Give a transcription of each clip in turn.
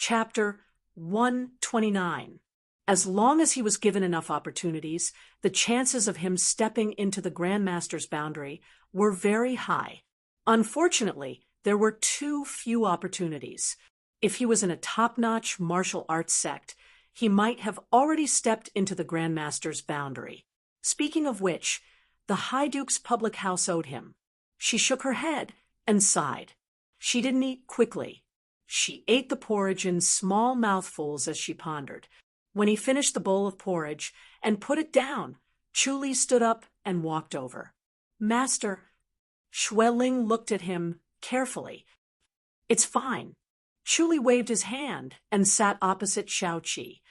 Chapter 129. As long as he was given enough opportunities, the chances of him stepping into the Grandmaster's boundary were very high. Unfortunately, there were too few opportunities. If he was in a top-notch martial arts sect, he might have already stepped into the Grandmaster's boundary. Speaking of which, the High Duke's public house owed him. She shook her head and sighed. She didn't eat quickly. She ate the porridge in small mouthfuls as she pondered. When he finished the bowl of porridge and put it down, Chu stood up and walked over. "Master," Xueling looked at him carefully. "It's fine." Chu waved his hand and sat opposite Xiaoqi.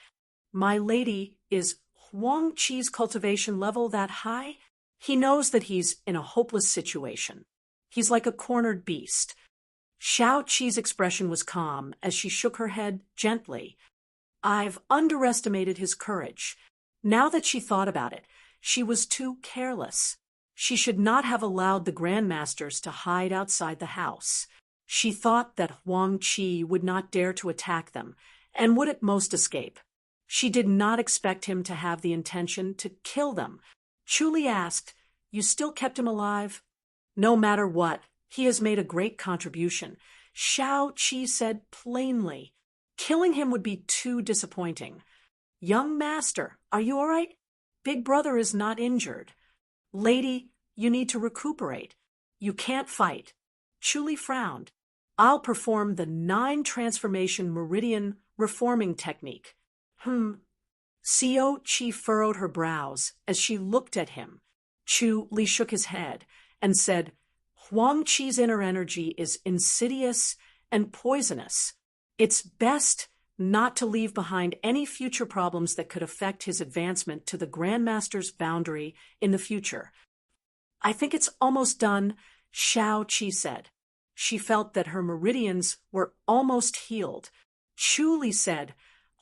"My lady, is Huang Qi's cultivation level that high?" He knows that he's in a hopeless situation. He's like a cornered beast. Xiaoqi's expression was calm as she shook her head gently. "I've underestimated his courage." Now that she thought about it, she was too careless. She should not have allowed the Grandmasters to hide outside the house. She thought that Huang Qi would not dare to attack them, and would at most escape. She did not expect him to have the intention to kill them. Chu asked, "You still kept him alive?" "No matter what, he has made a great contribution," Xiaoqi said plainly. "Killing him would be too disappointing." "Young master, are you all right? Big brother is not injured." "Lady, you need to recuperate. You can't fight." Chu frowned. "I'll perform the 9-transformation meridian reforming technique." Xiaoqi furrowed her brows as she looked at him. Chu shook his head and said, "Huang Qi's inner energy is insidious and poisonous. It's best not to leave behind any future problems that could affect his advancement to the Grandmaster's boundary in the future." "I think it's almost done," Xiaoqi said. She felt that her meridians were almost healed. Chu said,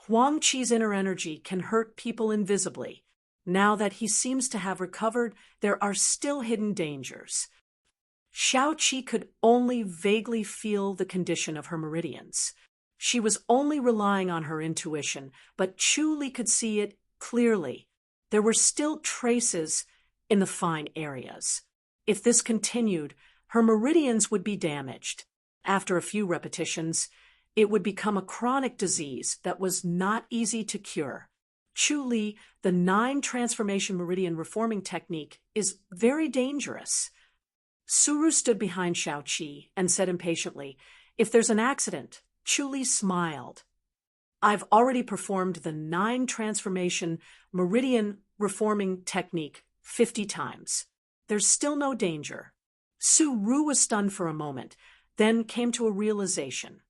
"Huang Qi's inner energy can hurt people invisibly. Now that he seems to have recovered, there are still hidden dangers." Xiaoqi could only vaguely feel the condition of her meridians. She was only relying on her intuition, but Chu could see it clearly. There were still traces in the fine areas. If this continued, her meridians would be damaged. After a few repetitions, it would become a chronic disease that was not easy to cure. Chu, the 9-transformation meridian reforming technique is very dangerous. Suru stood behind Xiaoqi and said impatiently, "If there's an accident," Chu smiled. "I've already performed the 9-transformation meridian reforming technique 50 times. There's still no danger." Suru was stunned for a moment, then came to a realization.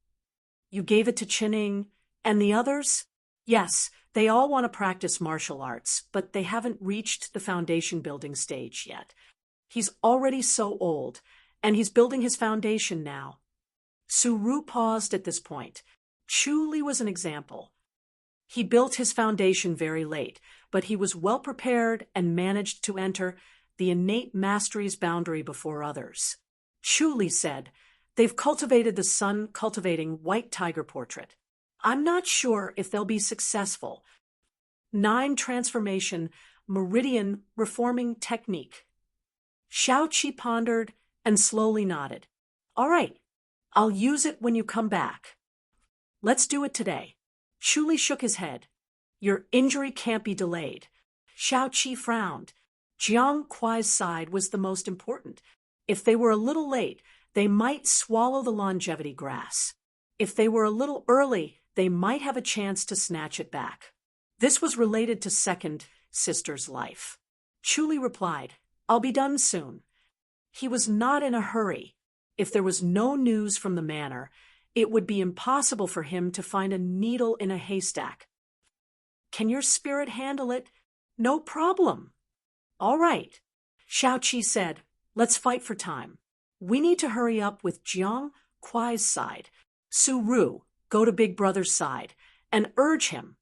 "You gave it to Qining and the others?" "Yes, they all want to practice martial arts, but they haven't reached the foundation building stage yet. He's already so old, and he's building his foundation now." Suru paused at this point. Chu was an example. He built his foundation very late, but he was well prepared and managed to enter the innate mastery's boundary before others. Chu said, "They've cultivated the sun-cultivating white tiger portrait. I'm not sure if they'll be successful." 9-transformation meridian reforming technique. Xiaoqi pondered and slowly nodded. "All right, I'll use it when you come back." "Let's do it today." Chu shook his head. "Your injury can't be delayed." Xiaoqi frowned. Jiang Kuai's side was the most important. If they were a little late, they might swallow the longevity grass. If they were a little early, they might have a chance to snatch it back. This was related to second sister's life. Chu replied, "I'll be done soon." He was not in a hurry. If there was no news from the manor, it would be impossible for him to find a needle in a haystack. "Can your spirit handle it?" "No problem." "All right." Xiaoqi said, "Let's fight for time. We need to hurry up with Jiang Kuai's side. Suru, go to Big Brother's side and urge him."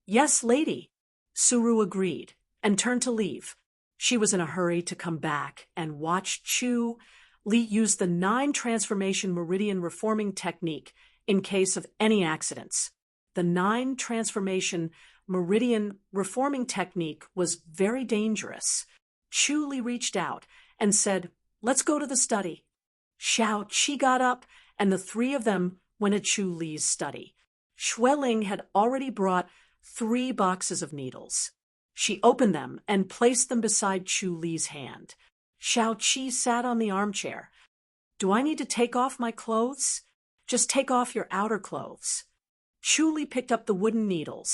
"Yes, lady." Suru agreed and turned to leave. She was in a hurry to come back and watch Chu use the 9-transformation meridian reforming technique in case of any accidents. The 9 transformation meridian reforming technique was very dangerous. Chu Li reached out and said, "Let's go to the study." Xiao Qi got up, and the 3 of them went to Chu Li's study. Xueling had already brought 3 boxes of needles. She opened them and placed them beside Chu Li's hand. Xiao Qi sat on the armchair. "Do I need to take off my clothes?" "Just take off your outer clothes." Chu Li picked up the wooden needles.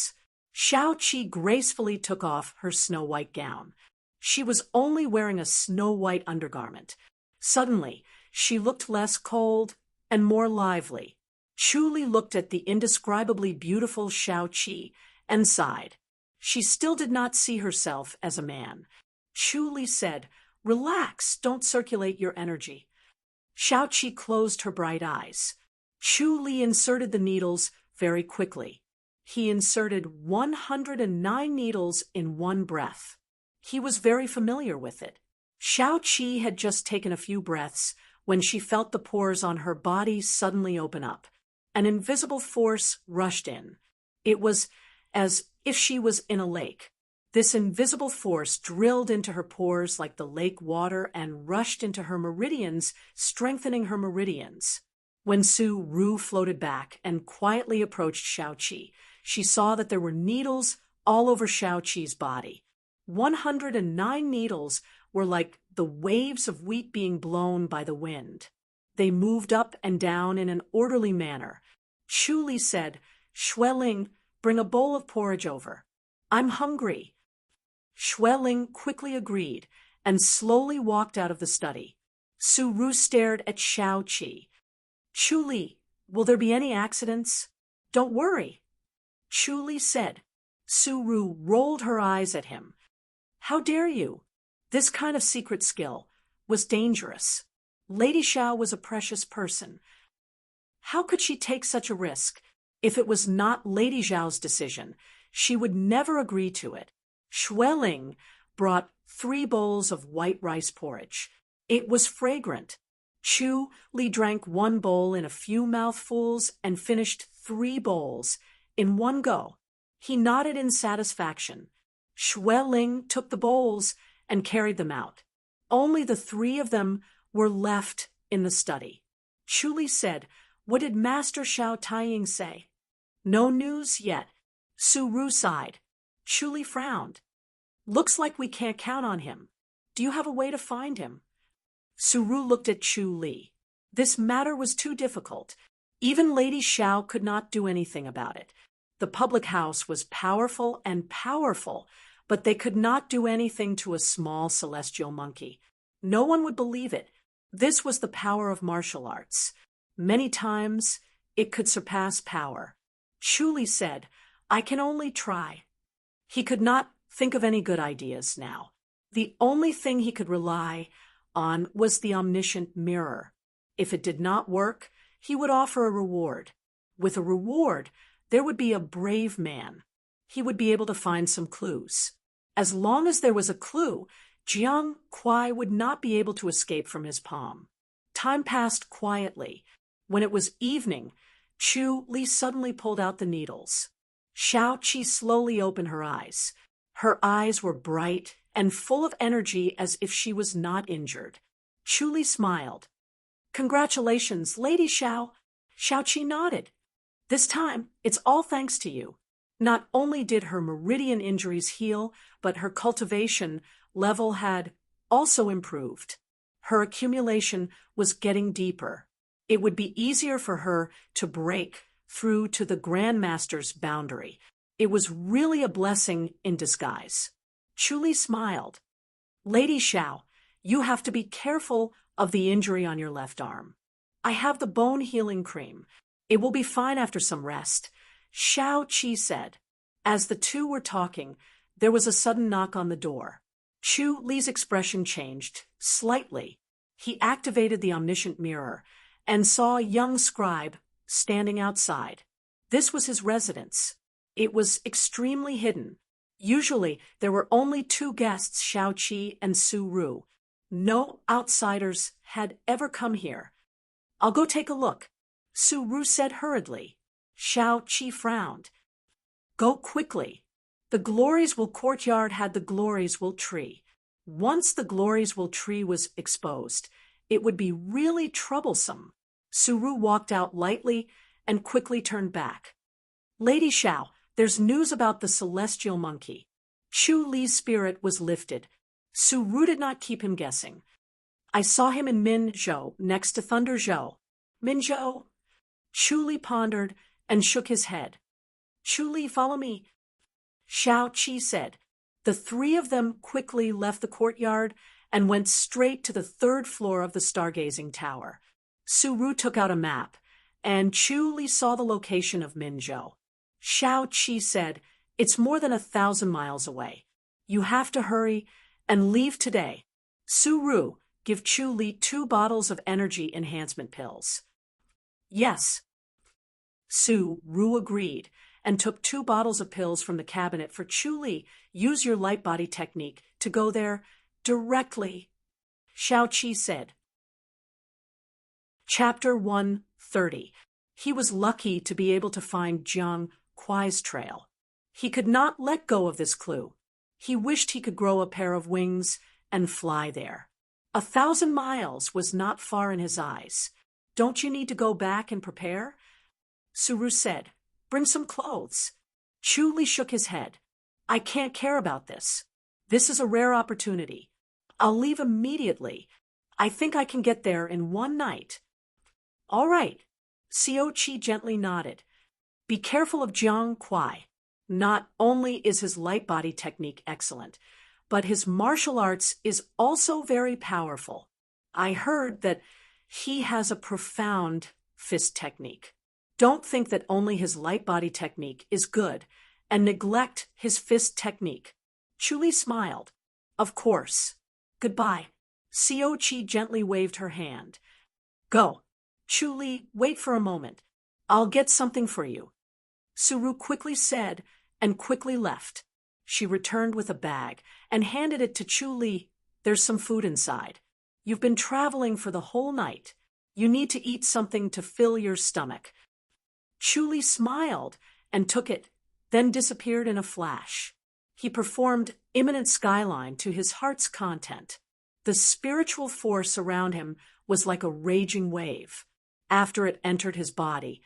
Xiao Qi gracefully took off her snow-white gown. She was only wearing a snow-white undergarment. Suddenly, she looked less cold and more lively. Chu Li looked at the indescribably beautiful Xiao Qi and sighed. She still did not see herself as a man. Chu Li said, "Relax, don't circulate your energy." Xiao Qi closed her bright eyes. Chu Li inserted the needles very quickly. He inserted 109 needles in one breath. He was very familiar with it. Xiao Qi had just taken a few breaths when she felt the pores on her body suddenly open up. An invisible force rushed in. It was as if she was in a lake. This invisible force drilled into her pores like the lake water and rushed into her meridians, strengthening her meridians. When Su Ru floated back and quietly approached Xiao Qi, she saw that there were needles all over Xiao Qi's body. 109 needles were like the waves of wheat being blown by the wind. They moved up and down in an orderly manner. Chu Li said, "Xueling, bring a bowl of porridge over. I'm hungry." Xueling quickly agreed and slowly walked out of the study. Su Ru stared at Xiao Qi. "Chu Li, will there be any accidents?" "Don't worry." Chu Li said. Su Ru rolled her eyes at him. "How dare you?" This kind of secret skill was dangerous. Lady Xiao was a precious person. How could she take such a risk? If it was not Lady Xiao's decision, she would never agree to it. Xueling brought 3 bowls of white rice porridge. It was fragrant. Chu Li drank 1 bowl in a few mouthfuls and finished 3 bowls in one go. He nodded in satisfaction. Xueling took the bowls and carried them out. Only the 3 of them were left in the study. Chu Li said, "What did Master Xiao Taiying say?" "No news yet." Su Ru sighed. Chu Li frowned. "Looks like we can't count on him. Do you have a way to find him?" Su Ru looked at Chu Li. This matter was too difficult. Even Lady Xiao could not do anything about it. The public house was powerful, but they could not do anything to a small celestial monkey. No one would believe it. This was the power of martial arts. Many times it could surpass power. Chu Li said, "I can only try." He could not think of any good ideas now. The only thing he could rely on was the omniscient mirror. If it did not work, he would offer a reward. With a reward, there would be a brave man. He would be able to find some clues. As long as there was a clue, Jiang Kuai would not be able to escape from his palm. Time passed quietly. When it was evening, Chu Li suddenly pulled out the needles. Xiao Qi slowly opened her eyes. Her eyes were bright and full of energy as if she was not injured. Chu Li smiled. "Congratulations, Lady Xiao." Xiao Qi nodded. "This time, it's all thanks to you." Not only did her meridian injuries heal, but her cultivation level had also improved. Her accumulation was getting deeper. It would be easier for her to break through to the Grandmaster's boundary. It was really a blessing in disguise. Chu Li smiled. "Lady Xiao, you have to be careful of the injury on your left arm. I have the bone healing cream. It will be fine after some rest," Xiao Qi said. As the 2 were talking, there was a sudden knock on the door. Chu Li's expression changed slightly. He activated the omniscient mirror and saw a young scribe standing outside. This was his residence. It was extremely hidden. Usually, there were only 2 guests, Xiao Qi and Su Ru. No outsiders had ever come here. "I'll go take a look." Su Ru said hurriedly. Shao Qi frowned. Go quickly. The glories will courtyard had the glories will tree. Once the glories will tree was exposed, it would be really troublesome. Su Ru walked out lightly and quickly turned back. Lady Shao, there's news about the celestial monkey. Chu Li's spirit was lifted. Su Ru did not keep him guessing. I saw him in Minzhou, next to Thunder Zhou. Minzhou? Chu Li pondered and shook his head. Chu Li, follow me. Shao Qi said. The three of them quickly left the courtyard and went straight to the third floor of the stargazing tower. Su Ru took out a map, and Chu Li saw the location of Minzhou. Shao Qi said, it's more than 1,000 miles away. You have to hurry and leave today. Su Ru, give Chu Li 2 bottles of energy enhancement pills. Yes. Su Ru agreed and took 2 bottles of pills from the cabinet for Chu Li. Use your light body technique to go there directly, Shao Qi said. Chapter 130. He was lucky to be able to find Jiang Kuai's trail. He could not let go of this clue. He wished he could grow a pair of wings and fly there. 1,000 miles was not far in his eyes. Don't you need to go back and prepare? Su Ru said. Bring some clothes. Chu Li shook his head. I can't care about this. This is a rare opportunity. I'll leave immediately. I think I can get there in 1 night. All right. Xiao Qi gently nodded. Be careful of Jiang Kuai. Not only is his light body technique excellent, but his martial arts is also very powerful. I heard that he has a profound fist technique. Don't think that only his light body technique is good and neglect his fist technique. Chu Li smiled. Of course. Goodbye. Xiao Qi gently waved her hand. Go. Chu Li, wait for a moment. I'll get something for you. Su Ru quickly said and quickly left. She returned with a bag and handed it to Chu Li. There's some food inside. You've been traveling for the whole night. You need to eat something to fill your stomach. Chu Li smiled and took it, then disappeared in a flash. He performed imminent skyline to his heart's content. The spiritual force around him was like a raging wave. After it entered his body,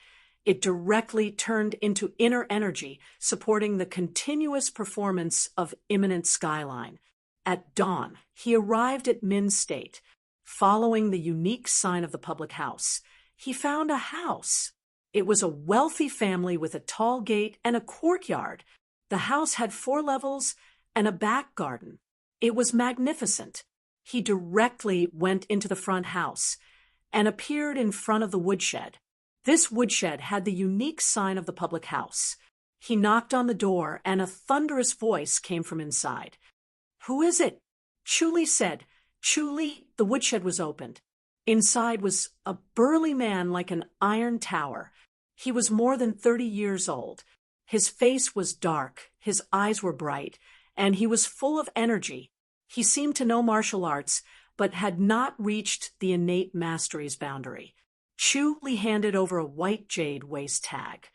it directly turned into inner energy, supporting the continuous performance of imminent skyline. At dawn, he arrived at Min State. Following the unique sign of the public house, he found a house. It was a wealthy family with a tall gate and a courtyard. The house had 4 levels and a back garden. It was magnificent. He directly went into the front house and appeared in front of the woodshed. This woodshed had the unique sign of the public house. He knocked on the door, and a thunderous voice came from inside. Who is it? Chu Li said. Chu Li, the woodshed was opened. Inside was a burly man like an iron tower. He was more than 30 years old. His face was dark, his eyes were bright, and he was full of energy. He seemed to know martial arts, but had not reached the innate mastery's boundary. Chu Li handed over a white jade waist tag.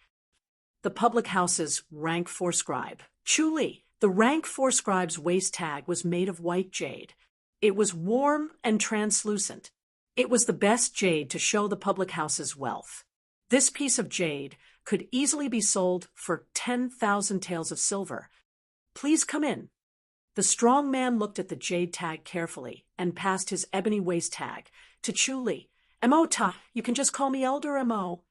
The public house's rank 4 scribe. Chu Li, the rank 4 scribe's waist tag was made of white jade. It was warm and translucent. It was the best jade to show the public house's wealth. This piece of jade could easily be sold for 10,000 taels of silver. Please come in. The strong man looked at the jade tag carefully and passed his ebony waist tag to Chu Li. Mo Ta, you can just call me Elder Mo.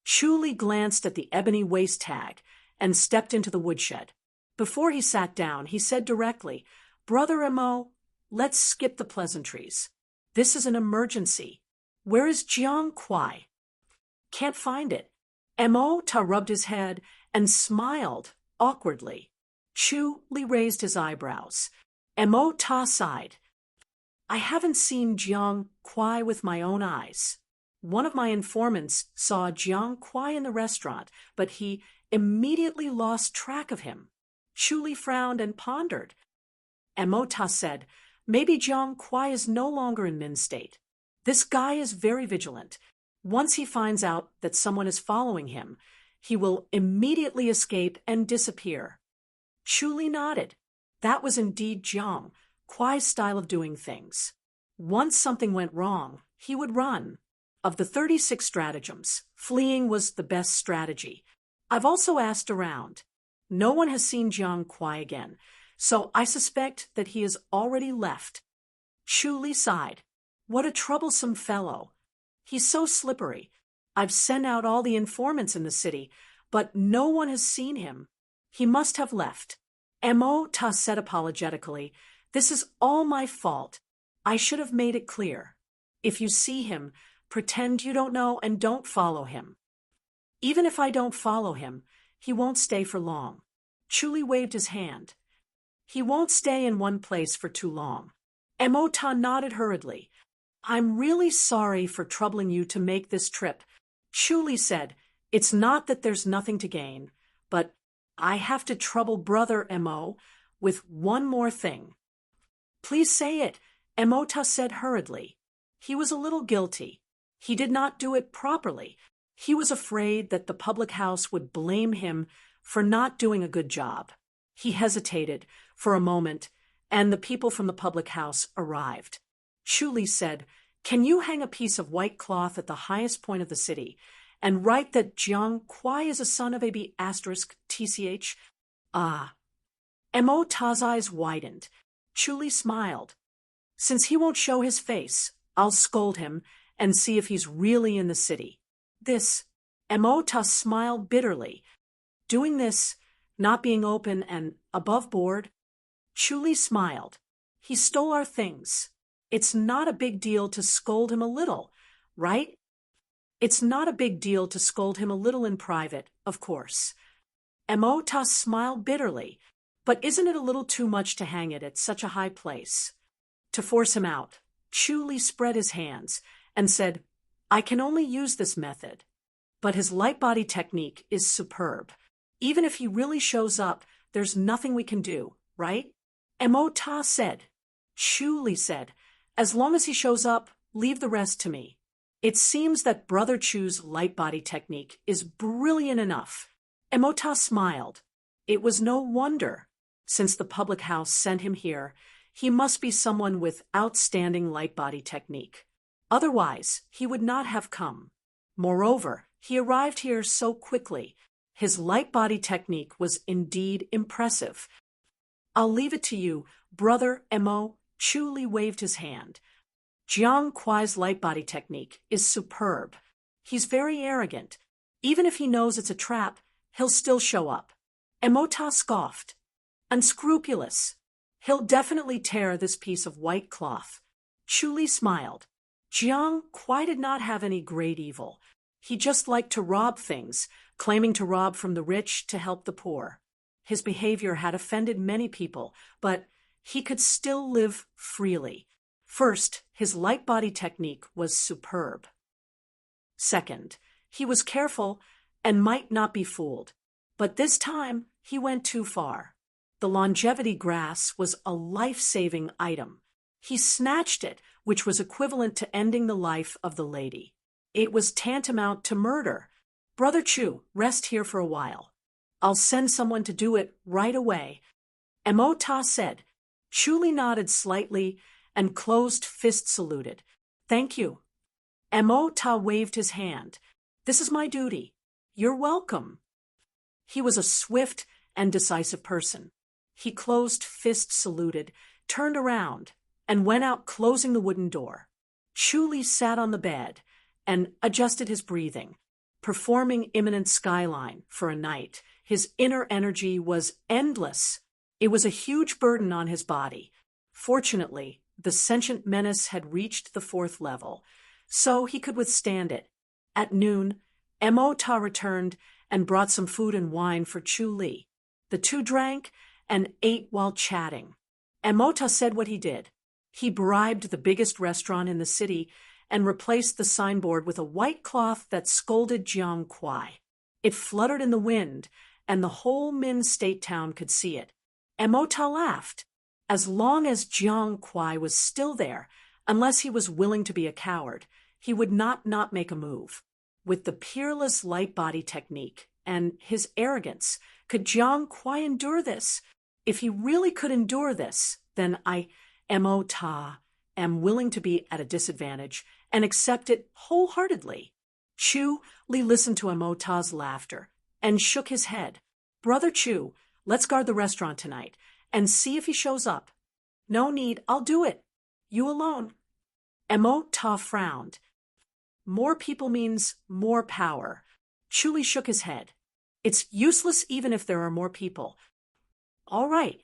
Chu Li glanced at the ebony waist tag and stepped into the woodshed. Before he sat down, he said directly, Brother Mo, let's skip the pleasantries. This is an emergency. Where is Jiang Kuai? Can't find it. Mo Ta rubbed his head and smiled awkwardly. Chu Li raised his eyebrows. Mo Ta sighed. I haven't seen Jiang Kuai with my own eyes. One of my informants saw Jiang Kuai in the restaurant, but he immediately lost track of him. Chu Li frowned and pondered. Mo Ta said, maybe Jiang Kuai is no longer in Min State. This guy is very vigilant. Once he finds out that someone is following him, he will immediately escape and disappear. Chu Li nodded. That was indeed Jiang Kuai's style of doing things. Once something went wrong, he would run. Of the 36 stratagems, fleeing was the best strategy. I've also asked around. No one has seen Jiang Kuai again, so I suspect that he has already left. Chu Li sighed. What a troublesome fellow. He's so slippery. I've sent out all the informants in the city, but no one has seen him. He must have left. Mo Ta said apologetically, this is all my fault. I should have made it clear. If you see him, pretend you don't know and don't follow him. Even if I don't follow him, he won't stay for long. Chu Li waved his hand. He won't stay in one place for too long. Mo Ta nodded hurriedly. I'm really sorry for troubling you to make this trip. Chu Li said, it's not that there's nothing to gain, but I have to trouble Brother Mo with one more thing. Please say it, Mo Ta said hurriedly. He was a little guilty. He did not do it properly. He was afraid that the public house would blame him for not doing a good job. He hesitated for a moment, and the people from the public house arrived. Chu Li said, can you hang a piece of white cloth at the highest point of the city and write that Jiang Kuai is a son of AB *TCH? Ah. Mo Ta's eyes widened. Chu Li smiled. Since he won't show his face, I'll scold him and see if he's really in the city. This. Mo Ta smiled bitterly. Doing this, not being open and above board. Chu Li smiled. He stole our things. It's not a big deal to scold him a little, right? It's not a big deal to scold him a little in private, of course. Mo Ta smiled bitterly. But isn't it a little too much to hang it at such a high place? To force him out, Chu Li spread his hands and said, I can only use this method. But his light body technique is superb. Even if he really shows up, there's nothing we can do, right? Mo Ta said. Chu Li said, as long as he shows up, leave the rest to me. It seems that Brother Chu's light body technique is brilliant enough. Mo Ta smiled. It was no wonder. Since the public house sent him here, he must be someone with outstanding light body technique. Otherwise, he would not have come. Moreover, he arrived here so quickly. His light body technique was indeed impressive. I'll leave it to you, Brother Mo. Chu Li waved his hand. Jiang Kuai's light body technique is superb. He's very arrogant. Even if he knows it's a trap, he'll still show up. Mo Ta scoffed. Unscrupulous. He'll definitely tear this piece of white cloth. Chu Li smiled. Jiang Kuai did not have any great evil. He just liked to rob things, claiming to rob from the rich to help the poor. His behavior had offended many people, but he could still live freely. First, his light body technique was superb. Second, he was careful and might not be fooled. But this time, he went too far. The longevity grass was a life-saving item. He snatched it, which was equivalent to ending the life of the lady. It was tantamount to murder. Brother Chu, rest here for a while. I'll send someone to do it right away. Mo Ta said. Chu Li nodded slightly and closed fist saluted. Thank you. Mo Ta waved his hand. This is my duty. You're welcome. He was a swift and decisive person. He closed fist saluted, turned around, and went out closing the wooden door. Chu Li sat on the bed and adjusted his breathing, performing imminent skyline for a night. His inner energy was endless. It was a huge burden on his body. Fortunately, the sentient menace had reached the 4th level, so he could withstand it. At noon, Mo Ta returned and brought some food and wine for Chu Li. The two drank and ate while chatting. Mo Ta said what he did. He bribed the biggest restaurant in the city and replaced the signboard with a white cloth that scolded Jiang Kuai. It fluttered in the wind, and the whole Min State town could see it. Mo Ta laughed. As long as Jiang Kuai was still there, unless he was willing to be a coward, He would not make a move. With the peerless light body technique and his arrogance, could Jiang Kuai endure this? If he really could endure this, then I, Mo Ta, am willing to be at a disadvantage and accept it wholeheartedly. Chu Li listened to Mo Ta's laughter and shook his head. Brother Chu, let's guard the restaurant tonight and see if he shows up. No need, I'll do it. You alone. Mo Ta frowned. More people means more power. Chu Li shook his head. It's useless even if there are more people. All right.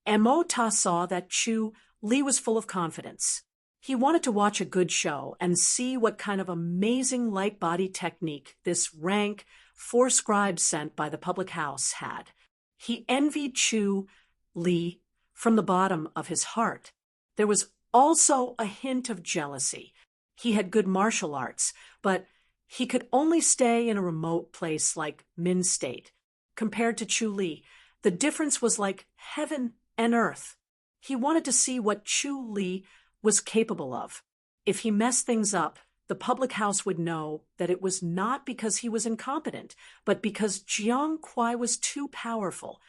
Mo Ta saw that Chu Li was full of confidence. He wanted to watch a good show and see what kind of amazing light body technique this rank, 4 scribes sent by the public house had. He envied Chu Li from the bottom of his heart. There was also a hint of jealousy. He had good martial arts, but he could only stay in a remote place like Min State. Compared to Chu Li, the difference was like heaven and earth. He wanted to see what Chu Li was capable of. If he messed things up, the public house would know that it was not because he was incompetent, but because Jiang Kuai was too powerful.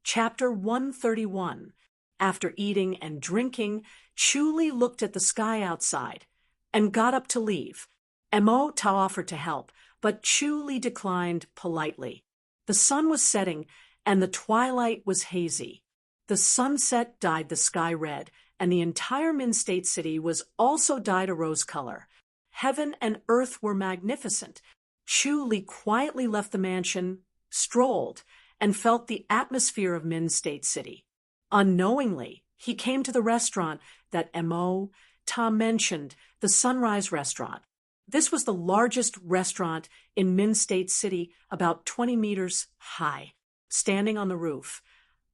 Chapter 131. After eating and drinking, Chu Li looked at the sky outside and got up to leave. Mo Ta offered to help, but Chu Li declined politely. The sun was setting and the twilight was hazy. The sunset dyed the sky red, and the entire Min State city was also dyed a rose color. Heaven and earth were magnificent. Chu Li quietly left the mansion, strolled, and felt the atmosphere of Min State city. Unknowingly, he came to the restaurant that Mo Ta mentioned, the Sunrise Restaurant. This was the largest restaurant in Min State city, about 20 meters high. Standing on the roof,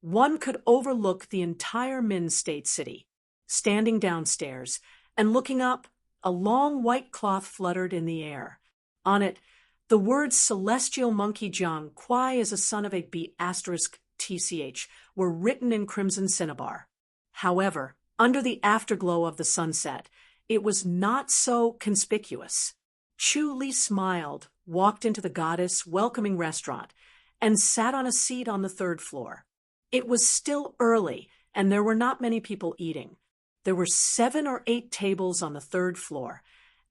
one could overlook the entire Min State city. Standing downstairs and looking up, a long white cloth fluttered in the air. On it, the words Celestial Monkey Jiang Kuai is a son of a B***TCH were written in crimson cinnabar. However, under the afterglow of the sunset, it was not so conspicuous. Chu Li smiled, walked into the goddess welcoming restaurant, and sat on a seat on the 3rd floor. It was still early, and there were not many people eating. There were 7 or 8 tables on the 3rd floor,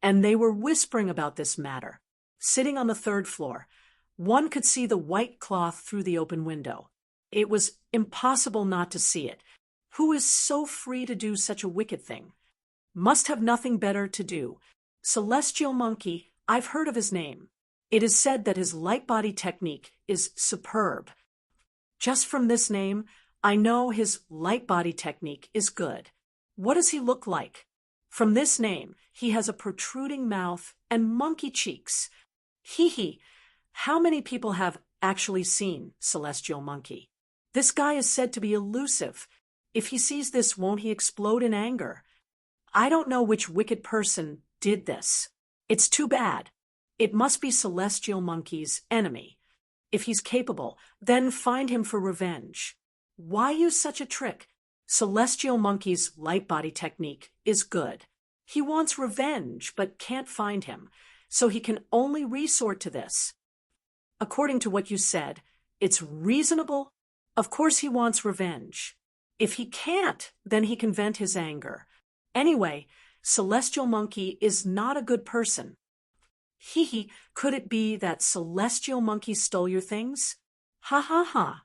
and they were whispering about this matter. Sitting on the 3rd floor, one could see the white cloth through the open window. It was impossible not to see it. Who is so free to do such a wicked thing? Must have nothing better to do. Celestial Monkey, I've heard of his name. It is said that his light body technique is superb. Just from this name, I know his light body technique is good. What does he look like? From this name, he has a protruding mouth and monkey cheeks. Hee. How many people have actually seen Celestial Monkey? This guy is said to be elusive. If he sees this, won't he explode in anger? I don't know which wicked person did this. It's too bad. It must be Celestial Monkey's enemy. If he's capable, then find him for revenge. Why use such a trick? Celestial Monkey's light body technique is good. He wants revenge, but can't find him, so he can only resort to this. According to what you said, it's reasonable. Of course he wants revenge. If he can't, then he can vent his anger. Anyway, Celestial Monkey is not a good person. Hee, could it be that Celestial Monkey stole your things? Ha.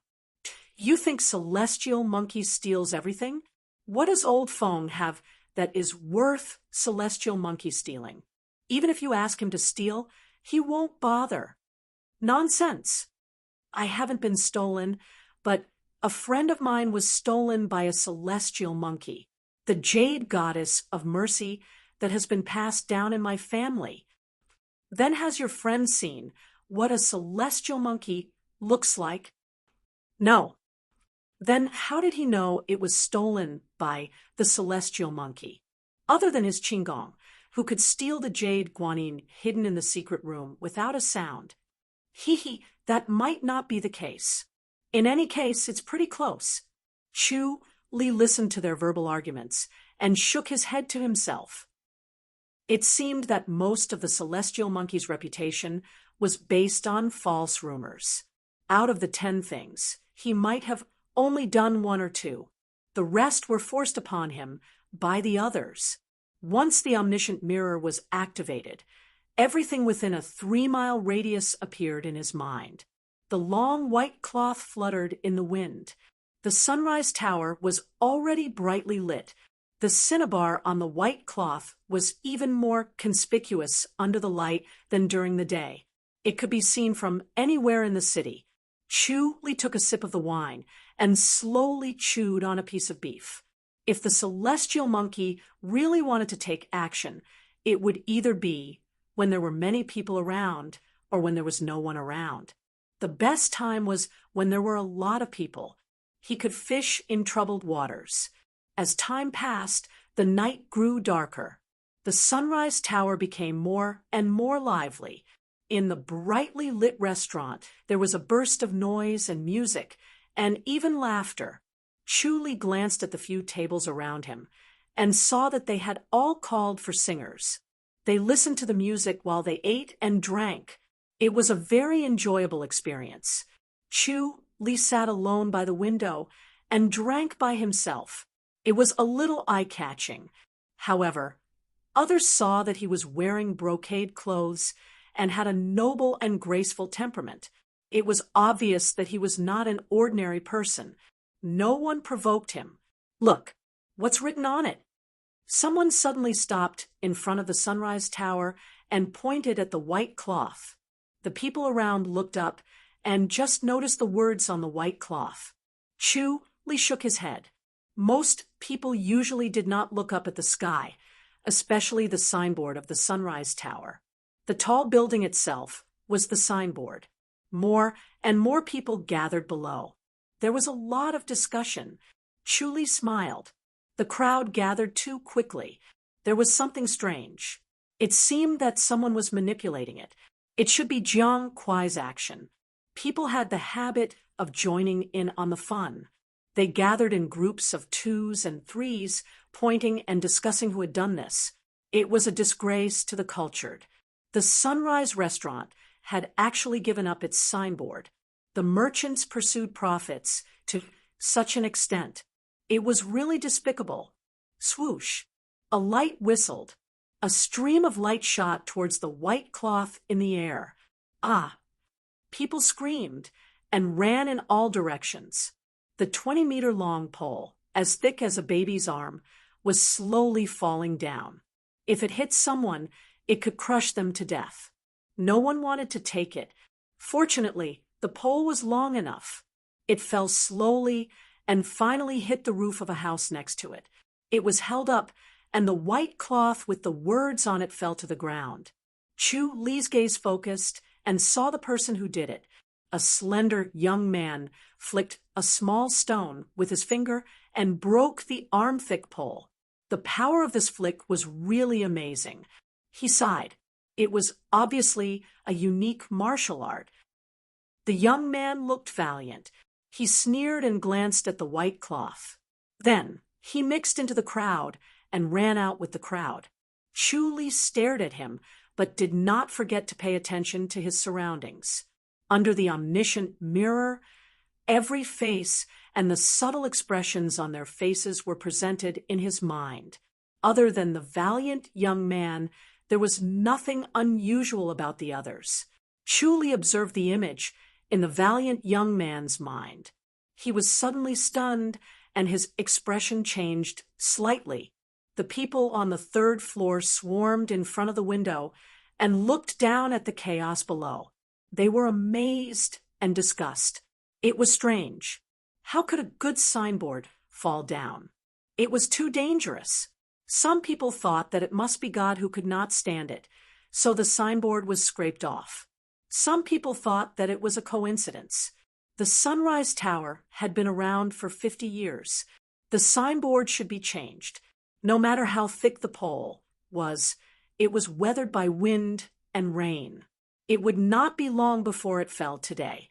You think Celestial Monkey steals everything? What does Old Fong have that is worth Celestial Monkey stealing? Even if you ask him to steal, he won't bother. Nonsense. I haven't been stolen, but a friend of mine was stolen by a Celestial Monkey, the jade goddess of mercy that has been passed down in my family. Then has your friend seen what a Celestial Monkey looks like? No. Then how did he know it was stolen by the Celestial Monkey? Other than his Qinggong, who could steal the jade guanyin hidden in the secret room without a sound. Hee, that might not be the case. In any case, it's pretty close. Chu Li listened to their verbal arguments and shook his head to himself. It seemed that most of the celestial monkey's reputation was based on false rumors. Out of the 10 things, he might have only done 1 or 2. The rest were forced upon him by the others. Once the omniscient mirror was activated, everything within a 3-mile radius appeared in his mind. The long white cloth fluttered in the wind. The sunrise tower was already brightly lit. The cinnabar on the white cloth was even more conspicuous under the light than during the day. It could be seen from anywhere in the city. Li took a sip of the wine and slowly chewed on a piece of beef. If the celestial monkey really wanted to take action, it would either be when there were many people around or when there was no one around. The best time was when there were a lot of people. He could fish in troubled waters. As time passed, the night grew darker. The sunrise tower became more and more lively. In the brightly lit restaurant, there was a burst of noise and music, and even laughter. Li glanced at the few tables around him and saw that they had all called for singers. They listened to the music while they ate and drank. It was a very enjoyable experience. Li sat alone by the window and drank by himself. It was a little eye-catching. However, others saw that he was wearing brocade clothes and had a noble and graceful temperament. It was obvious that he was not an ordinary person. No one provoked him. Look, what's written on it? Someone suddenly stopped in front of the sunrise tower and pointed at the white cloth. The people around looked up and just noticed the words on the white cloth. Li shook his head. Most people usually did not look up at the sky, especially the signboard of the sunrise tower. The tall building itself was the signboard. More and more people gathered below. There was a lot of discussion. Li smiled. The crowd gathered too quickly. There was something strange. It seemed that someone was manipulating it. It should be Jiang Kuai's action. People had the habit of joining in on the fun. They gathered in groups of 2s and 3s, pointing and discussing who had done this. It was a disgrace to the cultured. The Sunrise restaurant had actually given up its signboard. The merchants pursued profits to such an extent. It was really despicable. Swoosh! A light whistled. A stream of light shot towards the white cloth in the air. Ah! People screamed and ran in all directions. The 20-meter-long pole, as thick as a baby's arm, was slowly falling down. If it hit someone, it could crush them to death. No one wanted to take it. Fortunately, the pole was long enough. It fell slowly and finally hit the roof of a house next to it. It was held up, and the white cloth with the words on it fell to the ground. Li's gaze focused and saw the person who did it. A slender young man flicked a small stone with his finger and broke the arm-thick pole. The power of this flick was really amazing. He sighed. It was obviously a unique martial art. The young man looked valiant. He sneered and glanced at the white cloth. Then he mixed into the crowd and ran out with the crowd. Li stared at him, but did not forget to pay attention to his surroundings. Under the omniscient mirror, every face and the subtle expressions on their faces were presented in his mind. Other than the valiant young man, there was nothing unusual about the others. Li observed the image in the valiant young man's mind. He was suddenly stunned, and his expression changed slightly. The people on the 3rd floor swarmed in front of the window and looked down at the chaos below. They were amazed and disgusted. It was strange. How could a good signboard fall down? It was too dangerous. Some people thought that it must be God who could not stand it, so the signboard was scraped off. Some people thought that it was a coincidence. The Sunrise Tower had been around for 50 years. The signboard should be changed. No matter how thick the pole was, it was weathered by wind and rain. It would not be long before it fell today.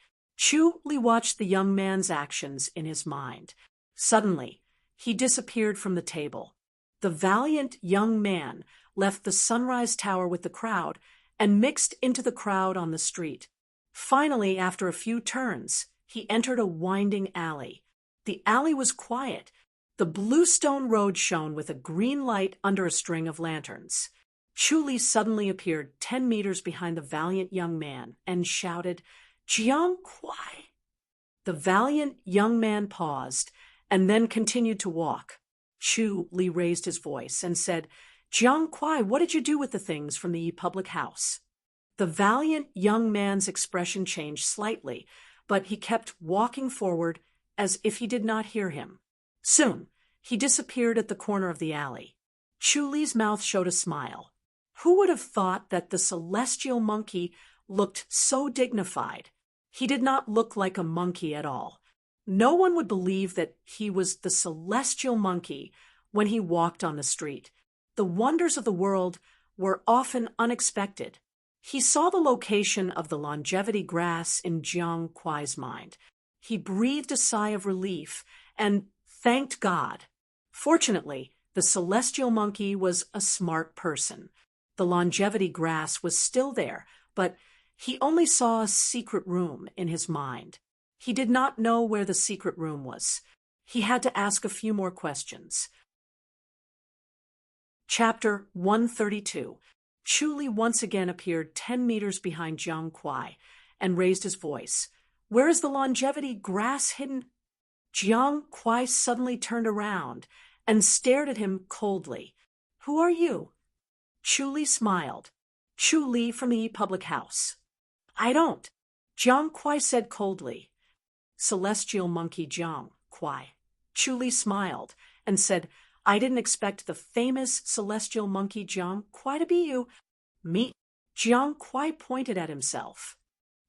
Li watched the young man's actions in his mind. Suddenly, he disappeared from the table. The valiant young man left the Sunrise Tower with the crowd and mixed into the crowd on the street. Finally, after a few turns, he entered a winding alley. The alley was quiet. The blue stone road shone with a green light under a string of lanterns. Chu Li suddenly appeared 10 meters behind the valiant young man and shouted, "Jiang Kuai!" The valiant young man paused and then continued to walk. Chu Li raised his voice and said, "Jiang Kuai, what did you do with the things from the public house?" The valiant young man's expression changed slightly, but he kept walking forward as if he did not hear him. Soon, he disappeared at the corner of the alley. Chu Li's mouth showed a smile. Who would have thought that the celestial monkey looked so dignified? He did not look like a monkey at all. No one would believe that he was the celestial monkey when he walked on the street. The wonders of the world were often unexpected. He saw the location of the longevity grass in Jiang Kuai's mind. He breathed a sigh of relief and thanked God. Fortunately, the celestial monkey was a smart person. The longevity grass was still there, but he only saw a secret room in his mind. He did not know where the secret room was. He had to ask a few more questions. Chapter 132. Chu Li once again appeared 10 meters behind Jiang Kuai and raised his voice. "Where is the longevity grass hidden?" Jiang Kuai suddenly turned around and stared at him coldly. "Who are you?" Chu Li smiled. "Chu Li from the public house." "I don't," Jiang Kuai said coldly. "Celestial monkey Jiang Kuai." Chu Li smiled and said, "I didn't expect the famous celestial monkey Jiang Kuai to be you." "Me?" Jiang Kuai pointed at himself.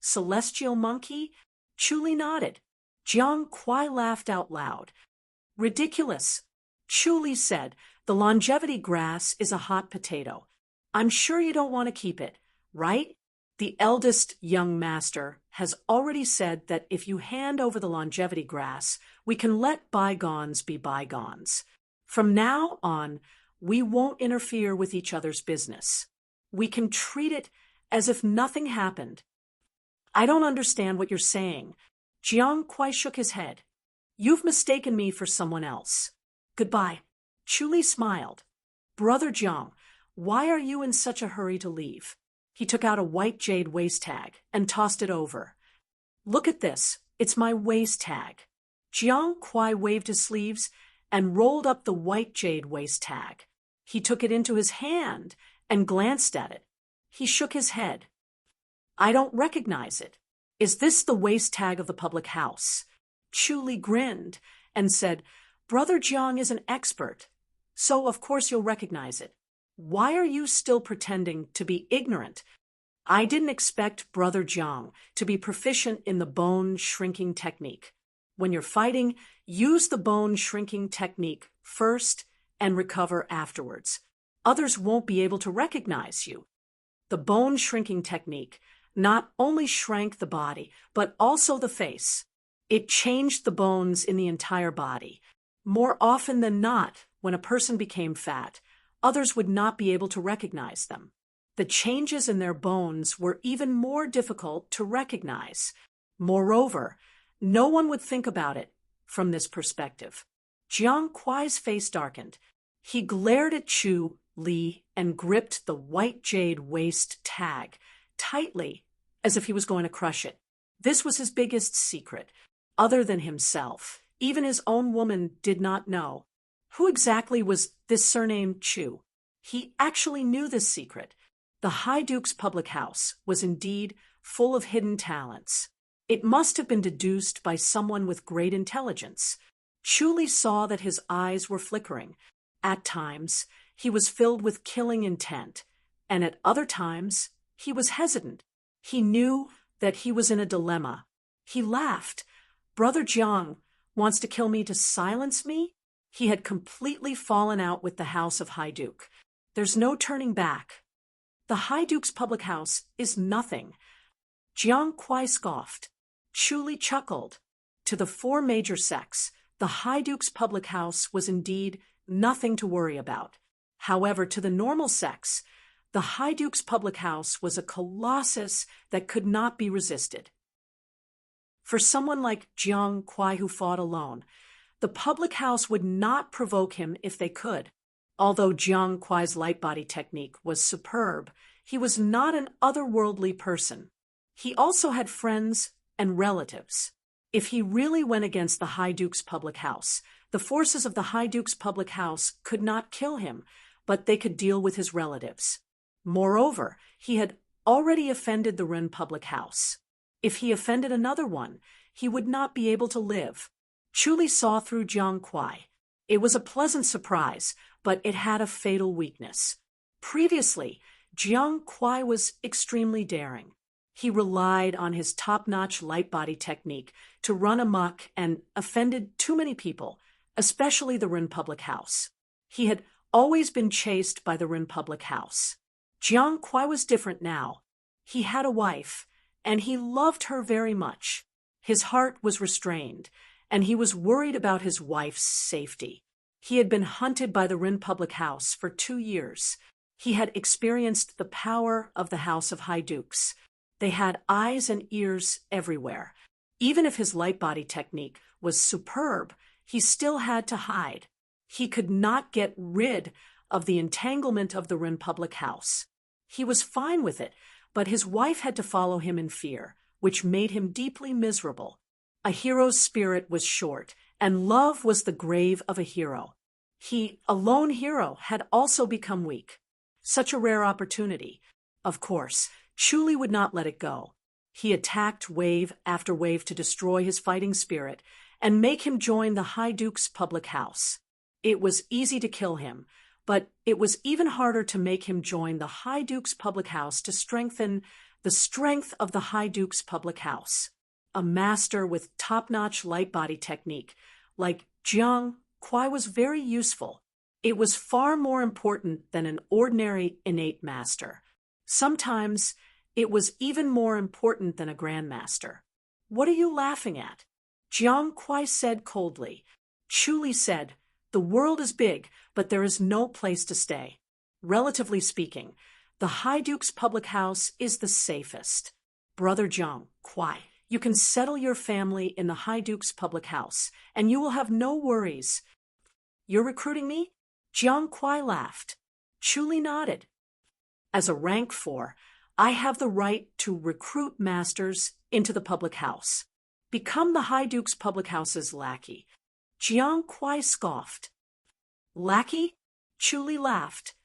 "Celestial monkey?" Chu Li nodded. Jiang Kuai laughed out loud. "Ridiculous," Chu Li said. "The longevity grass is a hot potato. I'm sure you don't want to keep it, right? The eldest young master has already said that if you hand over the longevity grass, we can let bygones be bygones. From now on, we won't interfere with each other's business. We can treat it as if nothing happened." "I don't understand what you're saying." Jiang Kuai shook his head. "You've mistaken me for someone else. Goodbye." Chu Li smiled. "Brother Jiang, why are you in such a hurry to leave?" He took out a white jade waist tag and tossed it over. "Look at this. It's my waist tag." Jiang Kuai waved his sleeves and rolled up the white jade waist tag. He took it into his hand and glanced at it. He shook his head. "I don't recognize it. Is this the waist tag of the public house?" Chu Li grinned and said, "Brother Jiang is an expert, so of course you'll recognize it. Why are you still pretending to be ignorant? I didn't expect Brother Jiang to be proficient in the bone shrinking technique. When you're fighting, use the bone shrinking technique first and recover afterwards. Others won't be able to recognize you." The bone shrinking technique not only shrank the body, but also the face. It changed the bones in the entire body. More often than not, when a person became fat, others would not be able to recognize them. The changes in their bones were even more difficult to recognize. Moreover, no one would think about it from this perspective. Jiang Kuai's face darkened. He glared at Chu Li and gripped the white jade waist tag tightly, as if he was going to crush it. This was his biggest secret. Other than himself, even his own woman did not know. Who exactly was this surnamed Chu? He actually knew this secret. The High Duke's public house was indeed full of hidden talents. It must have been deduced by someone with great intelligence. Chu Li saw that his eyes were flickering. At times, he was filled with killing intent, and at other times, he was hesitant. He knew that he was in a dilemma. He laughed. "Brother Jiang wants to kill me to silence me?" He had completely fallen out with the House of High Duke. There's no turning back. The High Duke's public house is nothing. Jiang Kuai scoffed. Chu Li chuckled. To the four major sects, the High Duke's public house was indeed nothing to worry about. However, to the normal sex, the High Duke's public house was a colossus that could not be resisted. For someone like Jiang Kuai who fought alone, the public house would not provoke him if they could. Although Jiang Kuai's light body technique was superb, he was not an otherworldly person. He also had friends and relatives. If he really went against the High Duke's public house, the forces of the High Duke's public house could not kill him, but they could deal with his relatives. Moreover, he had already offended the Ren public house. If he offended another one, he would not be able to live. Chu Li saw through Jiang Kuai. It was a pleasant surprise, but it had a fatal weakness. Previously, Jiang Kuai was extremely daring. He relied on his top-notch light body technique to run amok and offended too many people, especially the Ren public house. He had always been chased by the Ren public house. Jiang Kuai was different now. He had a wife, and he loved her very much. His heart was restrained, and he was worried about his wife's safety. He had been hunted by the Ren public house for 2 years. He had experienced the power of the House of High Dukes. They had eyes and ears everywhere. Even if his light body technique was superb, he still had to hide. He could not get rid of the entanglement of the Ren public house. He was fine with it, but his wife had to follow him in fear, which made him deeply miserable. A hero's spirit was short, and love was the grave of a hero. He, a lone hero, had also become weak. Such a rare opportunity. Of course, Chu Li would not let it go. He attacked wave after wave to destroy his fighting spirit and make him join the High Duke's public house. It was easy to kill him, but it was even harder to make him join the High Duke's public house to strengthen the strength of the High Duke's public house. A master with top-notch light body technique, like Jiang Kuai, was very useful. It was far more important than an ordinary innate master. Sometimes it was even more important than a grandmaster. What are you laughing at? Jiang Kuai said coldly. Chu Li said, the world is big, but there is no place to stay. Relatively speaking, the High Duke's public house is the safest. Brother Jiang Kuai, you can settle your family in the High Duke's public house, and you will have no worries. You're recruiting me? Jiang Kuai laughed. Chu Li nodded. As a rank 4, I have the right to recruit masters into the public house. Become the High Duke's public house's lackey. Jiang Kuai scoffed. Lackey? Chu Li laughed.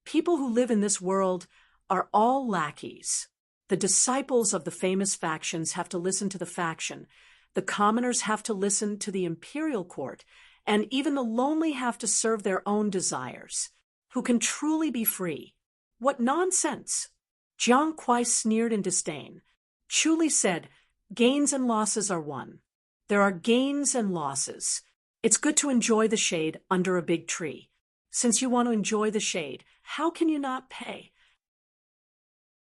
People who live in this world are all lackeys. The disciples of the famous factions have to listen to the faction. The commoners have to listen to the imperial court. And even the lonely have to serve their own desires. Who can truly be free? What nonsense! Jiang Kuai sneered in disdain. Chu Li said, gains and losses are one. There are gains and losses. It's good to enjoy the shade under a big tree. Since you want to enjoy the shade, how can you not pay?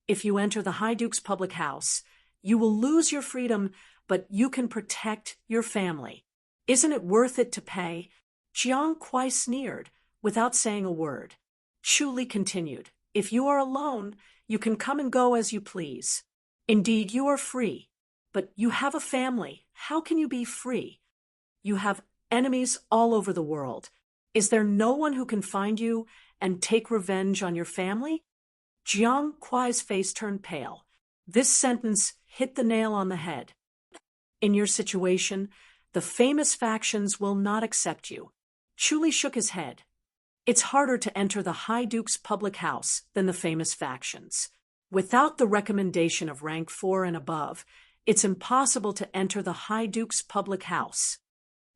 If you enter the High Duke's public house, you will lose your freedom, but you can protect your family. Isn't it worth it to pay? Jiang Kuai sneered, without saying a word. Chu Li continued, if you are alone, you can come and go as you please. Indeed, you are free. But you have a family. How can you be free? You have enemies all over the world. Is there no one who can find you and take revenge on your family? Jiang Kuai's face turned pale. This sentence hit the nail on the head. In your situation, the famous factions will not accept you. Chu Li shook his head. It's harder to enter the High Duke's public house than the famous factions. Without the recommendation of rank 4 and above, it's impossible to enter the High Duke's public house.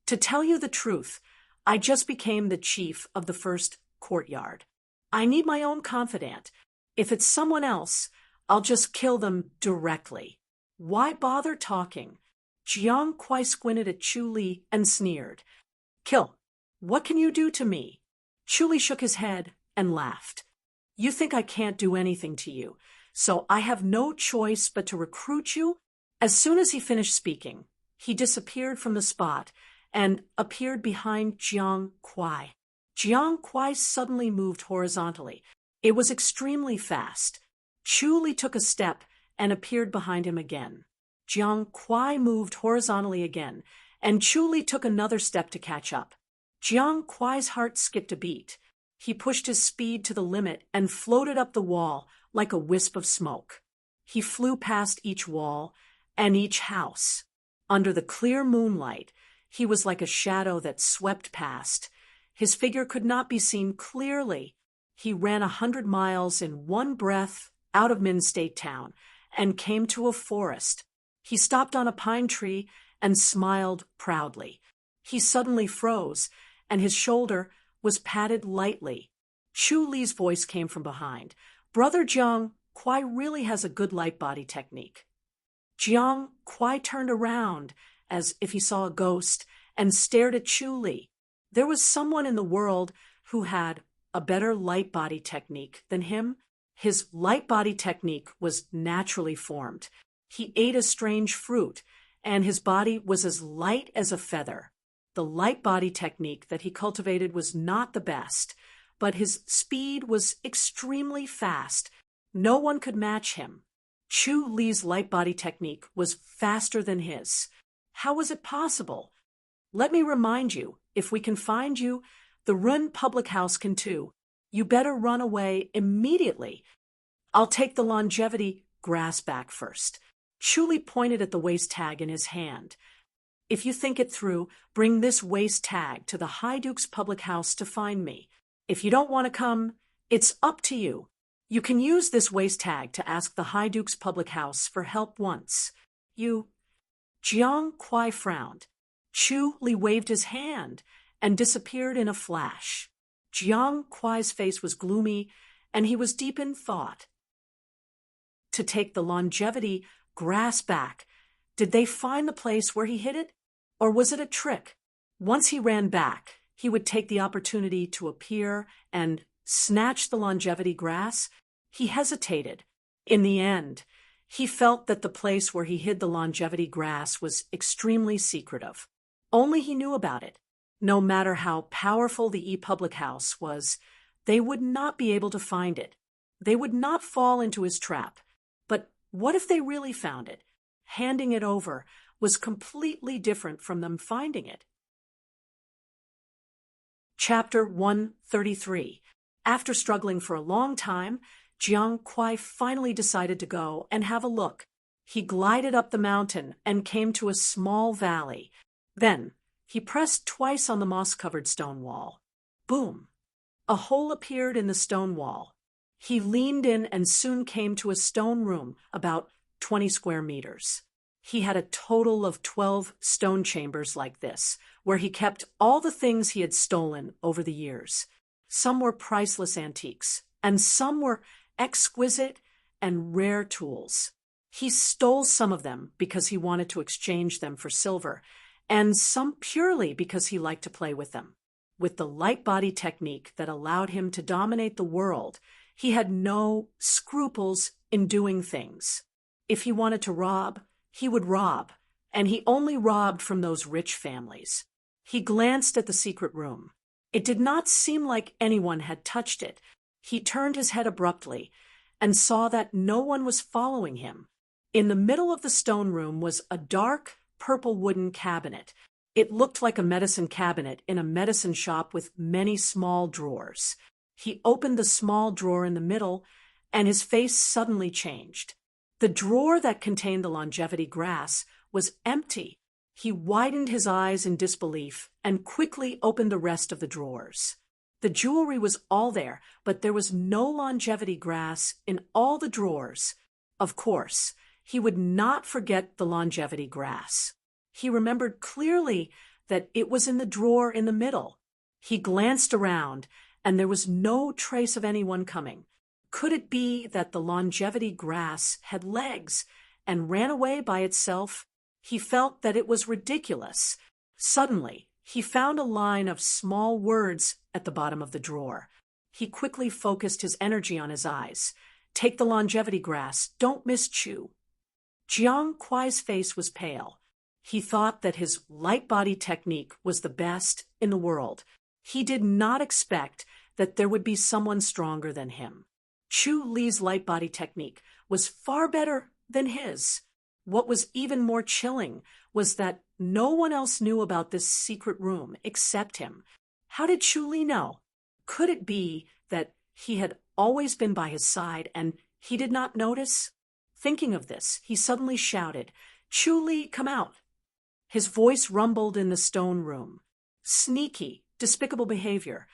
To tell you the truth, I just became the chief of the first courtyard. I need my own confidant. If it's someone else, I'll just kill them directly. Why bother talking? Jiang Kuai squinted at Chu Li and sneered. Kill. What can you do to me? Chu Li shook his head and laughed. You think I can't do anything to you, so I have no choice but to recruit you? As soon as he finished speaking, he disappeared from the spot and appeared behind Jiang Kuai. Jiang Kuai suddenly moved horizontally. It was extremely fast. Chu Li took a step and appeared behind him again. Jiang Kuai moved horizontally again, and Chu Li took another step to catch up. Jiang Kuai's heart skipped a beat. He pushed his speed to the limit and floated up the wall like a wisp of smoke. He flew past each wall and each house. Under the clear moonlight, he was like a shadow that swept past. His figure could not be seen clearly. He ran 100 miles in one breath out of Min State Town and came to a forest. He stopped on a pine tree and smiled proudly. He suddenly froze, and his shoulder was patted lightly. Chu Li's voice came from behind. Brother Jiang Kuai really has a good light body technique. Jiang Kuai turned around as if he saw a ghost and stared at Chu Li. There was someone in the world who had a better light body technique than him. His light body technique was naturally formed. He ate a strange fruit, and his body was as light as a feather. The light body technique that he cultivated was not the best, but his speed was extremely fast. No one could match him. Chu Li's light body technique was faster than his. How was it possible? Let me remind you, if we can find you, the Run public house can too. You better run away immediately. I'll take the longevity grass back first. Chu Li pointed at the waist tag in his hand. If you think it through, bring this waist tag to the High Duke's public house to find me. If you don't want to come, it's up to you. You can use this waist tag to ask the High Duke's public house for help once. Jiang Kuai frowned. Chu Li waved his hand and disappeared in a flash. Jiang Kuai's face was gloomy, and he was deep in thought. To take the longevity grass back, did they find the place where he hid it? Or was it a trick? Once he ran back, he would take the opportunity to appear and snatch the longevity grass. He hesitated. In the end, he felt that the place where he hid the longevity grass was extremely secretive. Only he knew about it. No matter how powerful the public house was, they would not be able to find it. They would not fall into his trap. But what if they really found it? Handing it over was completely different from them finding it. Chapter 133. After struggling for a long time, Jiang Kuai finally decided to go and have a look. He glided up the mountain and came to a small valley. Then, he pressed twice on the moss-covered stone wall. Boom! A hole appeared in the stone wall. He leaned in and soon came to a stone room about 20 square meters. He had a total of 12 stone chambers like this, where he kept all the things he had stolen over the years. Some were priceless antiques, and some were exquisite and rare tools. He stole some of them because he wanted to exchange them for silver, and some purely because he liked to play with them. With the light body technique that allowed him to dominate the world, he had no scruples in doing things. If he wanted to rob, he would rob, and he only robbed from those rich families. He glanced at the secret room. It did not seem like anyone had touched it. He turned his head abruptly and saw that no one was following him. In the middle of the stone room was a dark, purple wooden cabinet. It looked like a medicine cabinet in a medicine shop with many small drawers. He opened the small drawer in the middle, and his face suddenly changed. The drawer that contained the longevity grass was empty. He widened his eyes in disbelief and quickly opened the rest of the drawers. The jewelry was all there, but there was no longevity grass in all the drawers. Of course, he would not forget the longevity grass. He remembered clearly that it was in the drawer in the middle. He glanced around, and there was no trace of anyone coming. Could it be that the longevity grass had legs and ran away by itself? He felt that it was ridiculous. Suddenly, he found a line of small words at the bottom of the drawer. He quickly focused his energy on his eyes. Take the longevity grass. Don't miss Chu. Jiang Kuai's face was pale. He thought that his light body technique was the best in the world. He did not expect that there would be someone stronger than him. Chu Li's light body technique was far better than his. What was even more chilling was that no one else knew about this secret room except him. How did Chu Li know? Could it be that he had always been by his side and he did not notice? Thinking of this, he suddenly shouted, "Chu Li, come out!" His voice rumbled in the stone room. Sneaky, despicable behavior.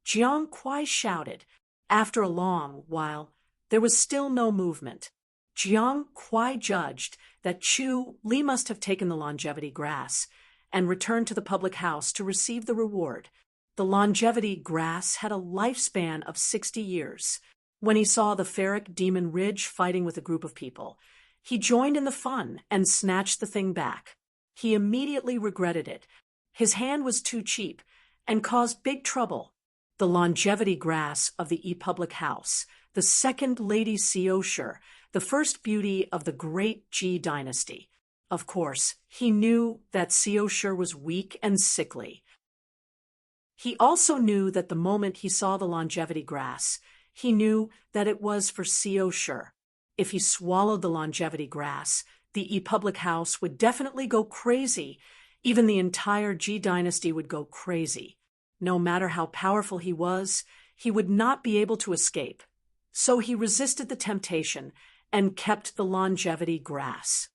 Jiang Kuai shouted. After a long while, there was still no movement. Jiang Kuai judged that Chu Li must have taken the longevity grass and returned to the public house to receive the reward. The longevity grass had a lifespan of 60 years. When he saw the ferric demon Ridge fighting with a group of people, he joined in the fun and snatched the thing back. He immediately regretted it. His hand was too cheap and caused big trouble. The longevity grass of the public house, the second Lady Xiosher, the first beauty of the great Ji dynasty. Of course, he knew that Xiosher was weak and sickly. He also knew that the moment he saw the longevity grass, he knew that it was for Xiosher. If he swallowed the longevity grass, the public house would definitely go crazy. Even the entire Ji dynasty would go crazy. No matter how powerful he was, he would not be able to escape. So he resisted the temptation and kept the longevity grass.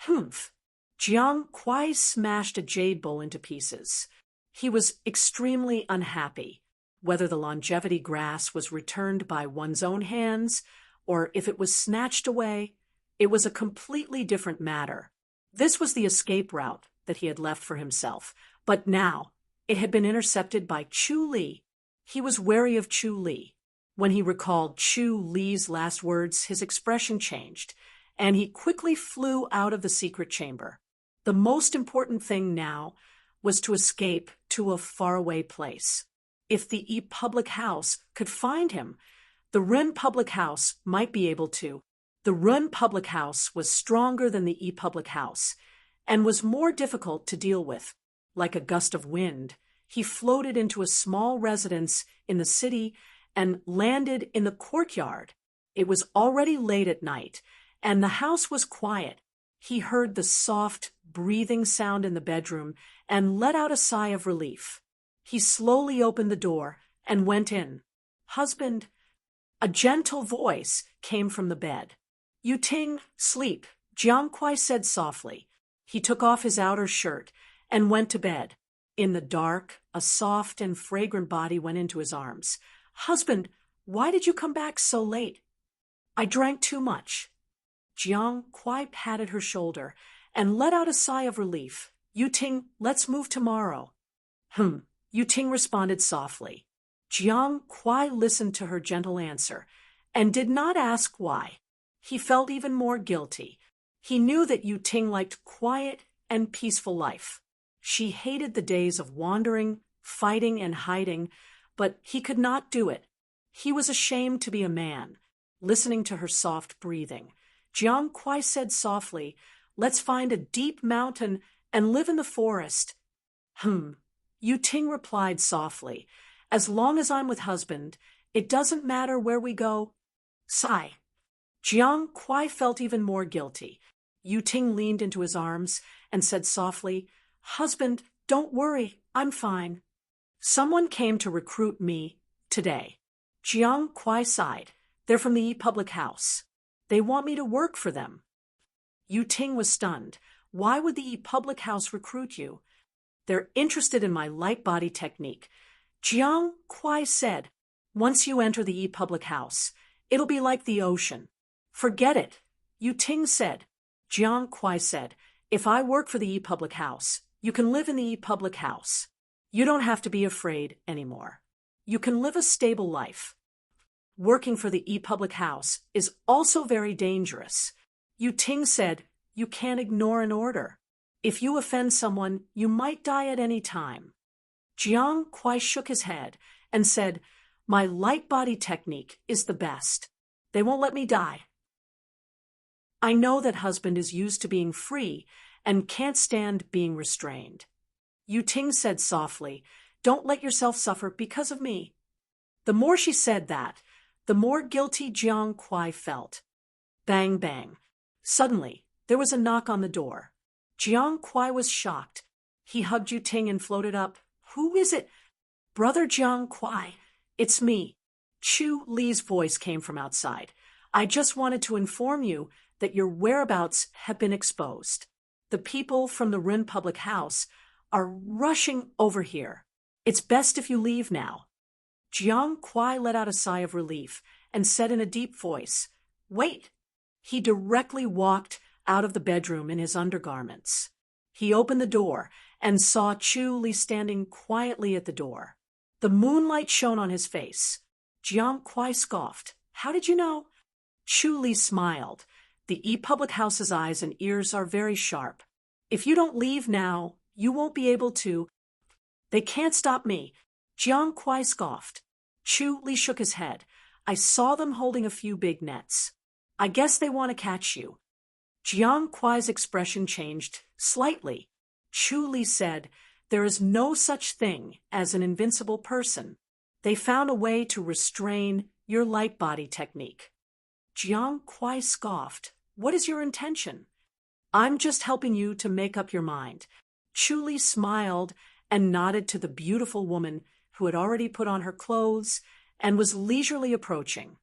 Humph! Jiang Kuai smashed a jade bowl into pieces. He was extremely unhappy. Whether the longevity grass was returned by one's own hands or if it was snatched away, it was a completely different matter. This was the escape route that he had left for himself, but now it had been intercepted by Chu Li. He was wary of Chu Li. When he recalled Chu Li's last words, his expression changed, and he quickly flew out of the secret chamber. The most important thing now was to escape to a faraway place. If the public house could find him, the Run public house might be able to. The Run public house was stronger than the public house and was more difficult to deal with. Like a gust of wind, he floated into a small residence in the city and landed in the courtyard. It was already late at night, and the house was quiet. He heard the soft, breathing sound in the bedroom and let out a sigh of relief. He slowly opened the door and went in. "Husband," a gentle voice came from the bed. "You Ting, sleep," Jiang Kuai said softly. He took off his outer shirt and went to bed. In the dark, a soft and fragrant body went into his arms. "Husband, why did you come back so late?" "I drank too much." Jiang Kuai patted her shoulder and let out a sigh of relief. "You Ting, let's move tomorrow." Yu Ting responded softly. Jiang Kuai listened to her gentle answer and did not ask why. He felt even more guilty. He knew that Yu Ting liked quiet and peaceful life. She hated the days of wandering, fighting, and hiding, but he could not do it. He was ashamed to be a man. Listening to her soft breathing, Jiang Kuai said softly, "Let's find a deep mountain and live in the forest." Yu Ting replied softly, "As long as I'm with husband, it doesn't matter where we go." Sigh. Jiang Kuai felt even more guilty. Yu Ting leaned into his arms and said softly, "Husband, don't worry, I'm fine." "Someone came to recruit me today." Jiang Kuai sighed. "They're from the public house. They want me to work for them." Yu Ting was stunned. "Why would the public house recruit you?" "They're interested in my light body technique." Jiang Kuai said, "Once you enter the public house, it'll be like the ocean." "Forget it," Yu Ting said. Jiang Kuai said, "If I work for the public house, you can live in the public house. You don't have to be afraid anymore. You can live a stable life. Working for the public house is also very dangerous." Yu Ting said, "You can't ignore an order. If you offend someone, you might die at any time." Jiang Kuai shook his head and said, "My light body technique is the best. They won't let me die. I know that husband is used to being free and can't stand being restrained." Yu Ting said softly, Don't let yourself suffer because of me." The more she said that, the more guilty Jiang Kuai felt. Bang, bang. Suddenly, there was a knock on the door. Jiang Kuai was shocked. He hugged Yu Ting and floated up. "Who is it?" "Brother Jiang Kuai, it's me." Chu Li's voice came from outside. "I just wanted to inform you that your whereabouts have been exposed. The people from the Rin public house are rushing over here. It's best if you leave now." Jiang Kuai let out a sigh of relief and said in a deep voice, "Wait." He directly walked out of the bedroom in his undergarments. He opened the door and saw Chu Li standing quietly at the door. The moonlight shone on his face. Jiang Kuai scoffed. "How did you know?" Chu Li smiled. "The E-Public House's eyes and ears are very sharp. If you don't leave now, you won't be able to." "They can't stop me." Jiang Kuai scoffed. Chu Li shook his head. "I saw them holding a few big nets. I guess they want to catch you." Jiang Kuai's expression changed slightly. Chu Li said, "There is no such thing as an invincible person. They found a way to restrain your light body technique." Jiang Kuai scoffed. "What is your intention?" "I'm just helping you to make up your mind." Chu Li smiled and nodded to the beautiful woman who had already put on her clothes and was leisurely approaching.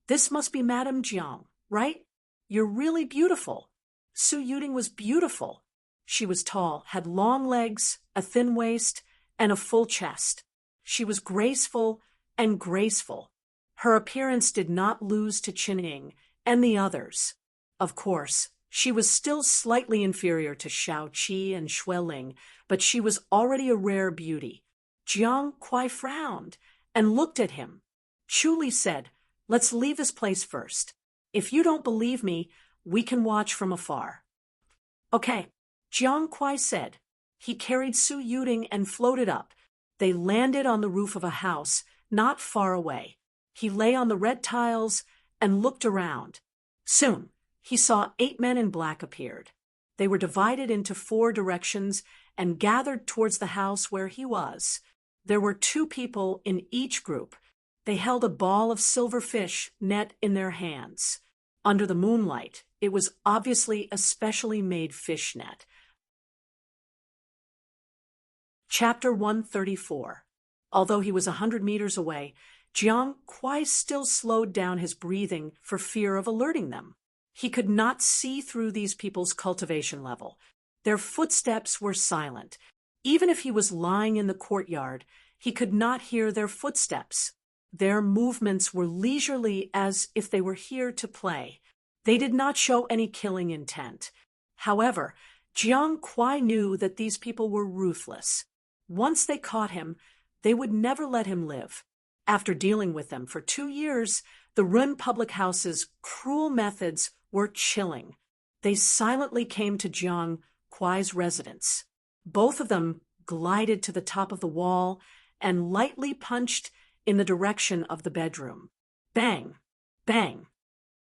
"This must be Madame Jiang, right? You're really beautiful." Su Yuting was beautiful. She was tall, had long legs, a thin waist, and a full chest. She was graceful and graceful. Her appearance did not lose to Qining and the others. Of course, she was still slightly inferior to Shao Qi and Xueling, but she was already a rare beauty. Jiang Kuai frowned and looked at him. Chu Li said, "Let's leave this place first. If you don't believe me, we can watch from afar." "Okay," Jiang Kuai said. He carried Su Yuting and floated up. They landed on the roof of a house not far away. He lay on the red tiles and looked around. Soon, he saw 8 men in black appeared. They were divided into 4 directions and gathered towards the house where he was. There were 2 people in each group. They held a ball of silver fish net in their hands. Under the moonlight, it was obviously a specially made fish net. Chapter 134. Although he was 100 meters away, Jiang Kuai still slowed down his breathing for fear of alerting them. He could not see through these people's cultivation level. Their footsteps were silent. Even if he was lying in the courtyard, he could not hear their footsteps. Their movements were leisurely as if they were here to play. They did not show any killing intent. However, Jiang Kuai knew that these people were ruthless. Once they caught him, they would never let him live. After dealing with them for 2 years, the Rin public house's cruel methods were chilling. They silently came to Jiang Kuai's residence. Both of them glided to the top of the wall and lightly punched in the direction of the bedroom. Bang! Bang!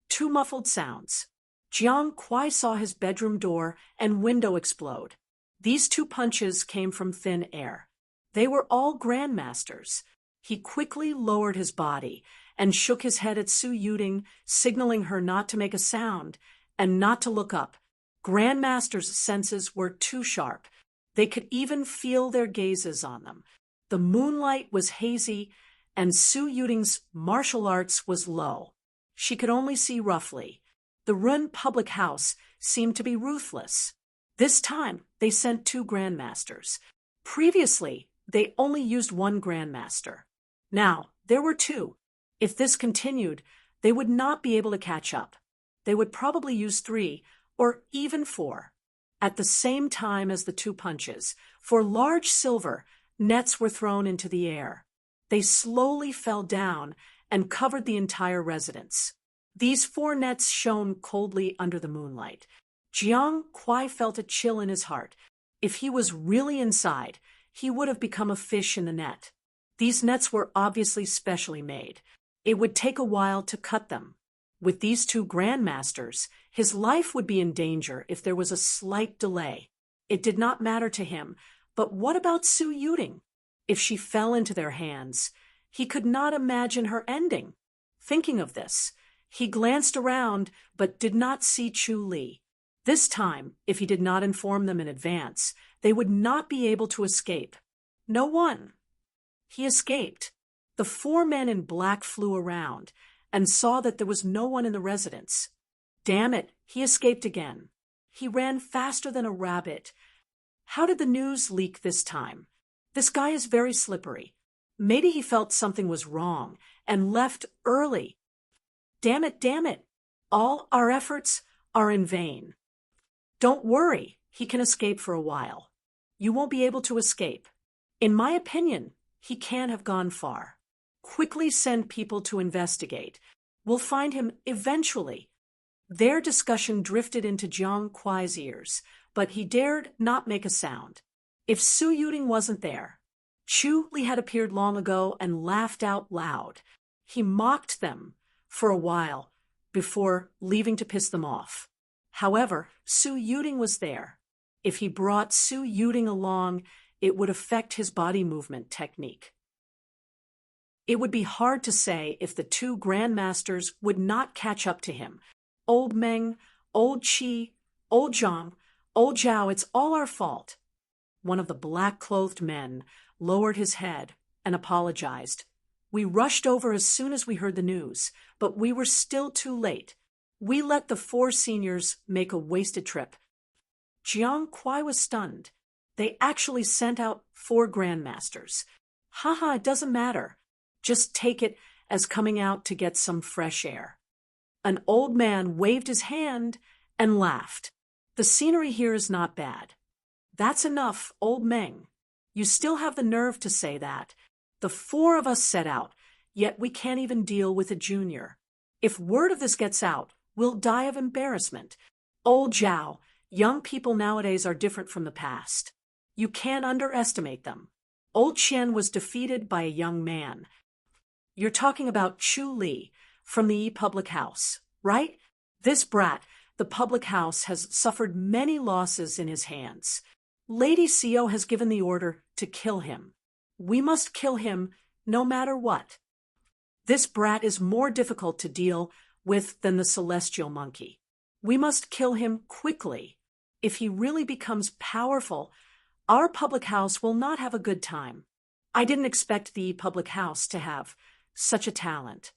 2 muffled sounds. Jiang Kuai saw his bedroom door and window explode. These 2 punches came from thin air. They were all grandmasters. He quickly lowered his body and shook his head at Su Yuting, signaling her not to make a sound and not to look up. Grandmaster's senses were too sharp. They could even feel their gazes on them. The moonlight was hazy, and Su Yuting's martial arts was low. She could only see roughly. The Rin public house seemed to be ruthless. This time, they sent 2 grandmasters. Previously, they only used 1 grandmaster. Now, there were 2. If this continued, they would not be able to catch up. They would probably use 3 or even 4. At the same time as the 2 punches, for large silver, nets were thrown into the air. They slowly fell down and covered the entire residence. These 4 nets shone coldly under the moonlight. Jiang Kuai felt a chill in his heart. If he was really inside, he would have become a fish in the net. These nets were obviously specially made. It would take a while to cut them. With these 2 grandmasters, his life would be in danger if there was a slight delay. It did not matter to him, but what about Su Yuting? If she fell into their hands, he could not imagine her ending. Thinking of this, he glanced around but did not see Chu Li. This time, if he did not inform them in advance, they would not be able to escape. No one. He escaped. The 4 men in black flew around and saw that there was no one in the residence. Damn it, he escaped again. He ran faster than a rabbit. How did the news leak this time? This guy is very slippery. Maybe he felt something was wrong and left early. Damn it, damn it. All our efforts are in vain. Don't worry, he can escape for a while. You won't be able to escape. In my opinion, he can't have gone far. Quickly send people to investigate. We'll find him eventually. Their discussion drifted into Jiang Kuai's ears, but he dared not make a sound. If Su Yuting wasn't there, Chu Li had appeared long ago and laughed out loud. He mocked them for a while before leaving to piss them off. However, Su Yuting was there. If he brought Su Yuting along, it would affect his body movement technique. It would be hard to say if the 2 grandmasters would not catch up to him. Old Meng, Old Qi, Old Zhang, Old Zhao, it's all our fault. One of the black-clothed men lowered his head and apologized. We rushed over as soon as we heard the news, but we were still too late. We let the 4 seniors make a wasted trip. Jiang Kuai was stunned. They actually sent out 4 grandmasters. Haha, it doesn't matter. Just take it as coming out to get some fresh air. An old man waved his hand and laughed. The scenery here is not bad. That's enough, Old Meng. You still have the nerve to say that. The 4 of us set out, yet we can't even deal with a junior. If word of this gets out, we'll die of embarrassment. Old Zhao, young people nowadays are different from the past. You can't underestimate them. Old Qian was defeated by a young man. You're talking about Chu Li from the public house, right? This brat, the public house, has suffered many losses in his hands. Lady Xiao has given the order to kill him. We must kill him no matter what. This brat is more difficult to deal with than the celestial monkey. We must kill him quickly. If he really becomes powerful, our public house will not have a good time. I didn't expect the public house to have such a talent.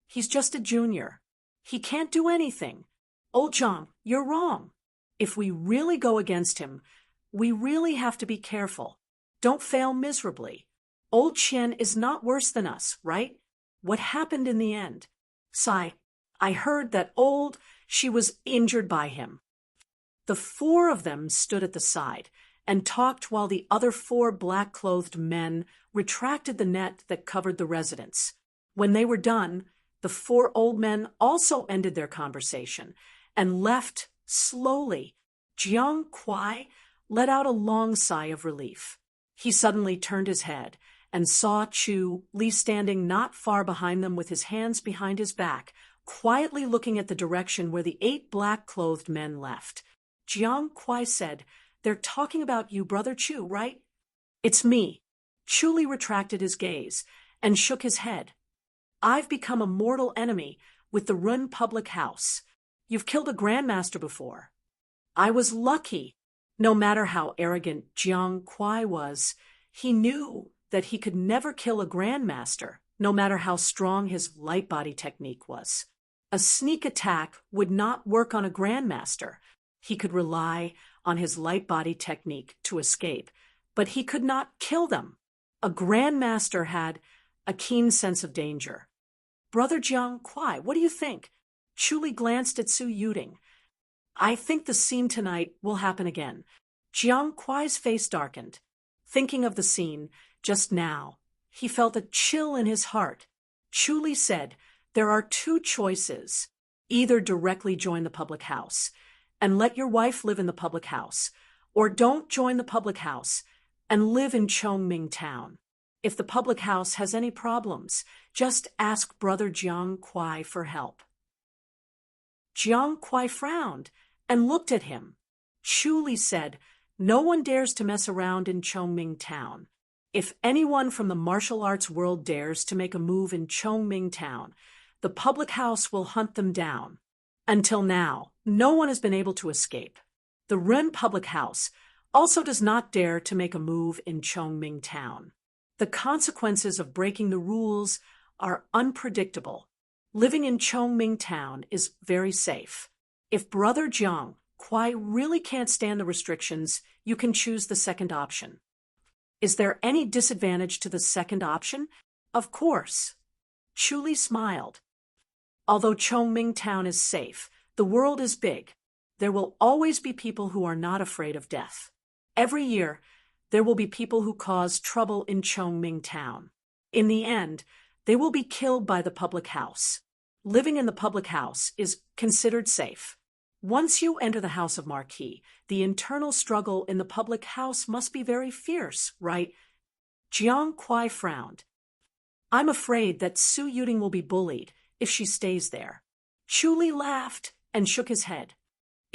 He's just a junior. He can't do anything. Old Zhang, you're wrong. If we really go against him, we really have to be careful. Don't fail miserably. Old Qian is not worse than us, right? What happened in the end? Sai, I heard that she was injured by him. The 4 of them stood at the side and talked while the other 4 black-clothed men retracted the net that covered the residence. When they were done, the 4 old men also ended their conversation and left slowly. Jiang Kuai let out a long sigh of relief. He suddenly turned his head and saw Chu Li standing not far behind them with his hands behind his back, quietly looking at the direction where the 8 black-clothed men left. Jiang Kuai said, "They're talking about you, Brother Chu, right?" "It's me." Chu Li retracted his gaze and shook his head. "I've become a mortal enemy with the Run public house. You've killed a grandmaster before." "I was lucky." No matter how arrogant Jiang Kuai was, he knew that he could never kill a grandmaster, no matter how strong his light body technique was. A sneak attack would not work on a grandmaster. He could rely on his light body technique to escape, but he could not kill them. A grandmaster had a keen sense of danger. "Brother Jiang Kuai, what do you think?" Chu Li glanced at Su Yuting. "I think the scene tonight will happen again." Jiang Kuai's face darkened. Thinking of the scene just now, he felt a chill in his heart. Chu Li said, "There are 2 choices. Either directly join the public house and let your wife live in the public house, or don't join the public house and live in Chongming town. If the public house has any problems, just ask Brother Jiang Kuai for help." Jiang Kuai frowned and looked at him. Chu Li said, "No one dares to mess around in Chongming town. If anyone from the martial arts world dares to make a move in Chongming Town, the public house will hunt them down. Until now, no one has been able to escape. The Ren public house also does not dare to make a move in Chongming Town. The consequences of breaking the rules are unpredictable. Living in Chongming Town is very safe. If Brother Jiang Kuai really can't stand the restrictions, you can choose the second option. Is there any disadvantage to the second option? Of course. Chuli smiled. Although Chongming Town is safe, the world is big. There will always be people who are not afraid of death. Every year, there will be people who cause trouble in Chongming Town. In the end, they will be killed by the public house. Living in the public house is considered safe. Once you enter the House of Marquis, the internal struggle in the public house must be very fierce, right? Jiang Kuai frowned. I'm afraid that Su Yuding will be bullied if she stays there. Chuli laughed and shook his head.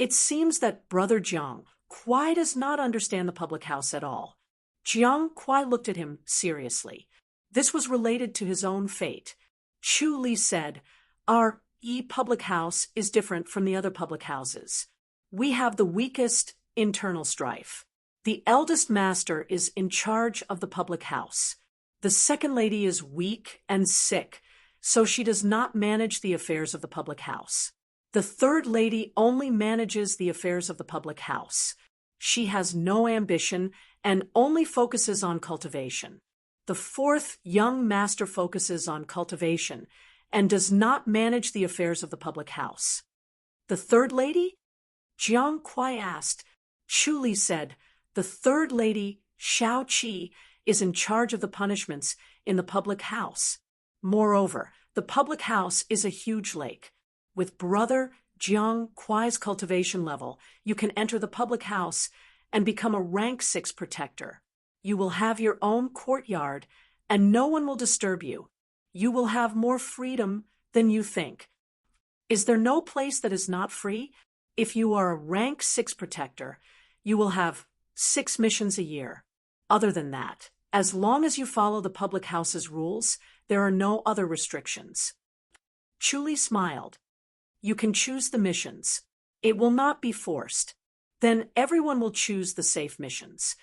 It seems that Brother Jiang Kuai does not understand the public house at all. Jiang Kuai looked at him seriously. This was related to his own fate. Chuli said, Our public house is different from the other public houses. We have the weakest internal strife. The eldest master is in charge of the public house. The second lady is weak and sick, so she does not manage the affairs of the public house. The third lady only manages the affairs of the public house. She has no ambition and only focuses on cultivation. The fourth young master focuses on cultivation and does not manage the affairs of the public house. The third lady? Jiang Kuai asked. Chuli said, The third lady, Xiao Qi, is in charge of the punishments in the public house. Moreover, the public house is a huge lake. With Brother Jiang Kuai's cultivation level, you can enter the public house and become a rank 6 protector. You will have your own courtyard, and no one will disturb you. You will have more freedom than you think. Is there no place that is not free? If you are a rank 6 protector, you will have 6 missions a year. Other than that, as long as you follow the public house's rules, there are no other restrictions. Chuli smiled. You can choose the missions. It will not be forced. Then everyone will choose the safe missions.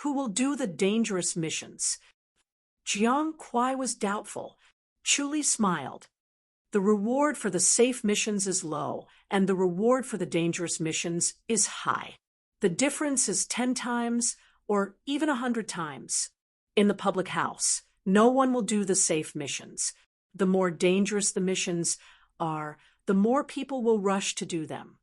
Who will do the dangerous missions? Jiang Kuai was doubtful. Chuli smiled. The reward for the safe missions is low, and the reward for the dangerous missions is high. The difference is 10 times or even 100 times. In the public house, no one will do the safe missions. The more dangerous the missions are, the more people will rush to do them.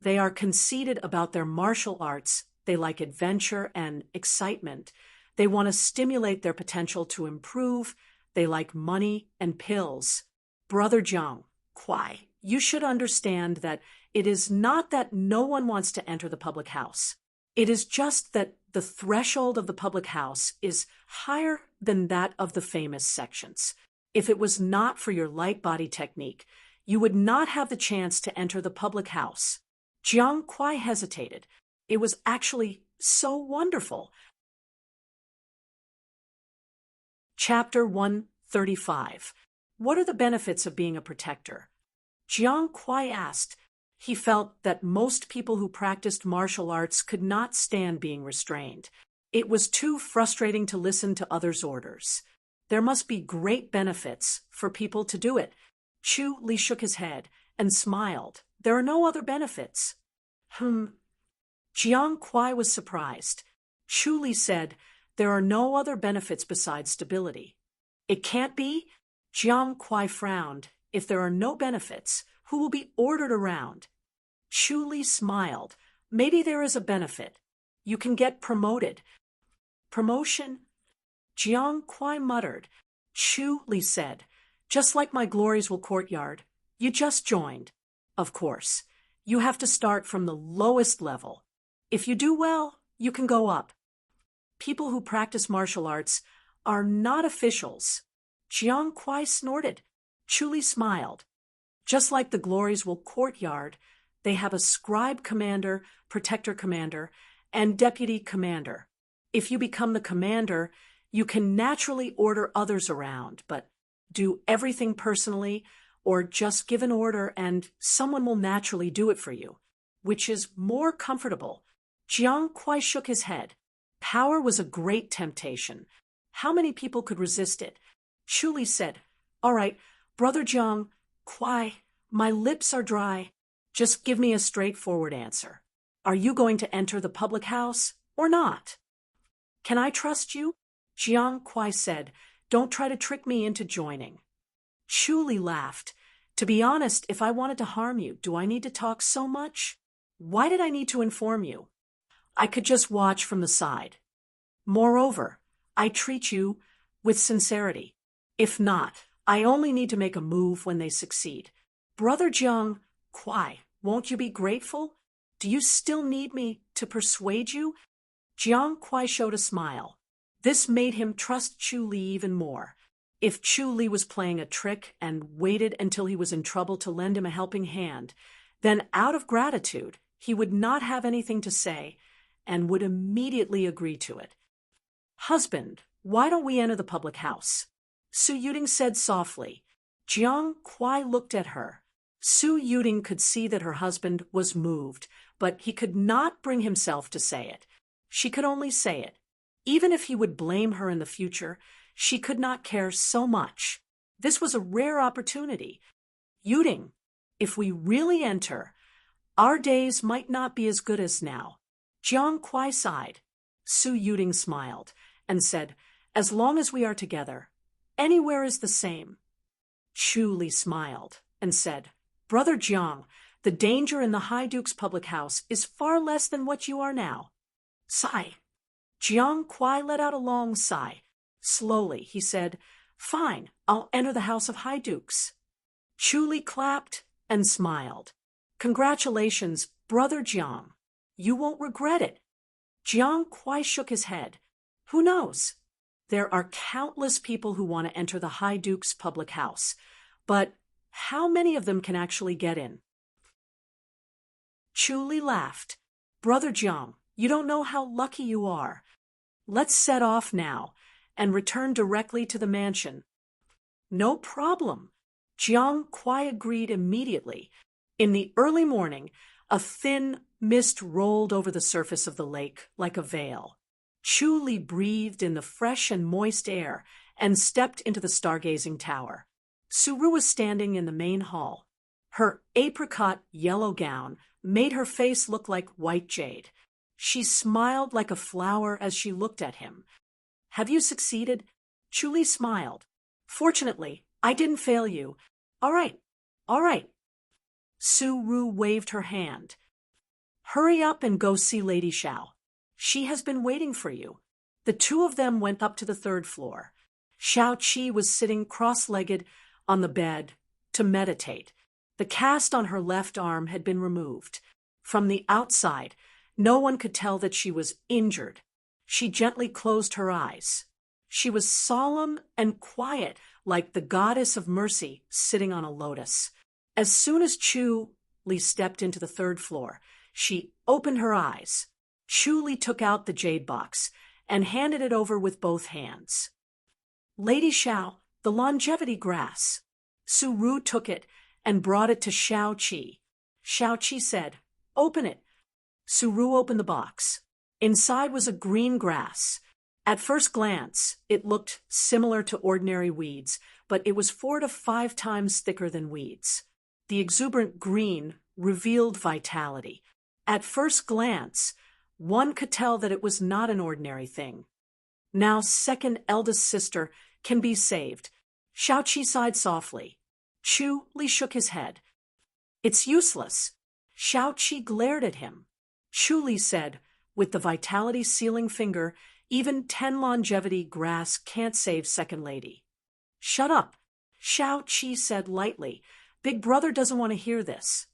They are conceited about their martial arts. They like adventure and excitement. They want to stimulate their potential to improve. They like money and pills. Brother Jiang Kuai, you should understand that it is not that no one wants to enter the public house. It is just that the threshold of the public house is higher than that of the famous sections. If it was not for your light body technique, you would not have the chance to enter the public house. Jiang Kuai hesitated. It was actually so wonderful. Chapter 135. What are the benefits of being a protector? Jiang Kuai asked. He felt that most people who practiced martial arts could not stand being restrained. It was too frustrating to listen to others' orders. There must be great benefits for people to do it. Chu Li shook his head and smiled. There are no other benefits. Jiang Kuai was surprised. Chu Li said, There are no other benefits besides stability. It can't be? Jiang Kuai frowned. If there are no benefits, who will be ordered around? Chu Li smiled. Maybe there is a benefit. You can get promoted. Promotion? Jiang Kuai muttered. Chu Li said, Just like my Gloriesville courtyard, you just joined. Of course, you have to start from the lowest level. If you do well, you can go up. People who practice martial arts are not officials. Jiang Kuai snorted. Chu Li smiled. Just like the Gloriesville courtyard, they have a scribe commander, protector commander, and deputy commander. If you become the commander, you can naturally order others around, but do everything personally or just give an order and someone will naturally do it for you, which is more comfortable. Jiang Kuai shook his head. Power was a great temptation. How many people could resist it? Chu Li said, "All right, Brother Jiang Kuai, my lips are dry. Just give me a straightforward answer. Are you going to enter the public house or not?" "Can I trust you?" Jiang Kuai said, "Don't try to trick me into joining." Chu Li laughed. "To be honest, if I wanted to harm you, do I need to talk so much? Why did I need to inform you? I could just watch from the side. Moreover, I treat you with sincerity. If not, I only need to make a move when they succeed. Brother Jiang Kuai, won't you be grateful? Do you still need me to persuade you?" Jiang Kuai showed a smile. This made him trust Chu Li even more. If Chu Li was playing a trick and waited until he was in trouble to lend him a helping hand, then out of gratitude, he would not have anything to say and would immediately agree to it. "Husband, why don't we enter the public house?" Su Yuding said softly. Jiang Kuai looked at her. Su Yuding could see that her husband was moved, but he could not bring himself to say it. She could only say it. Even if he would blame her in the future, she could not care so much. This was a rare opportunity. "Yuding, if we really enter, our days might not be as good as now." Jiang Kuai sighed. Su Yuding smiled and said, "As long as we are together, anywhere is the same." Chu Li smiled and said, "Brother Jiang, the danger in the High Duke's public house is far less than what you are now." Sigh. Jiang Kuai let out a long sigh. Slowly, he said, "Fine, I'll enter the House of High Dukes." Chu Li clapped and smiled. "Congratulations, Brother Jiang. You won't regret it." Jiang Kuai shook his head. "Who knows? There are countless people who want to enter the High Duke's public house, but how many of them can actually get in?" Chu Li laughed. "Brother Jiang, you don't know how lucky you are. Let's set off now and return directly to the mansion." "No problem." Jiang Kuai agreed immediately. In the early morning, a thin mist rolled over the surface of the lake like a veil. Chu Li breathed in the fresh and moist air and stepped into the stargazing tower. Su Ru was standing in the main hall. Her apricot yellow gown made her face look like white jade. She smiled like a flower as she looked at him. "Have you succeeded?" Chu Li smiled. "Fortunately, I didn't fail you. All right, all right." Su Ru waved her hand. "Hurry up and go see Lady Xiao. She has been waiting for you." The two of them went up to the third floor. Xiao Qi was sitting cross-legged on the bed to meditate. The cast on her left arm had been removed. From the outside, no one could tell that she was injured. She gently closed her eyes. She was solemn and quiet, like the goddess of mercy sitting on a lotus. As soon as Chu Li stepped into the third floor, she opened her eyes. Chu Li took out the jade box and handed it over with both hands. "Lady Xiao, the longevity grass." Su Ru took it and brought it to Xiao Qi. Xiao Qi said, "Open it." Su Ru opened the box. Inside was a green grass. At first glance, it looked similar to ordinary weeds, but it was 4 to 5 times thicker than weeds. The exuberant green revealed vitality. At first glance, one could tell that it was not an ordinary thing. Now second eldest sister can be saved. Xiao Qi sighed softly. Chu Li shook his head. "It's useless." Xiao Qi glared at him. Chu Li said, with the vitality sealing finger, "Even 10 longevity grass can't save second lady." "Shut up," Xiao Qi said lightly. "Big brother doesn't want to hear this."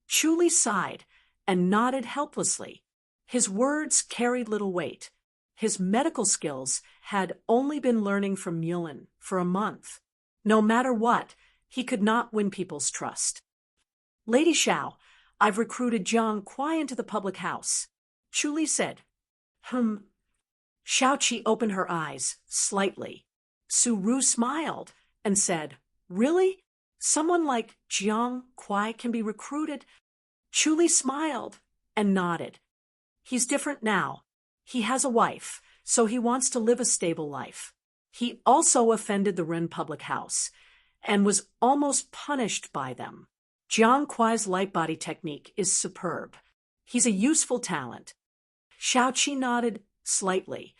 Chu Li sighed and nodded helplessly. His words carried little weight. His medical skills had only been learning from Yulin for a month. No matter what, he could not win people's trust. "Lady Xiao, I've recruited Jiang Kuai into the public house." Chu Li said, Xiaoqi opened her eyes slightly. Su Ru smiled and said, "Really? Someone like Jiang Kuai can be recruited?" Chu Li smiled and nodded. "He's different now. He has a wife, so he wants to live a stable life. He also offended the Ren public house and was almost punished by them. Jiang Kuai's light body technique is superb. He's a useful talent." Xiaoqi nodded slightly.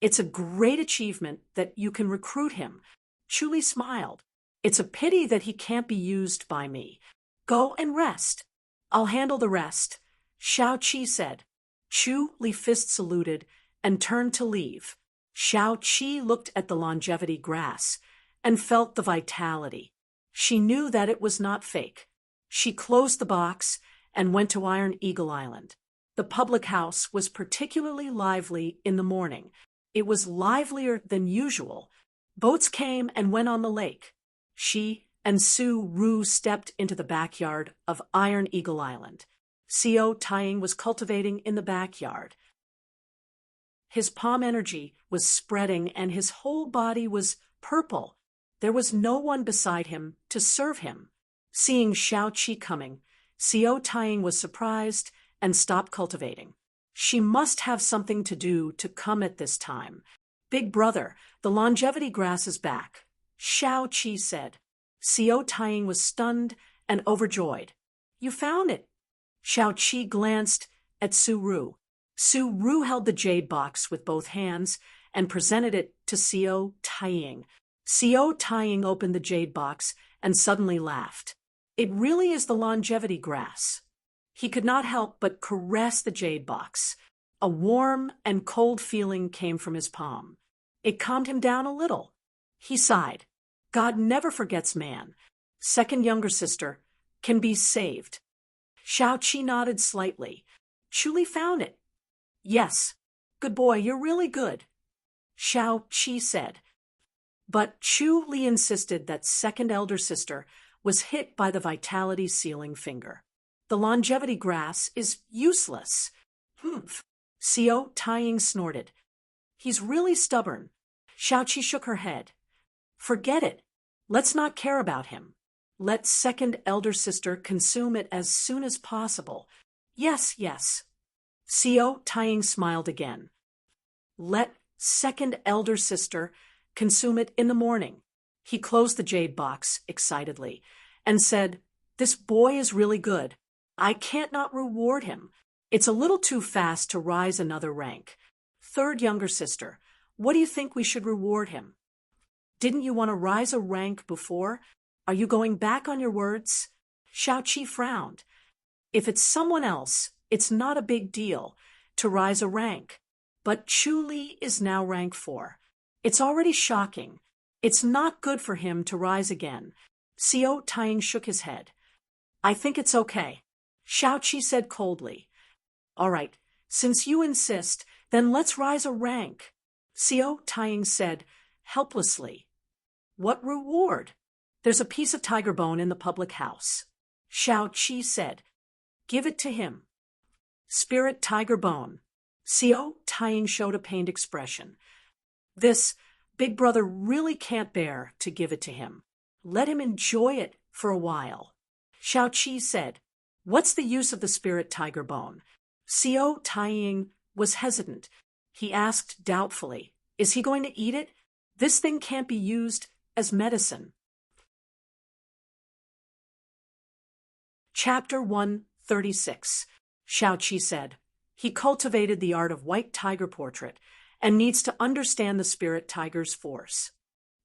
"It's a great achievement that you can recruit him." Chu Li smiled. "It's a pity that he can't be used by me. Go and rest. I'll handle the rest," Xiaoqi said. Chu Li fist saluted and turned to leave. Xiaoqi looked at the longevity grass and felt the vitality. She knew that it was not fake. She closed the box and went to Iron Eagle Island. The public house was particularly lively in the morning. It was livelier than usual. Boats came and went on the lake. She and Su Ru stepped into the backyard of Iron Eagle Island. Xiao Taiying was cultivating in the backyard. His palm energy was spreading and his whole body was purple. There was no one beside him to serve him. Seeing Xiaoqi coming, Xiao Taiying was surprised and stopped cultivating. She must have something to do to come at this time. "Big brother, the longevity grass is back," Xiaoqi said. Xiao Taiying was stunned and overjoyed. "You found it." Xiaoqi glanced at Su Ru. Su Ru held the jade box with both hands and presented it to Xiao Taiying. Xiao Taiying opened the jade box and suddenly laughed. "It really is the longevity grass." He could not help but caress the jade box. A warm and cold feeling came from his palm. It calmed him down a little. He sighed. God never forgets man. Second younger sister can be saved. Xiaoqi nodded slightly. Chu Li found it. "Yes. Good boy, you're really good," Xiaoqi said. But Chu Li insisted that second elder sister was hit by the vitality sealing finger. "The longevity grass is useless." "Humph." Xiao Taiying snorted. "He's really stubborn." Xiaoqi shook her head. "Forget it. Let's not care about him. Let second elder sister consume it as soon as possible." "Yes, yes." Xiao Taiying smiled again. "Let second elder sister consume it in the morning." He closed the jade box excitedly and said, "This boy is really good. I can't not reward him. It's a little too fast to rise another rank. Third younger sister, what do you think we should reward him?" "Didn't you want to rise a rank before? Are you going back on your words?" Xiaoqi frowned. "If it's someone else, it's not a big deal to rise a rank. But Chu Li is now rank 4. It's already shocking. It's not good for him to rise again." Xiao Taiying shook his head. "I think it's okay," Xiaoqi said coldly. "All right, since you insist, then let's rise a rank," Xiao Taiying said helplessly. "What reward?" "There's a piece of tiger bone in the public house," Xiaoqi said. "Give it to him." "Spirit tiger bone." Xiao Taiying showed a pained expression. "This big brother really can't bear to give it to him. Let him enjoy it for a while." Xiaoqi said, "What's the use of the spirit tiger bone?" Xiao Taiying was hesitant. He asked doubtfully, "Is he going to eat it? This thing can't be used as medicine." Chapter 136. Xiaoqi said, "He cultivated the art of white tiger portrait and needs to understand the spirit tiger's force.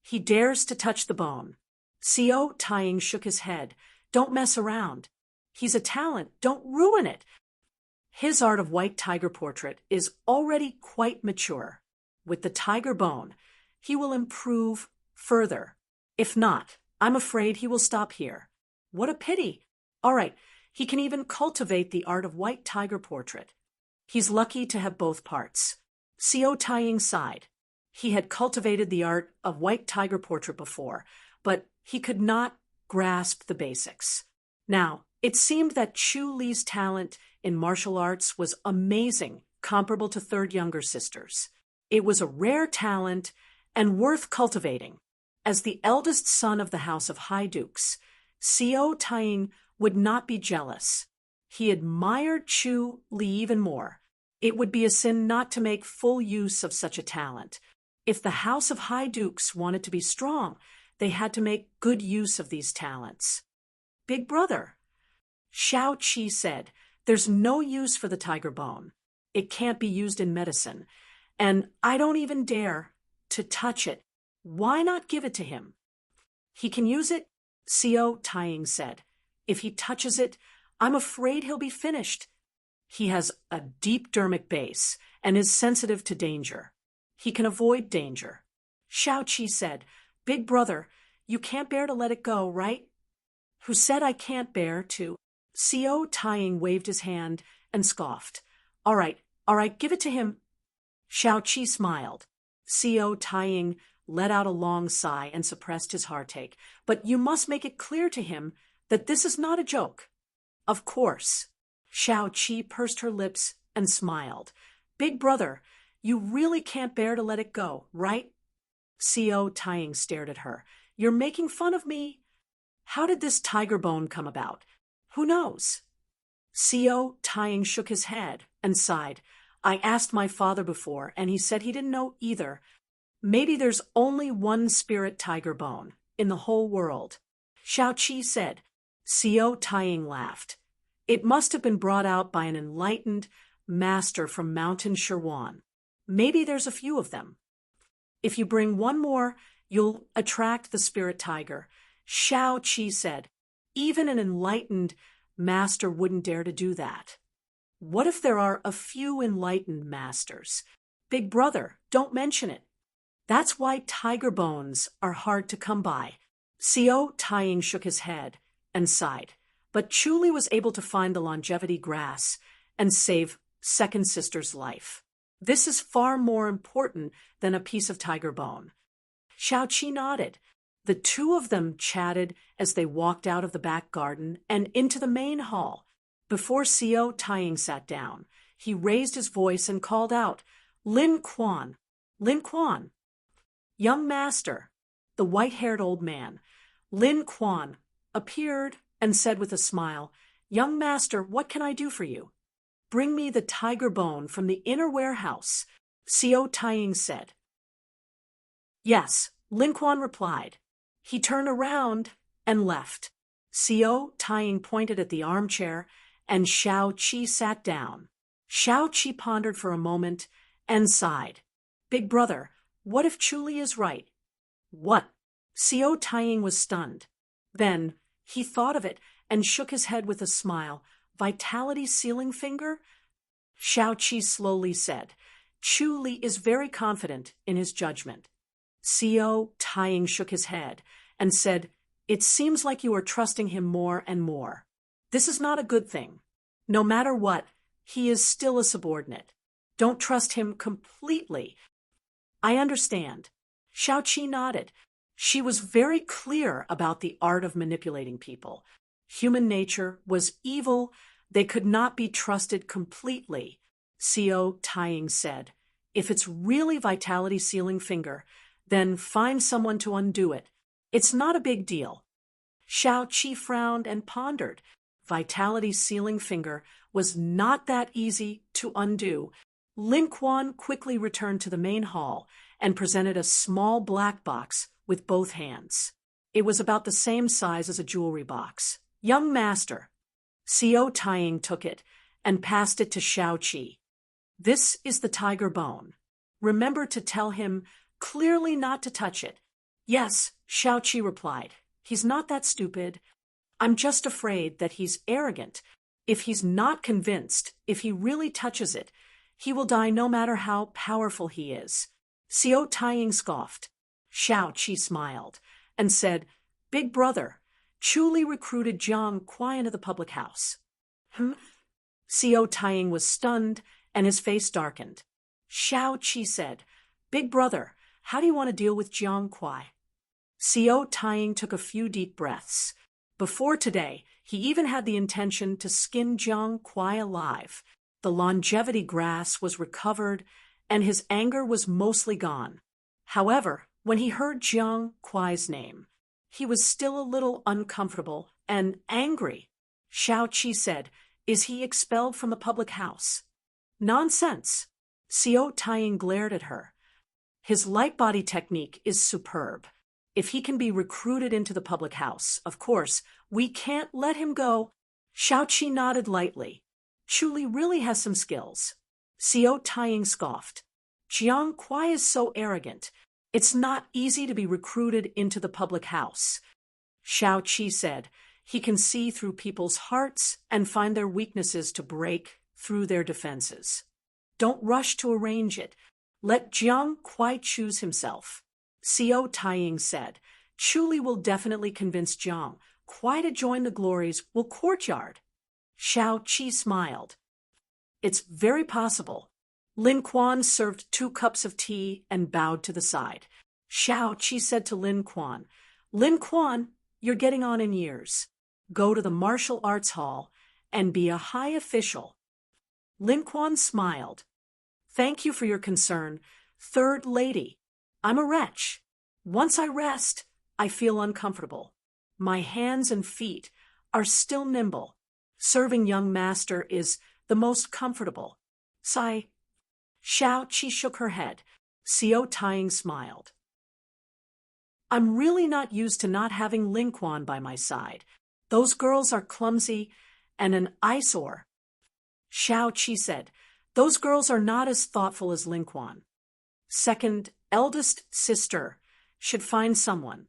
He dares to touch the bone." Xiao Taiying shook his head. "Don't mess around. He's a talent. Don't ruin it." His art of white tiger portrait is already quite mature. With the tiger bone, he will improve further. If not, I'm afraid he will stop here. What a pity. All right, he can even cultivate the art of white tiger portrait. He's lucky to have both parts. Xiao Taiying sighed. He had cultivated the art of white tiger portrait before, but he could not grasp the basics. Now, it seemed that Chu Li's talent in martial arts was amazing, comparable to third younger sister's. It was a rare talent and worth cultivating. As the eldest son of the House of High Dukes, Xiao Taiying would not be jealous. He admired Chu Li even more. It would be a sin not to make full use of such a talent. If the House of High Dukes wanted to be strong, they had to make good use of these talents. Big brother, Xiao Qi said, there's no use for the tiger bone. It can't be used in medicine, and I don't even dare to touch it. Why not give it to him? He can use it, Xiao Taiying said. If he touches it, I'm afraid he'll be finished. He has a deep dermic base and is sensitive to danger. He can avoid danger. Xiao Qi said, Big brother, you can't bear to let it go, right? Who said I can't bear to? Xiao Taiying waved his hand and scoffed. All right, give it to him. Xiao Qi smiled. Xiao Taiying let out a long sigh and suppressed his heartache. But you must make it clear to him that this is not a joke. Of course. Xiao Qi pursed her lips and smiled. Big brother, you really can't bear to let it go, right? Xiao Taiying stared at her. You're making fun of me? How did this tiger bone come about? Who knows? Xiao Taiying shook his head and sighed. I asked my father before, and he said he didn't know either. Maybe there's only one spirit tiger bone in the whole world. Xiao Qi said. Xiao Taiying laughed. It must have been brought out by an enlightened master from Mountain Shirwan. Maybe there's a few of them. If you bring one more, you'll attract the spirit tiger. Xiao Qi said. Even an enlightened master wouldn't dare to do that. What if there are a few enlightened masters? Big brother, don't mention it. That's why tiger bones are hard to come by. Xiao Taiying shook his head and sighed. But Chu Li was able to find the longevity grass and save second sister's life. This is far more important than a piece of tiger bone. Xiao Qi nodded. The two of them chatted as they walked out of the back garden and into the main hall. Before Xiao Taiying sat down, he raised his voice and called out, Lin Quan, Lin Quan. Young master, the white-haired old man, Lin Quan, appeared and said with a smile, Young master, what can I do for you? Bring me the tiger bone from the inner warehouse, Xiao Taiying said. Yes, Lin Quan replied. He turned around and left. Xiao Taiying pointed at the armchair, and Xiao Qi sat down. Xiao Qi pondered for a moment and sighed. Big brother, what if Chu Li is right? What? Xiao Taiying was stunned. Then he thought of it and shook his head with a smile. Vitality sealing finger? Xiao Qi slowly said. Chu Li is very confident in his judgment. Xiao Taiying shook his head and said, It seems like you are trusting him more and more. This is not a good thing. No matter what, he is still a subordinate. Don't trust him completely. I understand. Xiao Qi nodded. She was very clear about the art of manipulating people. Human nature was evil. They could not be trusted completely. Xiao Taiying said, If it's really vitality sealing finger, then find someone to undo it. It's not a big deal. Xiao Qi frowned and pondered. Vitality sealing finger was not that easy to undo. Lin Quan quickly returned to the main hall and presented a small black box with both hands. It was about the same size as a jewelry box. Young master. Xiao Taiying took it and passed it to Xiao Qi. This is the tiger bone. Remember to tell him clearly not to touch it. Yes, Xiao Qi replied. He's not that stupid. I'm just afraid that he's arrogant. If he's not convinced, if he really touches it, he will die no matter how powerful he is. Xiao Taiying scoffed. Xiao Qi smiled and said, Big brother, Chu Li recruited Jiang Kuai into the public house. Xiao Taiying was stunned and his face darkened. Xiao Qi said, Big brother, how do you want to deal with Jiang Kuai? Xiao Taiying took a few deep breaths. Before today, he even had the intention to skin Jiang Kuai alive. The longevity grass was recovered, and his anger was mostly gone. However, when he heard Jiang Kuai's name, he was still a little uncomfortable and angry. Xiao Qi said, "Is he expelled from the public house?" "Nonsense." Xiao Taiying glared at her. "His light body technique is superb. If he can be recruited into the public house, of course, we can't let him go." Xiao Qi nodded lightly. "Chu Li really has some skills." Xiao Taiying scoffed. "Jiang Kuai is so arrogant. It's not easy to be recruited into the public house." Xiao Qi said, "He can see through people's hearts and find their weaknesses to break through their defenses. Don't rush to arrange it. Let Jiang Kuai choose himself." Xiao Taiying said, "Chu Li will definitely convince Jiang Kuai to join the glories will courtyard." Xiao Qi smiled. "It's very possible." Lin Quan served 2 cups of tea and bowed to the side. Xiao Qi said to Lin Quan, "Lin Quan, you're getting on in years. Go to the martial arts hall and be a high official." Lin Quan smiled. "Thank you for your concern, third lady. I'm a wretch. Once I rest, I feel uncomfortable. My hands and feet are still nimble. Serving young master is the most comfortable." Sigh. Xiao Qi shook her head. Xiao Taiying smiled. "I'm really not used to not having Lin Quan by my side. Those girls are clumsy and an eyesore." Xiao Qi said, "Those girls are not as thoughtful as Lin Quan. Second eldest sister should find someone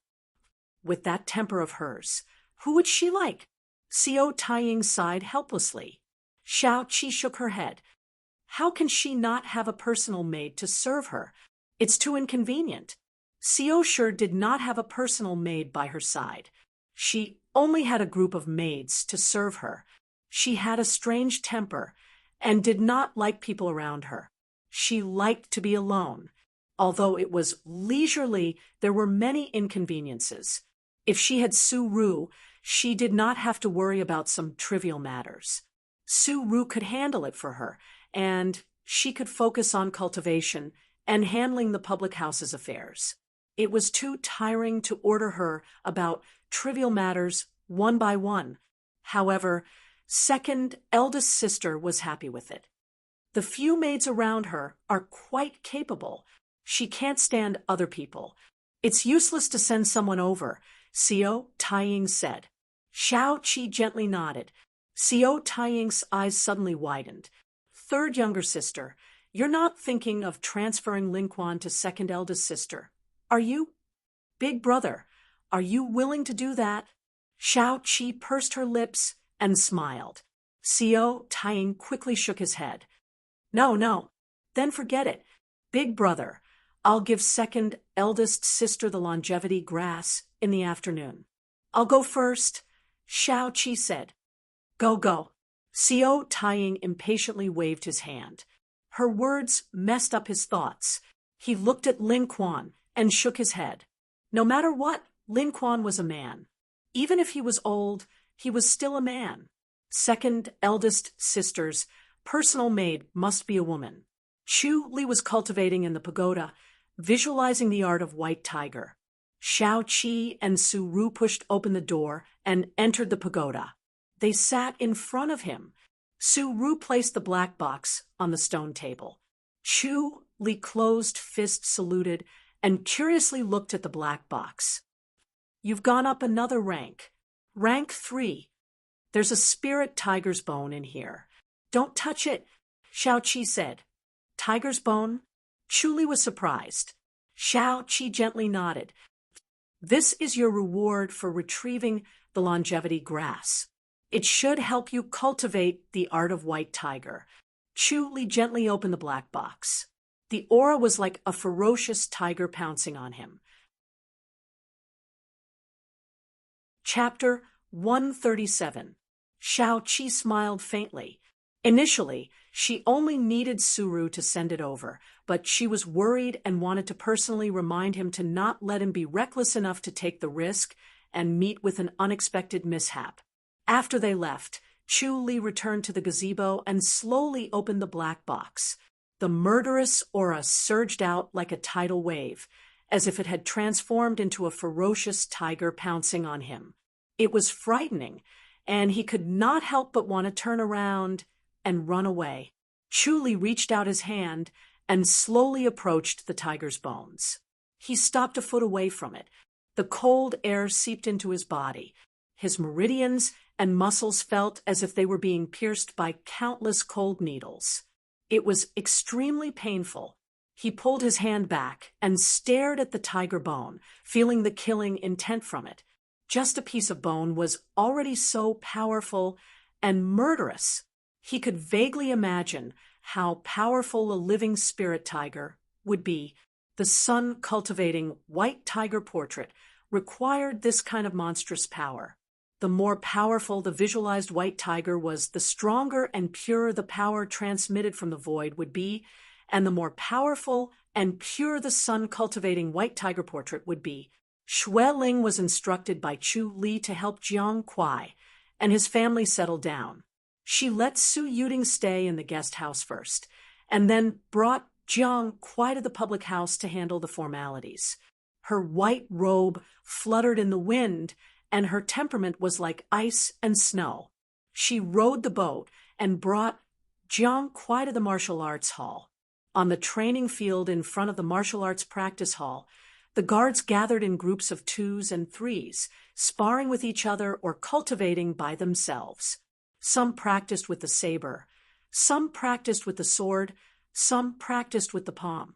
with that temper of hers. Who would she like?" Xiao Taiying sighed helplessly. Xiao Qi shook her head. "How can she not have a personal maid to serve her? It's too inconvenient." Xiao Shi did not have a personal maid by her side. She only had a group of maids to serve her. She had a strange temper and did not like people around her. She liked to be alone. Although it was leisurely, there were many inconveniences. If she had Su Ru, she did not have to worry about some trivial matters. Su Ru could handle it for her, and she could focus on cultivation and handling the public house's affairs. It was too tiring to order her about trivial matters one by one. However, second eldest sister was happy with it. The few maids around her are quite capable. She can't stand other people. It's useless to send someone over, Xiao Taiying said. Xiao Qi gently nodded. Xiao Taiying's eyes suddenly widened. Third younger sister, you're not thinking of transferring Lin Quan to second eldest sister, are you? Big brother, are you willing to do that? Xiao Qi pursed her lips and smiled. Xiao Taiying quickly shook his head. No. Then forget it. Big brother, I'll give second eldest sister the longevity grass in the afternoon. I'll go first, Xiao Qi said. Go. Xiao Taiying impatiently waved his hand. Her words messed up his thoughts. He looked at Lin Quan and shook his head. No matter what, Lin Quan was a man. Even if he was old, he was still a man. Second eldest sister's personal maid must be a woman. Chu Li was cultivating in the pagoda, visualizing the art of white tiger. Xiao Qi and Su Ru pushed open the door and entered the pagoda. They sat in front of him. Su Ru placed the black box on the stone table. Chu Li closed fist saluted and curiously looked at the black box. You've gone up another rank. Rank 3. There's a spirit tiger's bone in here. Don't touch it, Xiao Qi said. Tiger's bone? Chu Li was surprised. Xiao Qi gently nodded. This is your reward for retrieving the longevity grass. It should help you cultivate the art of white tiger. Chu Li gently opened the black box. The aura was like a ferocious tiger pouncing on him. Chapter 137. Xiao Qi smiled faintly. Initially, she only needed Su Ru to send it over, but she was worried and wanted to personally remind him to not let him be reckless enough to take the risk and meet with an unexpected mishap. After they left, Chu Li returned to the gazebo and slowly opened the black box. The murderous aura surged out like a tidal wave, as if it had transformed into a ferocious tiger pouncing on him. It was frightening, and he could not help but want to turn around and run away. Chu Li reached out his hand and slowly approached the tiger's bones. He stopped a foot away from it. The cold air seeped into his body. His meridians and muscles felt as if they were being pierced by countless cold needles. It was extremely painful. He pulled his hand back and stared at the tiger bone, feeling the killing intent from it. Just a piece of bone was already so powerful and murderous. He could vaguely imagine how powerful a living spirit tiger would be. The sun-cultivating white tiger portrait required this kind of monstrous power. The more powerful the visualized white tiger was, the stronger and purer the power transmitted from the void would be, and the more powerful and pure the sun-cultivating white tiger portrait would be. Xue Ling was instructed by Chu Li to help Jiang Kuai and his family settle down. She let Su Yuding stay in the guest house first, and then brought Jiang Kuai to the public house to handle the formalities. Her white robe fluttered in the wind, and her temperament was like ice and snow. She rowed the boat and brought Jiang Kuai to the martial arts hall. On the training field in front of the martial arts practice hall, the guards gathered in groups of 2s and 3s, sparring with each other or cultivating by themselves. Some practiced with the saber, some practiced with the sword, some practiced with the palm,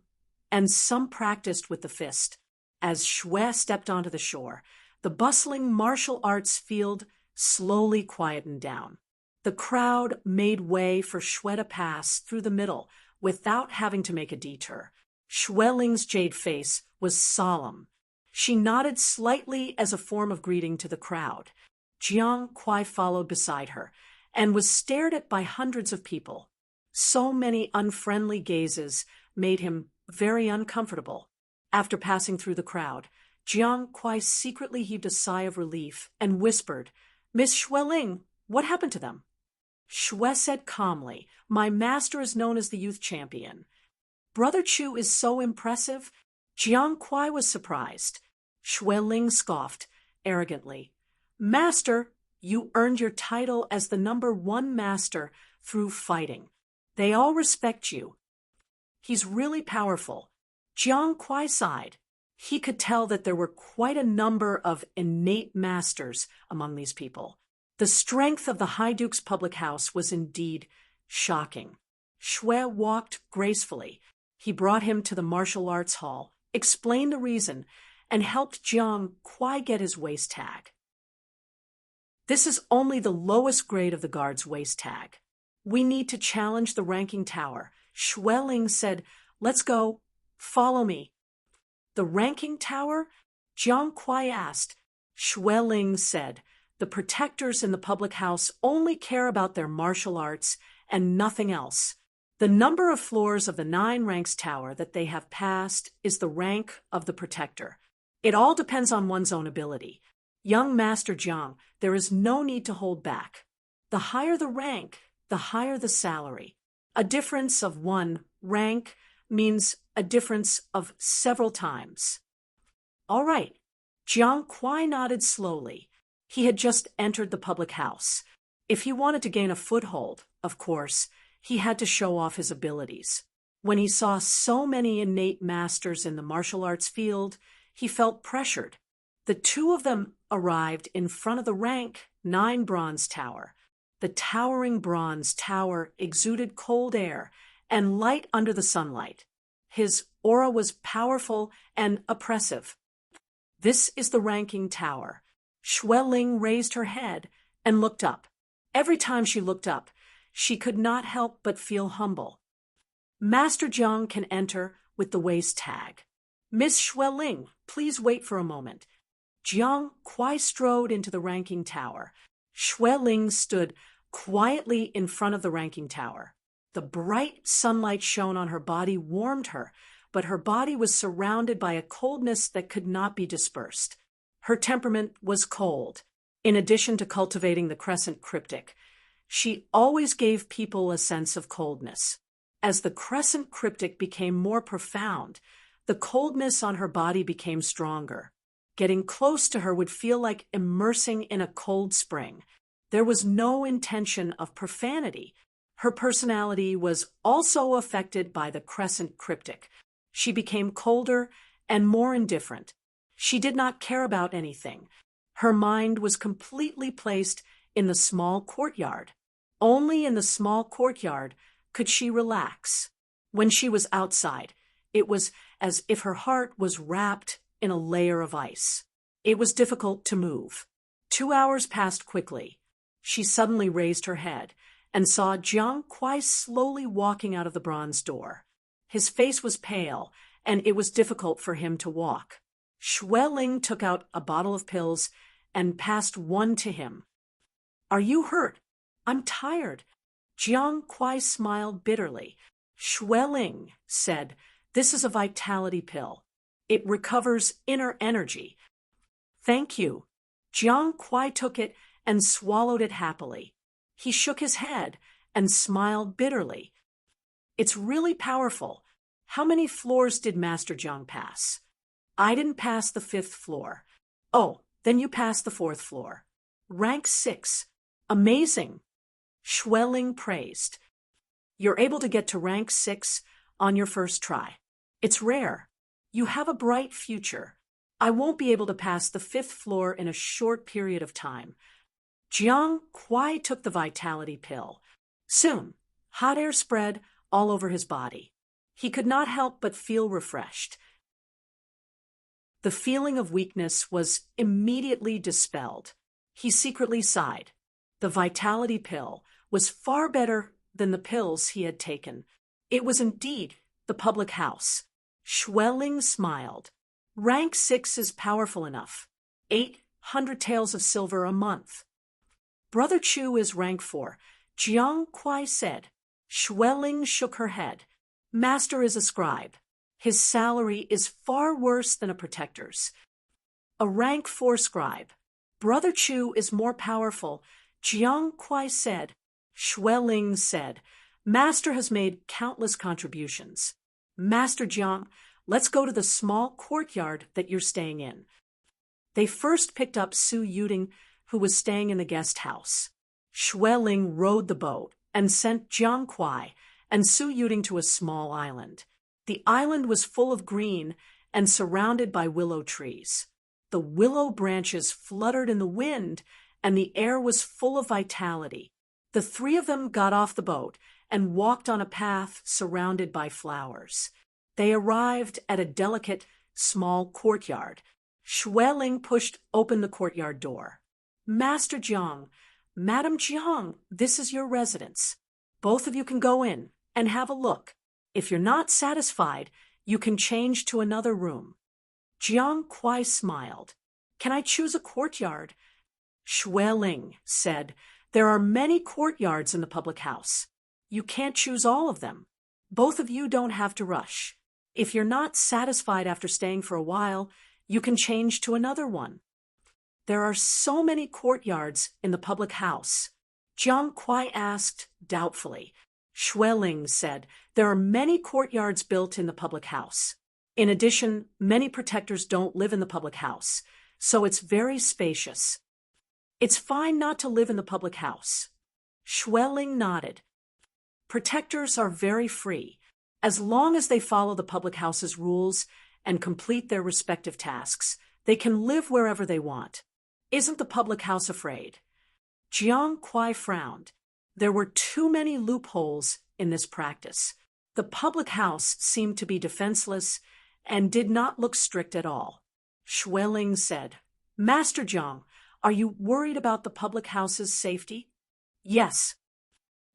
and some practiced with the fist. As Xue stepped onto the shore, the bustling martial arts field slowly quietened down. The crowd made way for Xue to pass through the middle without having to make a detour. Xue Ling's jade face was solemn. She nodded slightly as a form of greeting to the crowd. Jiang Kuai followed beside her and was stared at by hundreds of people. So many unfriendly gazes made him very uncomfortable. After passing through the crowd, Jiang Kuai secretly heaved a sigh of relief and whispered, "Miss Xue Ling, what happened to them?" Xue said calmly, "My master is known as the youth champion." Brother Chu is so impressive. Jiang Kuai was surprised. Xue Ling scoffed arrogantly, "Master, you earned your title as the #1 master through fighting. They all respect you." "He's really powerful." Jiang Kuai sighed. He could tell that there were quite a number of innate masters among these people. The strength of the High Duke's public house was indeed shocking. Xue walked gracefully. He brought him to the martial arts hall, explained the reason, and helped Jiang Kuai get his waist tag. "This is only the lowest grade of the guard's waist tag. We need to challenge the ranking tower." Xue Ling said, "Let's go. Follow me." "The ranking tower?" Jiang Kuai asked. Xue Ling said, "The protectors in the public house only care about their martial arts and nothing else. The number of floors of the 9 ranks tower that they have passed is the rank of the protector. It all depends on one's own ability. Young Master Jiang, there is no need to hold back. The higher the rank, the higher the salary. A difference of 1 rank means a difference of several times." "All right." Jiang Kuai nodded slowly. He had just entered the public house. If he wanted to gain a foothold, of course, he had to show off his abilities. When he saw so many innate masters in the martial arts field, he felt pressured. The 2 of them arrived in front of the rank 9 bronze tower. The towering bronze tower exuded cold air and light under the sunlight. His aura was powerful and oppressive. "This is the ranking tower." Xue Ling raised her head and looked up. Every time she looked up, she could not help but feel humble. "Master Jiang can enter with the waist tag." "Miss Xue Ling, please wait for a moment." Jiang Kuai strode into the ranking tower. Xue Ling stood quietly in front of the ranking tower. The bright sunlight shone on her body, warmed her, but her body was surrounded by a coldness that could not be dispersed. Her temperament was cold. In addition to cultivating the crescent cryptic, she always gave people a sense of coldness. As the crescent cryptic became more profound, the coldness on her body became stronger. Getting close to her would feel like immersing in a cold spring. There was no intention of profanity. Her personality was also affected by the crescent cryptic. She became colder and more indifferent. She did not care about anything. Her mind was completely placed in the small courtyard. Only in the small courtyard could she relax. When she was outside, it was as if her heart was wrapped in a layer of ice. It was difficult to move. 2 hours passed quickly. She suddenly raised her head and saw Jiang Kuai slowly walking out of the bronze door. His face was pale, and it was difficult for him to walk. Xueling took out a bottle of pills and passed one to him. "Are you hurt?" "I'm tired." Jiang Kuai smiled bitterly. Xueling said, "This is a vitality pill. It recovers inner energy." "Thank you." Jiang Kuai took it and swallowed it happily. He shook his head and smiled bitterly. "It's really powerful. How many floors did Master Jiang pass?" "I didn't pass the 5th floor." "Oh, then you passed the 4th floor." "Rank 6. Amazing." Xueling praised. "You're able to get to rank 6 on your first try. It's rare. You have a bright future. I won't be able to pass the 5th floor in a short period of time." Jiang Kuai took the vitality pill. Soon, hot air spread all over his body. He could not help but feel refreshed. The feeling of weakness was immediately dispelled. He secretly sighed. The vitality pill was far better than the pills he had taken. It was indeed the public house. Xueling smiled. "Rank 6 is powerful enough. 800 taels of silver a month." "Brother Chu is rank 4, Jiang Kuai said. Xueling shook her head. "Master is a scribe. His salary is far worse than a protector's." "A rank 4 scribe. Brother Chu is more powerful," Jiang Kuai said. Xueling said, "Master has made countless contributions. Master Jiang, let's go to the small courtyard that you're staying in." They first picked up Su Yuding, who was staying in the guest house. Xueling rowed the boat and sent Jiang Kuai and Su Yuding to a small island. The island was full of green and surrounded by willow trees. The willow branches fluttered in the wind, and the air was full of vitality. The 3 of them got off the boat and walked on a path surrounded by flowers. They arrived at a delicate, small courtyard. Xueling pushed open the courtyard door. "Master Jiang, Madam Jiang, this is your residence. Both of you can go in and have a look. If you're not satisfied, you can change to another room." Jiang Kuai smiled. "Can I choose a courtyard?" Xueling said, "There are many courtyards in the public house. You can't choose all of them. Both of you don't have to rush. If you're not satisfied after staying for a while, you can change to another one." "There are so many courtyards in the public house?" Jiang Kuai asked doubtfully. Xueling said, "There are many courtyards built in the public house. In addition, many protectors don't live in the public house, so it's very spacious." "It's fine not to live in the public house." Xueling nodded. "Protectors are very free. As long as they follow the public house's rules and complete their respective tasks, they can live wherever they want. Isn't the public house afraid?" Jiang Kuai frowned. There were too many loopholes in this practice. The public house seemed to be defenseless and did not look strict at all. Xueling said, "Master Jiang, are you worried about the public house's safety?" "Yes."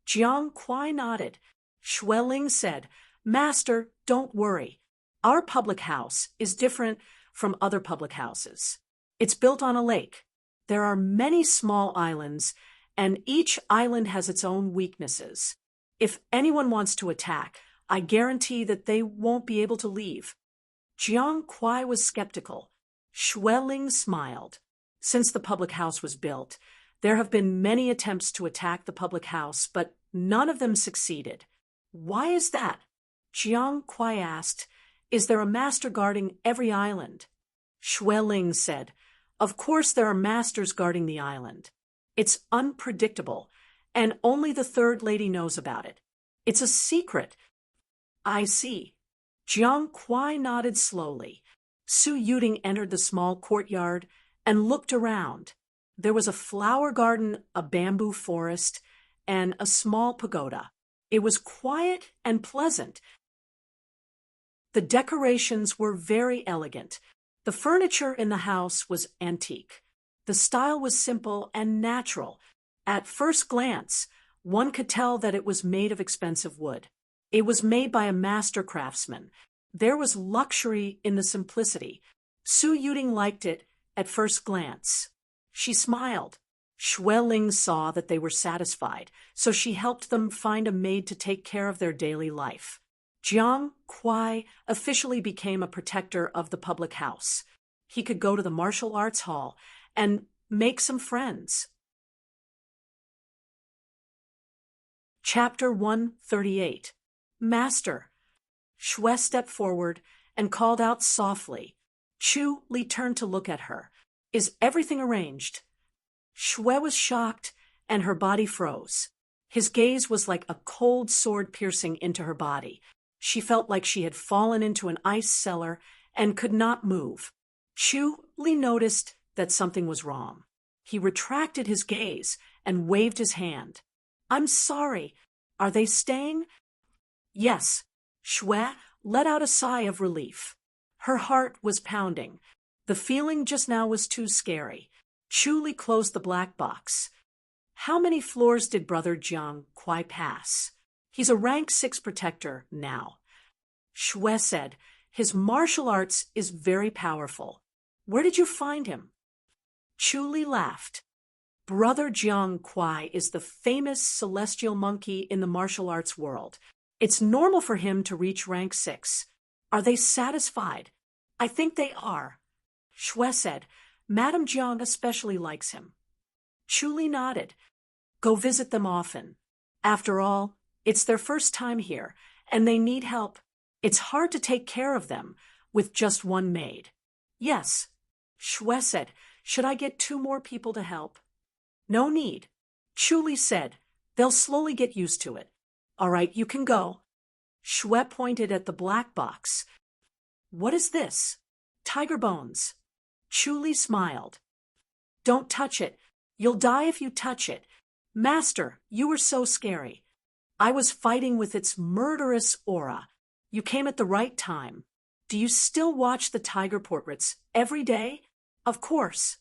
Jiang Kuai nodded. Xueling said, "Master, don't worry. Our public house is different from other public houses. It's built on a lake. There are many small islands, and each island has its own weaknesses. If anyone wants to attack, I guarantee that they won't be able to leave." Jiang Kuai was skeptical. Xueling smiled. "Since the public house was built, there have been many attempts to attack the public house, but none of them succeeded. Why is that? Jiang Kuai asked. Is there a master guarding every island? Xue Ling said, Of course there are masters guarding the island. It's unpredictable, and only the third lady knows about it. It's a secret. I see. Jiang Kuai nodded slowly. Su Yuding entered the small courtyard and looked around. There was a flower garden, a bamboo forest, and a small pagoda. It was quiet and pleasant. The decorations were very elegant. The furniture in the house was antique. The style was simple and natural. At first glance, one could tell that it was made of expensive wood. It was made by a master craftsman. There was luxury in the simplicity. Su Yuding liked it at first glance. She smiled. Xue Ling saw that they were satisfied, so she helped them find a maid to take care of their daily life. Jiang Kuai officially became a protector of the public house. He could go to the martial arts hall and make some friends. Chapter 138. Master. Xue stepped forward and called out softly. Chu Li turned to look at her. Is everything arranged? Xue was shocked, and her body froze. His gaze was like a cold sword piercing into her body. She felt like she had fallen into an ice cellar and could not move. Chu Li noticed that something was wrong. He retracted his gaze and waved his hand. I'm sorry. Are they staying? Yes. Xue let out a sigh of relief. Her heart was pounding. The feeling just now was too scary. Chu Li closed the black box. How many floors did Brother Jiang Kuai pass? He's a rank 6 protector now. Xue said, His martial arts is very powerful. Where did you find him? Chu Li laughed. Brother Jiang Kuai is the famous celestial monkey in the martial arts world. It's normal for him to reach rank 6. Are they satisfied? I think they are. Xue said, Madame Jiang especially likes him. Chu Li nodded. Go visit them often. After all, it's their first time here, and they need help. It's hard to take care of them with just one maid. Yes. Xue said, Should I get 2 more people to help? No need. Chu Li said, They'll slowly get used to it. All right, you can go. Xue pointed at the black box. What is this? Tiger bones. Chu Li smiled. Don't touch it. You'll die if you touch it. Master, you were so scary. I was fighting with its murderous aura. You came at the right time. Do you still watch the tiger portraits every day? Of course.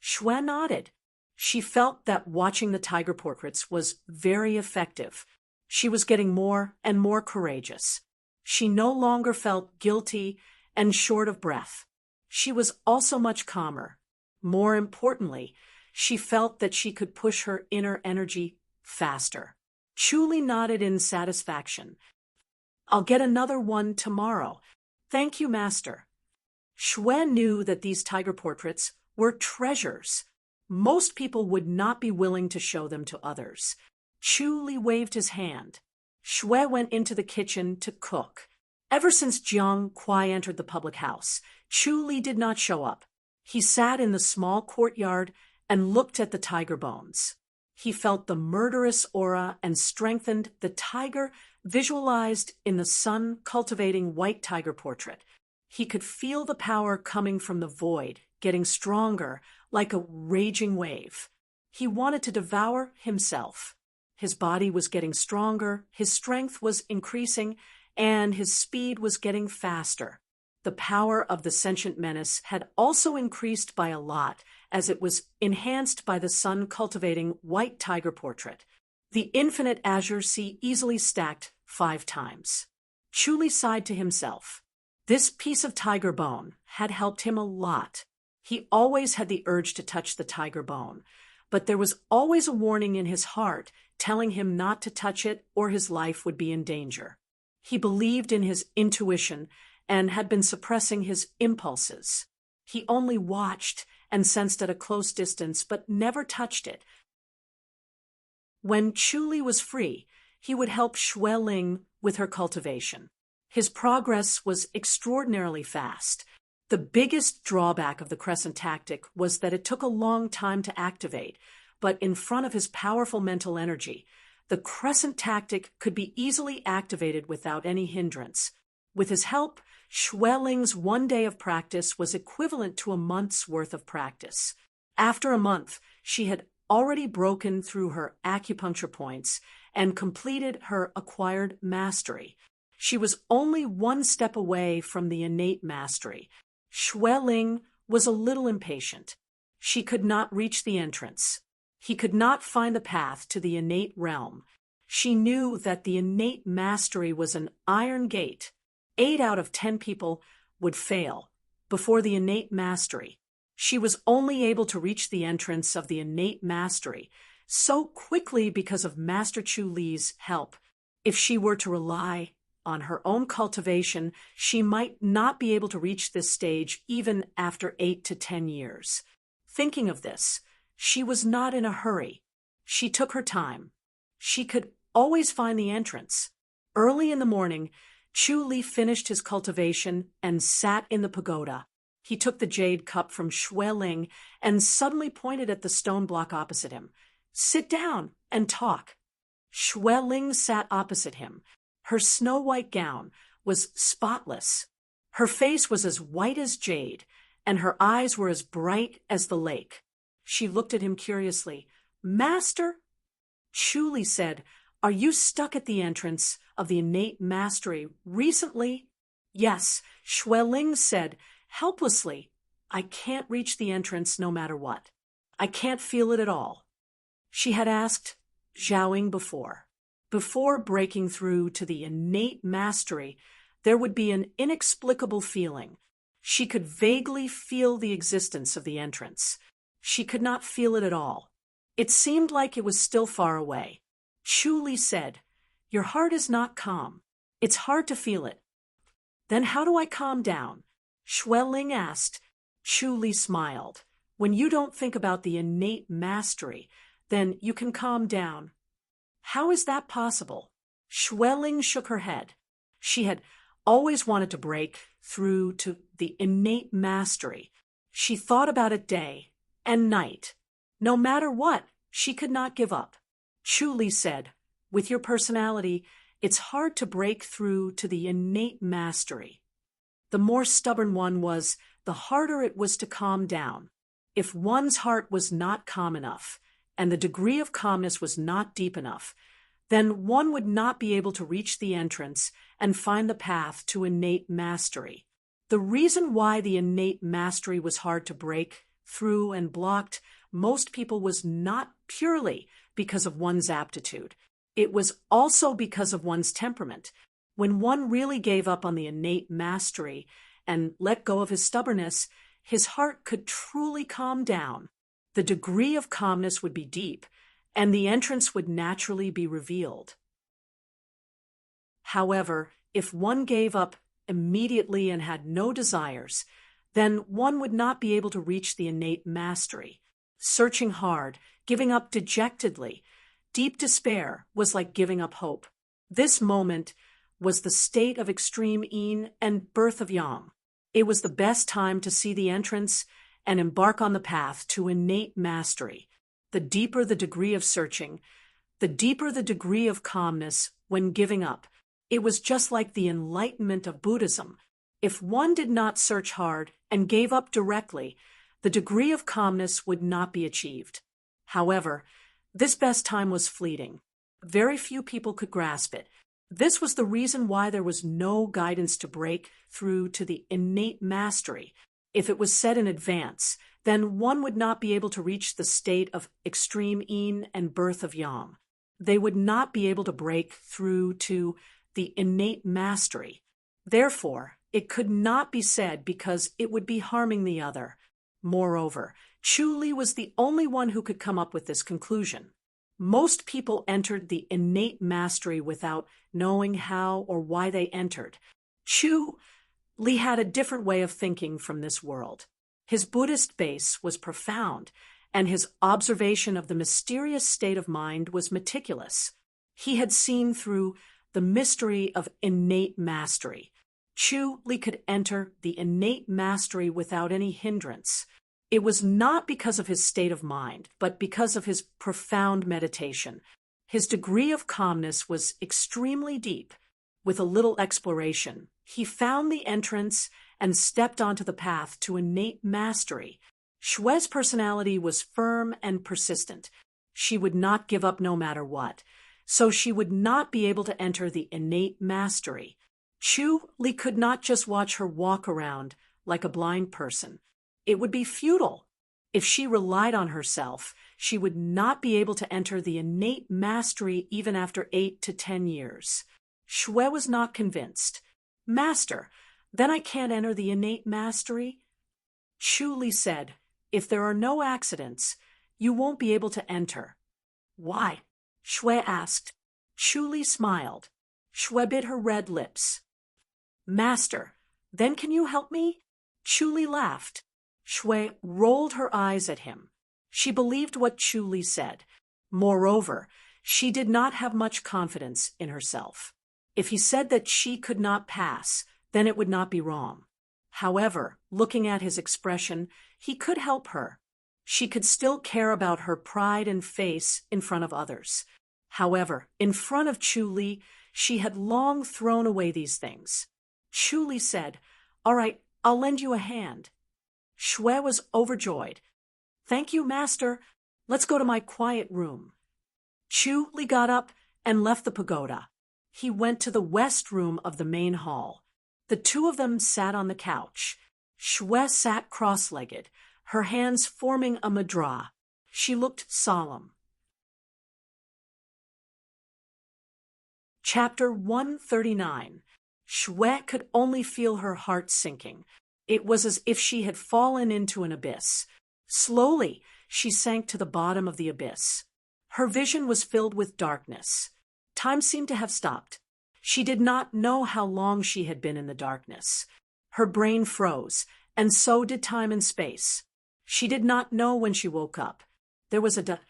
Xue nodded. She felt that watching the tiger portraits was very effective. She was getting more and more courageous. She no longer felt guilty and short of breath. She was also much calmer. More importantly, she felt that she could push her inner energy faster. Chu Li nodded in satisfaction. I'll get another one tomorrow. Thank you, Master. Xue knew that these tiger portraits were treasures. Most people would not be willing to show them to others. Chu Li waved his hand. Xue went into the kitchen to cook. Ever since Jiang Kuai entered the public house, Chu Li did not show up. He sat in the small courtyard and looked at the tiger bones. He felt the murderous aura and strengthened the tiger visualized in the sun-cultivating white tiger portrait. He could feel the power coming from the void, getting stronger like a raging wave. He wanted to devour himself. His body was getting stronger, his strength was increasing, and his speed was getting faster. The power of the sentient menace had also increased by a lot, as it was enhanced by the sun-cultivating white tiger portrait. The infinite azure sea easily stacked 5 times. Chu Li sighed to himself. This piece of tiger bone had helped him a lot. He always had the urge to touch the tiger bone, but there was always a warning in his heart telling him not to touch it or his life would be in danger. He believed in his intuition and had been suppressing his impulses. He only watched and sensed at a close distance, but never touched it. When Chu Li was free, he would help Xue Ling with her cultivation. His progress was extraordinarily fast. The biggest drawback of the crescent tactic was that it took a long time to activate, but in front of his powerful mental energy, the crescent tactic could be easily activated without any hindrance. With his help, Xue Ling's 1 day of practice was equivalent to a month's worth of practice. After a month, she had already broken through her acupuncture points and completed her acquired mastery. She was only 1 step away from the innate mastery. Xue Ling was a little impatient. She could not reach the entrance. He could not find the path to the innate realm. She knew that the innate mastery was an iron gate. 8 out of 10 people would fail before the innate mastery. She was only able to reach the entrance of the innate mastery so quickly because of Master Chu Li's help. If she were to rely on her own cultivation, she might not be able to reach this stage even after 8 to 10 years. Thinking of this, she was not in a hurry. She took her time. She could always find the entrance. Early in the morning, Chu Li finished his cultivation and sat in the pagoda. He took the jade cup from Xue Ling and suddenly pointed at the stone block opposite him. "Sit down and talk." Xue Ling sat opposite him. Her snow-white gown was spotless. Her face was as white as jade, and her eyes were as bright as the lake. She looked at him curiously. "Master?" Chu Li said, "Are you stuck at the entrance of the innate mastery recently?" "Yes," Xue Ling said, helplessly. "I can't reach the entrance no matter what. I can't feel it at all." She had asked Zhaoying before. Before breaking through to the innate mastery, there would be an inexplicable feeling. She could vaguely feel the existence of the entrance. She could not feel it at all. It seemed like it was still far away. Chu Li said, "Your heart is not calm. It's hard to feel it." "Then how do I calm down?" Xue Ling asked. Chu Li smiled. "When you don't think about the innate mastery, then you can calm down." "How is that possible?" Xue Ling shook her head. She had always wanted to break through to the innate mastery. She thought about it day and night. No matter what, she could not give up. Chu Li said, "With your personality, it's hard to break through to the innate mastery." The more stubborn one was, the harder it was to calm down. If one's heart was not calm enough, and the degree of calmness was not deep enough, then one would not be able to reach the entrance and find the path to innate mastery. The reason why the innate mastery was hard to break through and blocked most people was not purely because of one's aptitude. It was also because of one's temperament. When one really gave up on the innate mastery and let go of his stubbornness, his heart could truly calm down. The degree of calmness would be deep, and the entrance would naturally be revealed. However, if one gave up immediately and had no desires, then one would not be able to reach the innate mastery. Searching hard, giving up dejectedly, deep despair was like giving up hope. This moment was the state of extreme yin and birth of yang. It was the best time to see the entrance and embark on the path to innate mastery. The deeper the degree of searching, the deeper the degree of calmness when giving up. It was just like the enlightenment of Buddhism. If one did not search hard and gave up directly, the degree of calmness would not be achieved. However, this best time was fleeting. Very few people could grasp it. This was the reason why there was no guidance to break through to the innate mastery. If it was said in advance, then one would not be able to reach the state of extreme yin and birth of yang. They would not be able to break through to the innate mastery. Therefore, it could not be said because it would be harming the other. Moreover, Chu Li was the only one who could come up with this conclusion. Most people entered the innate mastery without knowing how or why they entered. Chu Li had a different way of thinking from this world. His Buddhist base was profound, and his observation of the mysterious state of mind was meticulous. He had seen through the mystery of innate mastery. Chu Li could enter the innate mastery without any hindrance. It was not because of his state of mind, but because of his profound meditation. His degree of calmness was extremely deep. With a little exploration, he found the entrance and stepped onto the path to innate mastery. Xue's personality was firm and persistent. She would not give up no matter what, so she would not be able to enter the innate mastery. Chu Li could not just watch her walk around like a blind person. It would be futile. If she relied on herself, she would not be able to enter the innate mastery even after 8 to 10 years. Xue was not convinced. Master, then I can't enter the innate mastery? Chu Li said, if there are no accidents, you won't be able to enter. Why? Xue asked. Chu Li smiled. Xue bit her red lips. Master, then can you help me? Chu Li laughed. Xue rolled her eyes at him. She believed what Chu Li said. Moreover, she did not have much confidence in herself. If he said that she could not pass, then it would not be wrong. However, looking at his expression, he could help her. She could still care about her pride and face in front of others. However, in front of Chu Li, she had long thrown away these things. Chu Li said, "All right, I'll lend you a hand." Xue was overjoyed. "Thank you, master. Let's go to my quiet room." Chu Li got up and left the pagoda. He went to the west room of the main hall. The two of them sat on the couch. Xue sat cross-legged, her hands forming a mudra. She looked solemn. Chapter 139. Xue could only feel her heart sinking. It was as if she had fallen into an abyss. Slowly, she sank to the bottom of the abyss. Her vision was filled with darkness. Time seemed to have stopped. She did not know how long she had been in the darkness. Her brain froze, and so did time and space. She did not know when she woke up. There was a dot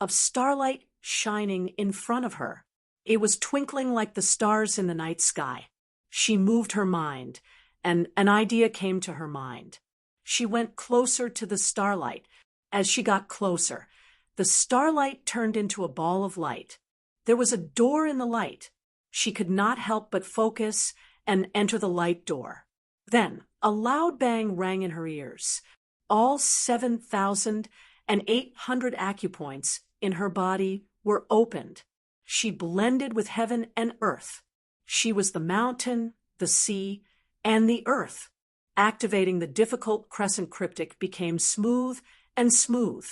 of starlight shining in front of her. It was twinkling like the stars in the night sky. She moved her mind, and an idea came to her mind. She went closer to the starlight. As she got closer, the starlight turned into a ball of light. There was a door in the light. She could not help but focus and enter the light door. Then a loud bang rang in her ears. All 7,800 acupoints in her body were opened. She blended with heaven and earth. She was the mountain, the sea, and the earth. Activating the difficult crescent cryptic became smooth and smooth.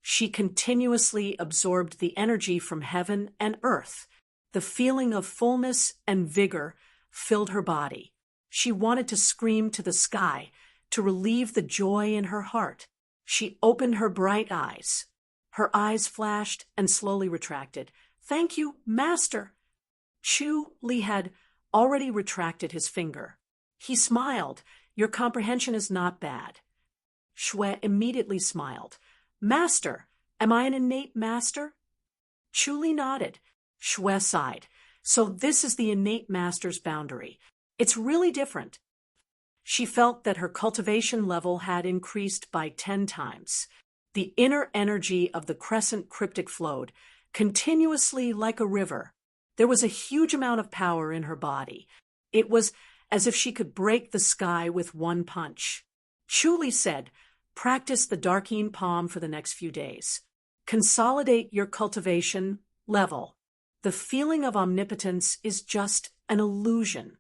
She continuously absorbed the energy from heaven and earth. The feeling of fullness and vigor filled her body. She wanted to scream to the sky to relieve the joy in her heart. She opened her bright eyes. Her eyes flashed and slowly retracted. "Thank you, master." Chu Li had already retracted his finger. He smiled. "Your comprehension is not bad." Xue immediately smiled. "Master, am I an innate master?" Chu Li nodded. Xue sighed. "So this is the innate master's boundary. It's really different." She felt that her cultivation level had increased by 10 times. The inner energy of the crescent cryptic flowed continuously like a river. There was a huge amount of power in her body. It was as if she could break the sky with one punch. Chu Li said, "Practice the Darkeen Palm for the next few days. Consolidate your cultivation level. The feeling of omnipotence is just an illusion."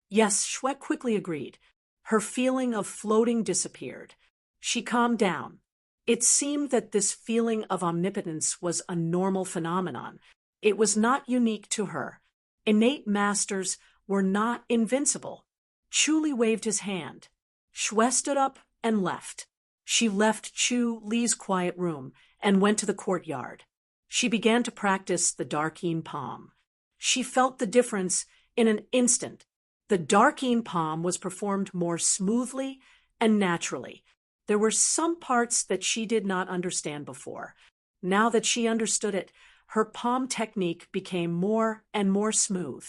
Yes, Xue quickly agreed. Her feeling of floating disappeared. She calmed down. It seemed that this feeling of omnipotence was a normal phenomenon. It was not unique to her. Innate masters were not invincible. Chu Li waved his hand. Xue stood up and left. She left Chu Li's quiet room and went to the courtyard. She began to practice the Darkeen Palm. She felt the difference in an instant. The Darkeen Palm was performed more smoothly and naturally. There were some parts that she did not understand before. Now that she understood it, her palm technique became more and more smooth.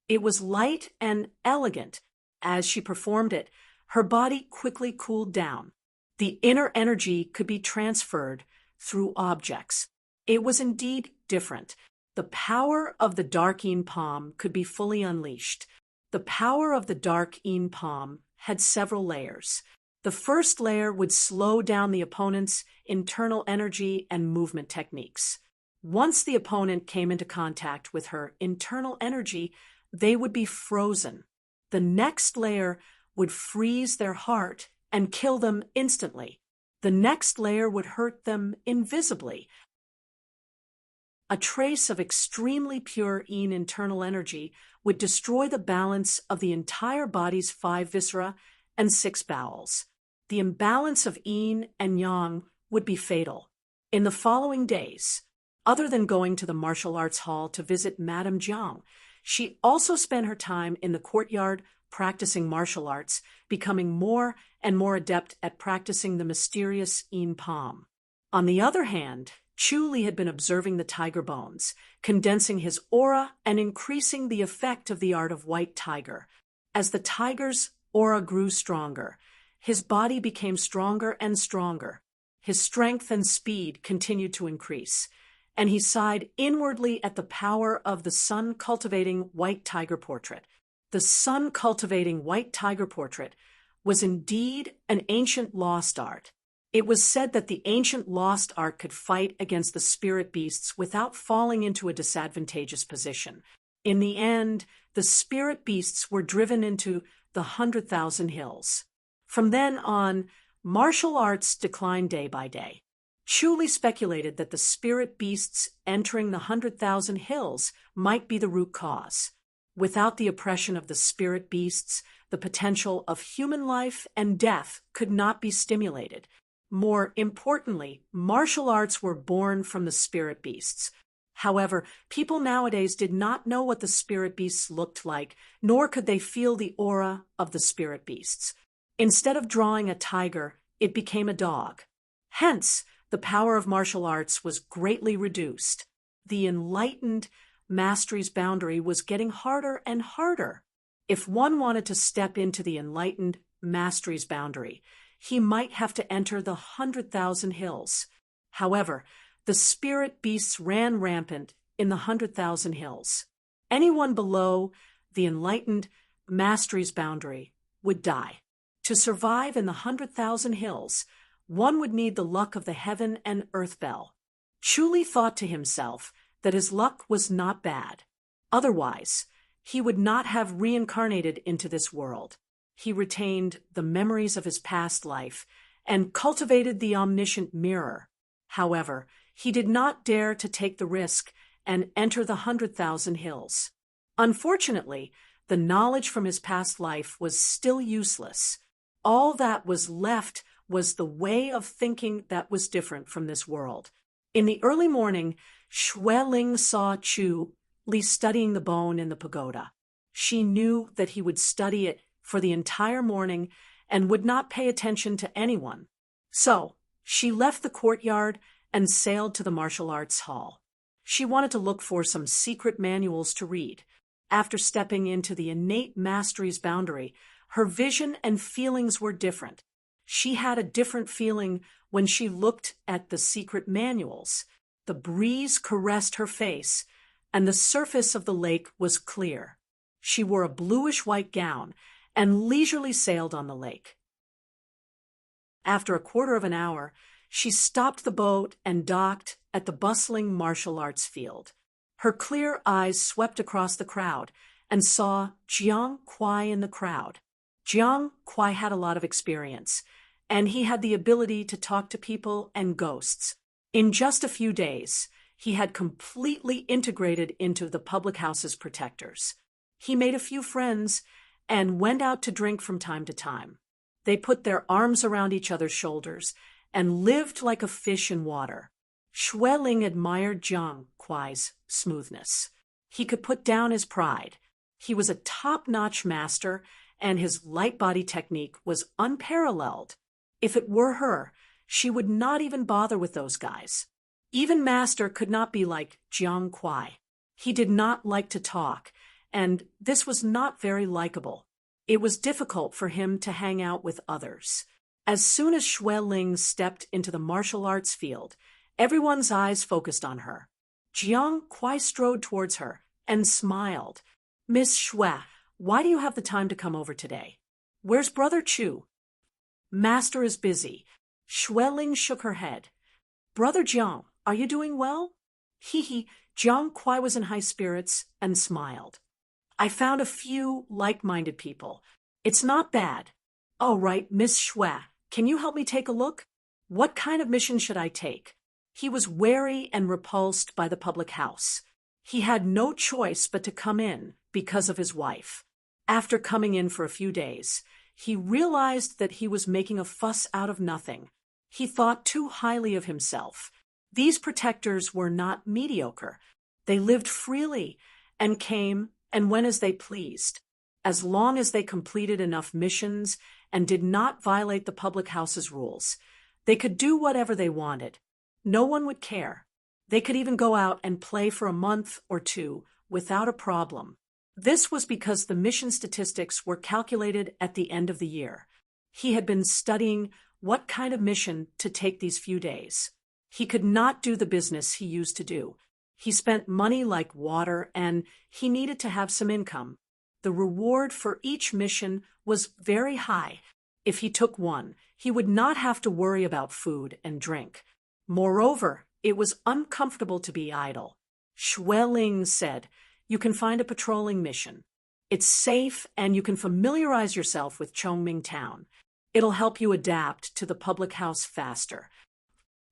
It was light and elegant. As she performed it, her body quickly cooled down. The inner energy could be transferred through objects. It was indeed different. The power of the dark Yin palm could be fully unleashed. The power of the dark Yin palm had several layers. The first layer would slow down the opponent's internal energy and movement techniques. Once the opponent came into contact with her internal energy, they would be frozen. The next layer would freeze their heart and kill them instantly. The next layer would hurt them invisibly. A trace of extremely pure Yin internal energy would destroy the balance of the entire body's 5 viscera and 6 bowels. The imbalance of Yin and Yang would be fatal. In the following days, other than going to the martial arts hall to visit Madame Jiang, she also spent her time in the courtyard practicing martial arts, becoming more and more adept at practicing the mysterious Yin palm. On the other hand, Chu Li had been observing the tiger bones, condensing his aura and increasing the effect of the art of white tiger. As the tiger's aura grew stronger, his body became stronger and stronger. His strength and speed continued to increase, and he sighed inwardly at the power of the sun-cultivating white tiger portrait. The sun-cultivating white tiger portrait was indeed an ancient lost art. It was said that the ancient lost art could fight against the spirit beasts without falling into a disadvantageous position. In the end, the spirit beasts were driven into the 100,000 hills. From then on, martial arts declined day by day. Chu Li speculated that the spirit beasts entering the 100,000 hills might be the root cause. Without the oppression of the spirit beasts, the potential of human life and death could not be stimulated. More importantly, martial arts were born from the spirit beasts. However, people nowadays did not know what the spirit beasts looked like, nor could they feel the aura of the spirit beasts. Instead of drawing a tiger, it became a dog. Hence, the power of martial arts was greatly reduced. The enlightened mastery's boundary was getting harder and harder. If one wanted to step into the enlightened mastery's boundary, he might have to enter the 100,000 hills. However, the spirit beasts ran rampant in the 100,000 hills. Anyone below the enlightened mastery's boundary would die. To survive in the 100,000 hills, one would need the luck of the heaven and earth bell. Chu Li thought to himself that his luck was not bad. Otherwise, he would not have reincarnated into this world. He retained the memories of his past life and cultivated the omniscient mirror. However, he did not dare to take the risk and enter the 100,000 hills. Unfortunately, the knowledge from his past life was still useless. All that was left was the way of thinking that was different from this world. In the early morning, Xue Ling saw Chu Li studying the bone in the pagoda. She knew that he would study it for the entire morning and would not pay attention to anyone. So, she left the courtyard and sailed to the martial arts hall. She wanted to look for some secret manuals to read. After stepping into the innate mastery's boundary, her vision and feelings were different. She had a different feeling when she looked at the secret manuals. The breeze caressed her face, and the surface of the lake was clear. She wore a bluish-white gown and leisurely sailed on the lake. After a quarter of an hour, she stopped the boat and docked at the bustling martial arts field. Her clear eyes swept across the crowd and saw Jiang Kuai in the crowd. Jiang Kuai had a lot of experience, and he had the ability to talk to people and ghosts. In just a few days, he had completely integrated into the public house's protectors. He made a few friends and went out to drink from time to time. They put their arms around each other's shoulders and lived like a fish in water. Xue Ling admired Jiang Kuai's smoothness. He could put down his pride. He was a top-notch master, and his light body technique was unparalleled. If it were her, she would not even bother with those guys. Even Master could not be like Jiang Kuai. He did not like to talk, and this was not very likable. It was difficult for him to hang out with others. As soon as Xue Ling stepped into the martial arts field, everyone's eyes focused on her. Jiang Kuai strode towards her and smiled. "Miss Xue, why do you have the time to come over today? Where's Brother Chu?" "Master is busy." Xue Ling shook her head. "Brother Jiang, are you doing well?" Jiang Kuai was in high spirits and smiled. "I found a few like-minded people. It's not bad." "Oh, right, Miss Xue, can you help me take a look? What kind of mission should I take?" He was wary and repulsed by the public house. He had no choice but to come in because of his wife. After coming in for a few days, he realized that he was making a fuss out of nothing. He thought too highly of himself. These protectors were not mediocre. They lived freely and came and went as they pleased. As long as they completed enough missions and did not violate the public house's rules, they could do whatever they wanted. No one would care. They could even go out and play for a month or two without a problem. This was because the mission statistics were calculated at the end of the year. He had been studying what kind of mission to take these few days. He could not do the business he used to do. He spent money like water, and he needed to have some income. The reward for each mission was very high. If he took one, he would not have to worry about food and drink. Moreover, it was uncomfortable to be idle. Xue Ling said, "You can find a patrolling mission. It's safe, and you can familiarize yourself with Chongming Town. It'll help you adapt to the public house faster."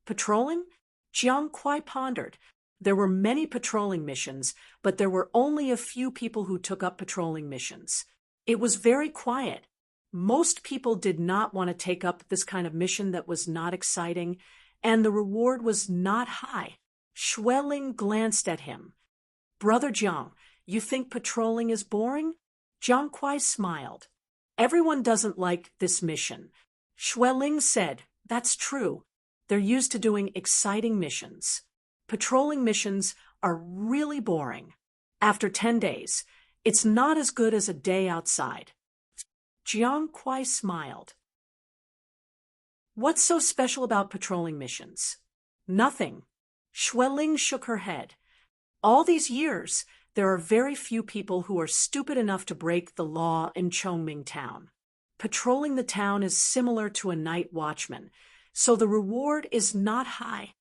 Patrolling? Jiang Kuai pondered. There were many patrolling missions, but there were only a few people who took up patrolling missions. It was very quiet. Most people did not want to take up this kind of mission that was not exciting, and the reward was not high. Xue Ling glanced at him. "Brother Jiang, you think patrolling is boring?" Jiang Kuai smiled. "Everyone doesn't like this mission." Xue Ling said, "That's true. They're used to doing exciting missions. Patrolling missions are really boring. After 10 days, it's not as good as a day outside." Jiang Kuai smiled. "What's so special about patrolling missions?" "Nothing." Xue Ling shook her head. "All these years, there are very few people who are stupid enough to break the law in Chongming Town. Patrolling the town is similar to a night watchman, so the reward is not high.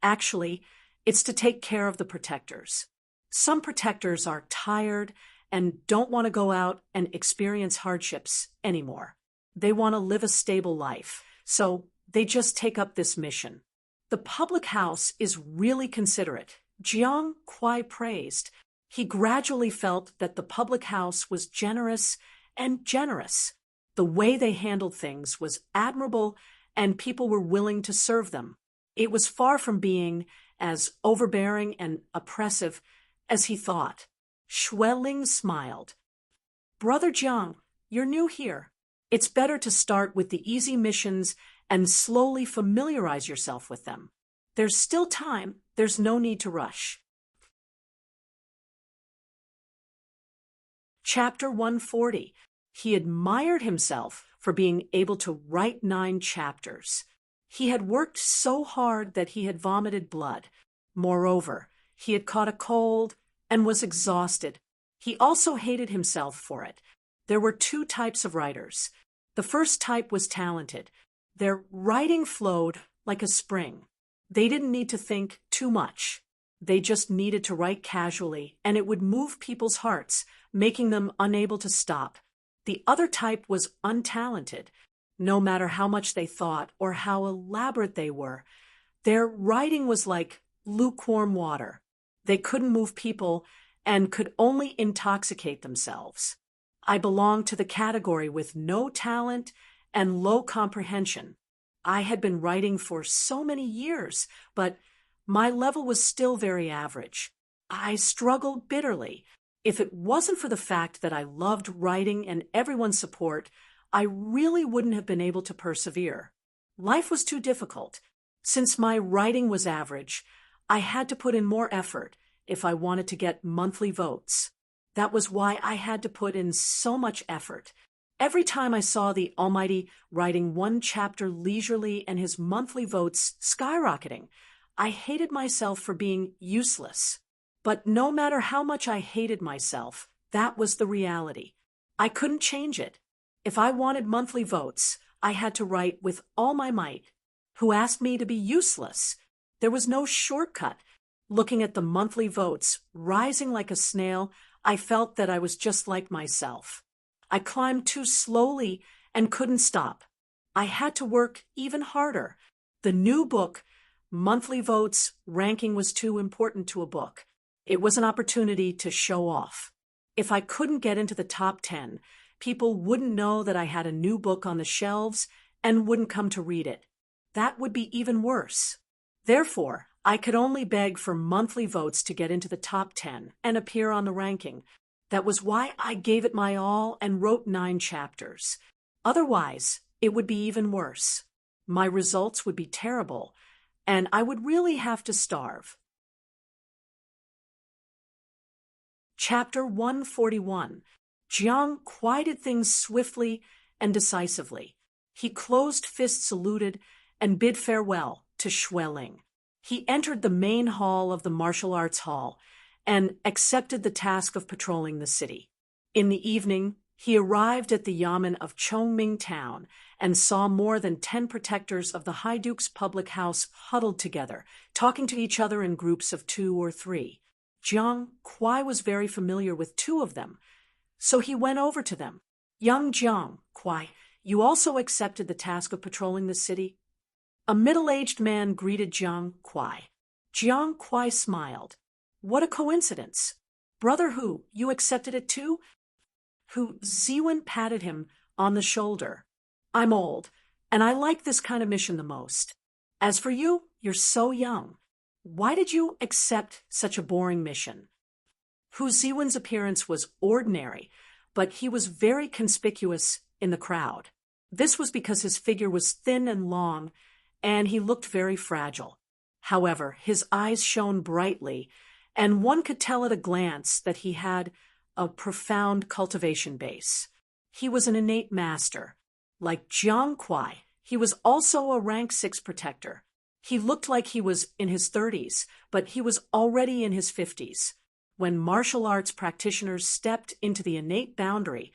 Actually, it's to take care of the protectors. Some protectors are tired and don't want to go out and experience hardships anymore. They want to live a stable life, so they just take up this mission. The public house is really considerate," Jiang Kuai praised. He gradually felt that the public house was generous and generous. The way they handled things was admirable, and people were willing to serve them. It was far from being as overbearing and oppressive as he thought. Xue Ling smiled. "Brother Jiang, you're new here. It's better to start with the easy missions and slowly familiarize yourself with them. There's still time. There's no need to rush." Chapter 140. He admired himself for being able to write 9 chapters. He had worked so hard that he had vomited blood. Moreover, he had caught a cold and was exhausted. He also hated himself for it. There were 2 types of writers. The first type was talented. Their writing flowed like a spring. They didn't need to think too much. They just needed to write casually, and it would move people's hearts, making them unable to stop. The other type was untalented. No matter how much they thought or how elaborate they were, their writing was like lukewarm water. They couldn't move people and could only intoxicate themselves. I belonged to the category with no talent and low comprehension. I had been writing for so many years, but my level was still very average. I struggled bitterly. If it wasn't for the fact that I loved writing and everyone's support, I really wouldn't have been able to persevere. Life was too difficult. Since my writing was average, I had to put in more effort if I wanted to get monthly votes. That was why I had to put in so much effort. Every time I saw the Almighty writing one chapter leisurely and his monthly votes skyrocketing, I hated myself for being useless. But no matter how much I hated myself, that was the reality. I couldn't change it. If I wanted monthly votes, I had to write with all my might. Who asked me to be useless? There was no shortcut. Looking at the monthly votes rising like a snail, I felt that I was just like myself. I climbed too slowly and couldn't stop. I had to work even harder. The new book, monthly votes, ranking was too important to a book. It was an opportunity to show off. If I couldn't get into the top 10, people wouldn't know that I had a new book on the shelves and wouldn't come to read it. That would be even worse. Therefore, I could only beg for monthly votes to get into the top 10 and appear on the ranking. That was why I gave it my all and wrote 9 chapters. Otherwise, it would be even worse. My results would be terrible, and I would really have to starve. Chapter 141. Jiang quieted things swiftly and decisively. He closed-fist saluted and bid farewell to Xueling. He entered the main hall of the martial arts hall and accepted the task of patrolling the city. In the evening, he arrived at the yamen of Chongming Town and saw more than 10 protectors of the Haiduke's public house huddled together, talking to each other in groups of 2 or 3. Jiang Kuai was very familiar with 2 of them, so he went over to them. "Young Jiang Kuai, you also accepted the task of patrolling the city?" A middle-aged man greeted Jiang Kuai. Jiang Kuai smiled. "What a coincidence. Brother Hu, you accepted it too?" Hu Ziwen patted him on the shoulder. "I'm old, and I like this kind of mission the most. As for you, you're so young. Why did you accept such a boring mission?" Hu Ziwen's appearance was ordinary, but he was very conspicuous in the crowd. This was because his figure was thin and long, and he looked very fragile. However, his eyes shone brightly, and one could tell at a glance that he had a profound cultivation base. He was an innate master. Like Jiang Kuai, he was also a rank 6 protector. He looked like he was in his 30s, but he was already in his 50s. When martial arts practitioners stepped into the innate boundary,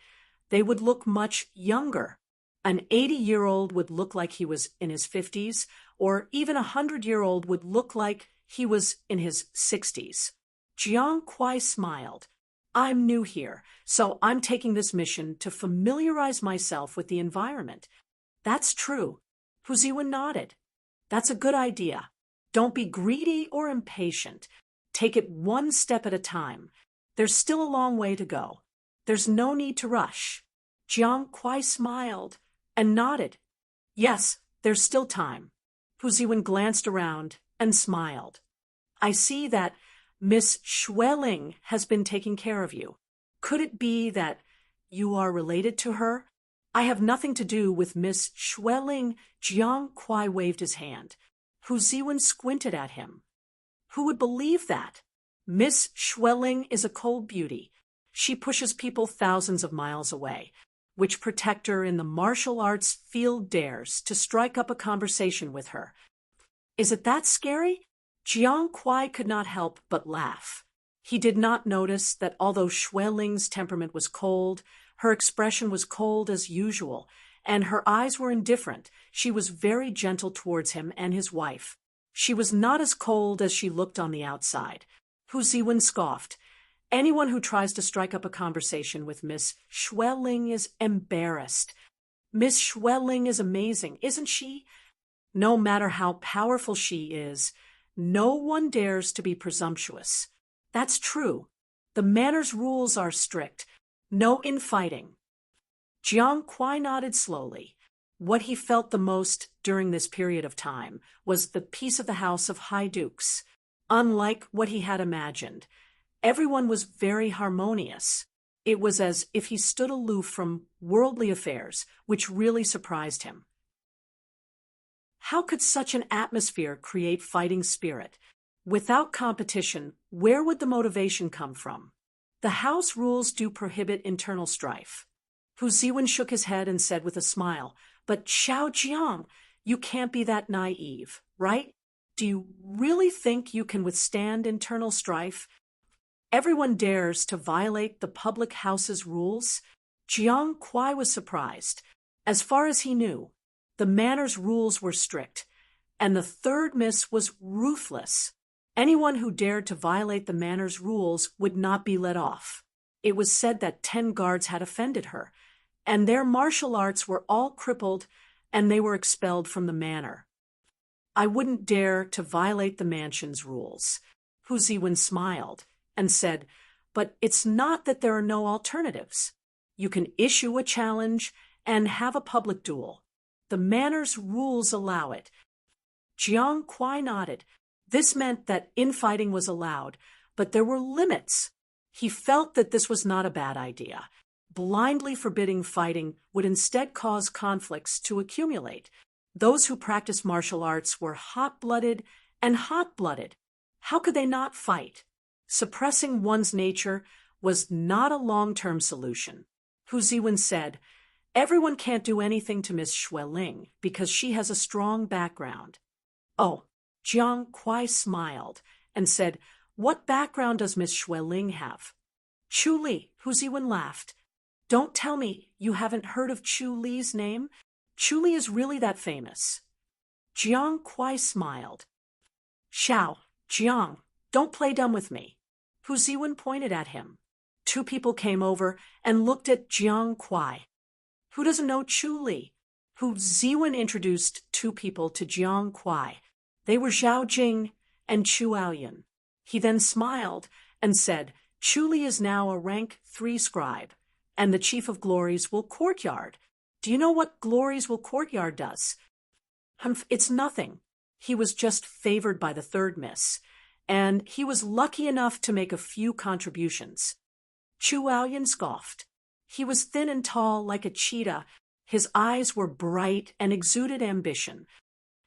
they would look much younger. An 80-year-old would look like he was in his 50s, or even a 100-year-old would look like he was in his 60s. Jiang Kuai smiled. "I'm new here, so I'm taking this mission to familiarize myself with the environment." "That's true." Hu Ziwen nodded. "That's a good idea. Don't be greedy or impatient. Take it one step at a time. There's still a long way to go. There's no need to rush." Jiang Kuai smiled and nodded. "Yes, there's still time." Hu Ziwen glanced around and smiled. "I see that Miss Xueling has been taking care of you. Could it be that you are related to her?" "I have nothing to do with Miss Xueling." Jiang Kuai waved his hand. Hu Ziwen squinted at him. "Who would believe that? Miss Xueling is a cold beauty. She pushes people thousands of miles away. Which protector in the martial arts field dares to strike up a conversation with her? Is it that scary?" Jiang Kuai could not help but laugh. He did not notice that although Xueling's temperament was cold, her expression was cold as usual, and her eyes were indifferent. She was very gentle towards him and his wife. She was not as cold as she looked on the outside. Hu Ziwen scoffed. "Anyone who tries to strike up a conversation with Miss Xueling is embarrassed. Miss Xueling is amazing, isn't she? No matter how powerful she is, no one dares to be presumptuous." "That's true. The manners rules are strict. No infighting." Jiang Kuai nodded slowly. What he felt the most during this period of time was the peace of the house of Haidukes. Unlike what he had imagined, everyone was very harmonious. It was as if he stood aloof from worldly affairs, which really surprised him. How could such an atmosphere create fighting spirit? Without competition, where would the motivation come from? The house rules do prohibit internal strife. Hu Ziwen shook his head and said with a smile, "But Xiao Jiang, you can't be that naive, right? Do you really think you can withstand internal strife? Everyone dares to violate the public house's rules?" Jiang Kuai was surprised. As far as he knew, the manor's rules were strict, and the third miss was ruthless. Anyone who dared to violate the manor's rules would not be let off. It was said that 10 guards had offended her, and their martial arts were all crippled, and they were expelled from the manor. "I wouldn't dare to violate the mansion's rules." Hu Ziwen smiled and said, "But it's not that there are no alternatives. You can issue a challenge and have a public duel. The manor's rules allow it." Jiang Kuai nodded. This meant that infighting was allowed, but there were limits. He felt that this was not a bad idea. Blindly forbidding fighting would instead cause conflicts to accumulate. Those who practiced martial arts were hot-blooded and hot-blooded. How could they not fight? Suppressing one's nature was not a long-term solution. Hu Ziwen said, "Everyone can't do anything to Miss Xueling because she has a strong background." "Oh," Jiang Kuai smiled and said, "What background does Miss Xueling have?" "Chu Li," Hu Ziwen laughed. "Don't tell me you haven't heard of Chu Li's name? Chu Li is really that famous." Jiang Kuai smiled. "Xiao, Jiang, don't play dumb with me." Hu Ziwen pointed at him. 2 people came over and looked at Jiang Kuai. "Who doesn't know Chu Li?" Hu Ziwen introduced 2 people to Jiang Kuai. They were Zhao Jing and Chu Aoyan. He then smiled and said, "Chu Li is now a rank 3 scribe, and the chief of Glory'sville Courtyard. Do you know what Glory'sville Courtyard does?" "It's nothing. He was just favored by the third miss, and he was lucky enough to make a few contributions." Chu Aoyan scoffed. He was thin and tall like a cheetah. His eyes were bright and exuded ambition.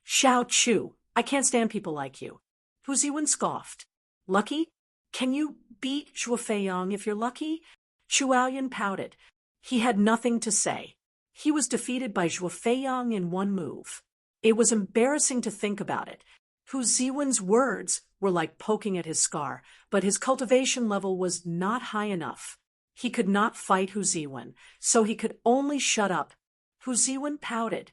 "Xiao Chu, I can't stand people like you." Hu Ziwen scoffed. "Lucky? Can you beat Zhuo Feiyang if you're lucky?" Chu Aoyan pouted. He had nothing to say. He was defeated by Zhuo Feiyang in 1 move. It was embarrassing to think about it. Hu Ziwen's words were like poking at his scar, but his cultivation level was not high enough. He could not fight Hu Ziwen, so he could only shut up. Hu Ziwen pouted.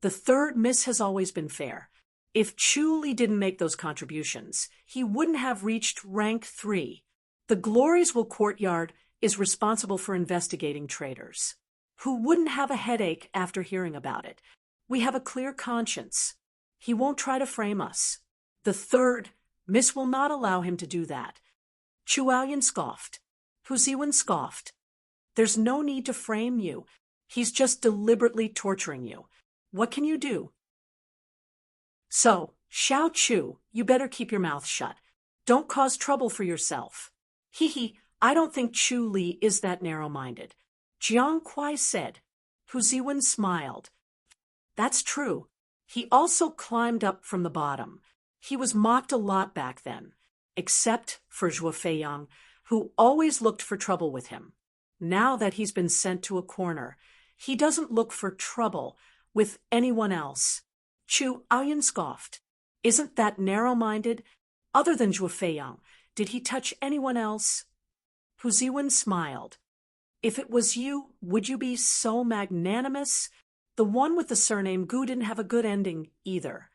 "The third miss has always been fair. If Chu Li didn't make those contributions, he wouldn't have reached rank 3. The Glory'sville Courtyard is responsible for investigating traitors. Who wouldn't have a headache after hearing about it? We have a clear conscience. He won't try to frame us. The third miss will not allow him to do that." Chu Aoyan scoffed. Hu Ziwen scoffed. "There's no need to frame you. He's just deliberately torturing you. What can you do?" "So, Xiao Chu, you better keep your mouth shut. Don't cause trouble for yourself." "Hee, I don't think Chu Li is that narrow-minded," Jiang Kuai said. Hu Ziwen smiled. "That's true. He also climbed up from the bottom. He was mocked a lot back then, except for Zhuo Feiyang, who always looked for trouble with him. Now that he's been sent to a corner, he doesn't look for trouble with anyone else." Chu Aoyan scoffed. "Isn't that narrow-minded? Other than Zhuo Feiyang, did he touch anyone else?" Hu Ziwen smiled. "If it was you, would you be so magnanimous? The one with the surname Gu didn't have a good ending either.